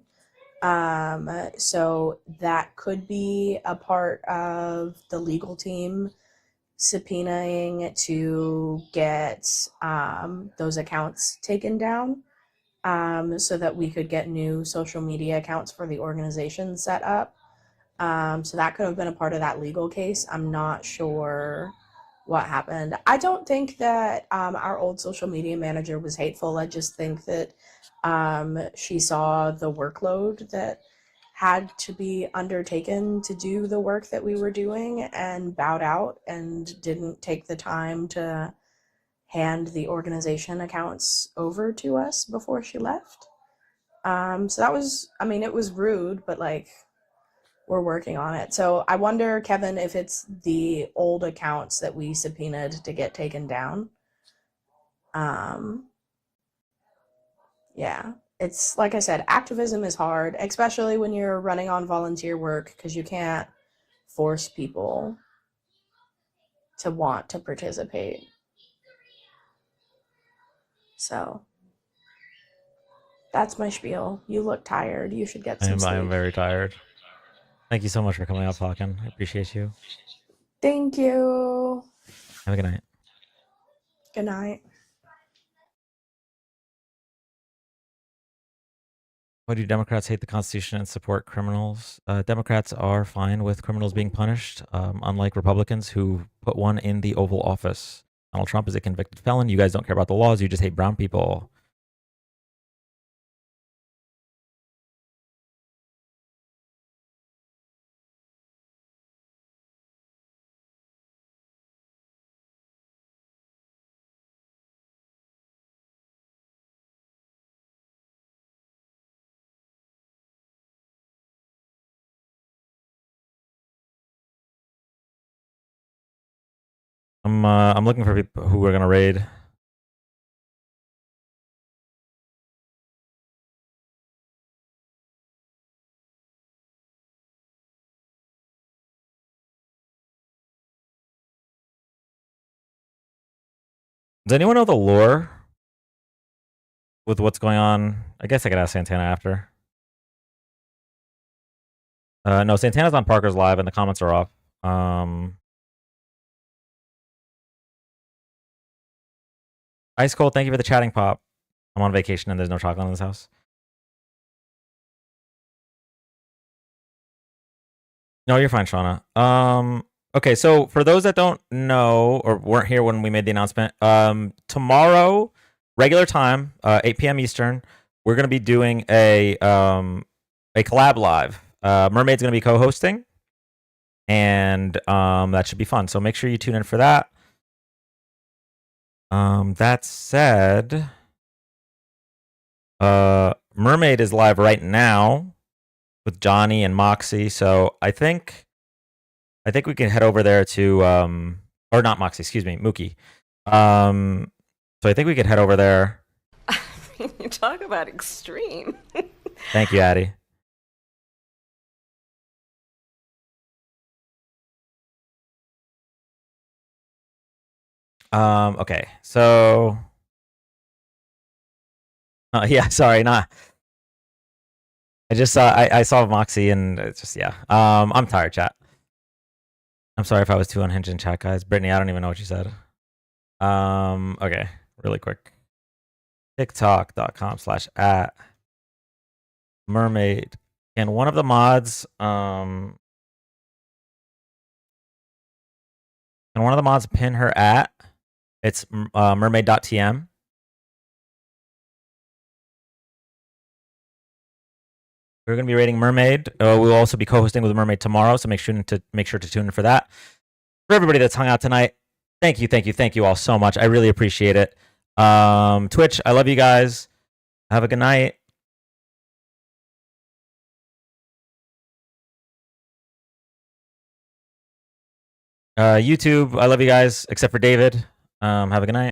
So that could be a part of the legal team subpoenaing to get those accounts taken down, so that we could get new social media accounts for the organization set up. So that could have been a part of that legal case. I'm not sure what happened. I don't think that our old social media manager was hateful. I just think that she saw the workload that had to be undertaken to do the work that we were doing and bowed out and didn't take the time to hand the organization accounts over to us before she left. So that was, I mean, it was rude, but like, we're working on it. So I wonder, Kevin, if it's the old accounts that we subpoenaed to get taken down. Yeah, it's like I said, activism is hard, especially when you're running on volunteer work, because you can't force people to want to participate. So that's my spiel. You look tired. You should get some sleep. I am very tired. Thank you so much for coming out talking. I appreciate you. Thank you. Have a good night. Good night. Why do Democrats hate the Constitution and support criminals? Democrats are fine with criminals being punished, unlike Republicans who put one in the Oval Office. Donald Trump is a convicted felon. You guys don't care about the laws. You just hate brown people. I'm looking for people who are gonna raid. Does anyone know the lore with what's going on? I guess I could ask Santana after. No, Santana's on Parker's live and the comments are off. Ice Cold, thank you for the chatting pop. I'm on vacation and there's no chocolate in this house. No, you're fine, Shauna. Okay, so for those that don't know or weren't here when we made the announcement, tomorrow, regular time, 8 p.m. Eastern, we're gonna be doing a collab live. Mermaid's gonna be co-hosting, and that should be fun. So make sure you tune in for that. That said, Mermaid is live right now with Johnny and Moxie. So I think we can head over there to or not Moxie, excuse me, Mookie. So I think we could head over there. You talk about extreme. Thank you, Addie. Okay, so yeah, sorry, not. I just saw I saw Moxie and it's just yeah. I'm tired, chat. I'm sorry if I was too unhinged in chat, guys. Brittany, I don't even know what you said. Okay, really quick. TikTok.com/@mermaid. Can one of the mods can one of the mods pin her at? It's mermaid.tm. We're going to be rating Mermaid. We'll also be co-hosting with Mermaid tomorrow, so make sure to tune in for that. For everybody that's hung out tonight, thank you all so much. I really appreciate it. Twitch, I love you guys. Have a good night. YouTube, I love you guys, except for David. Have a good night.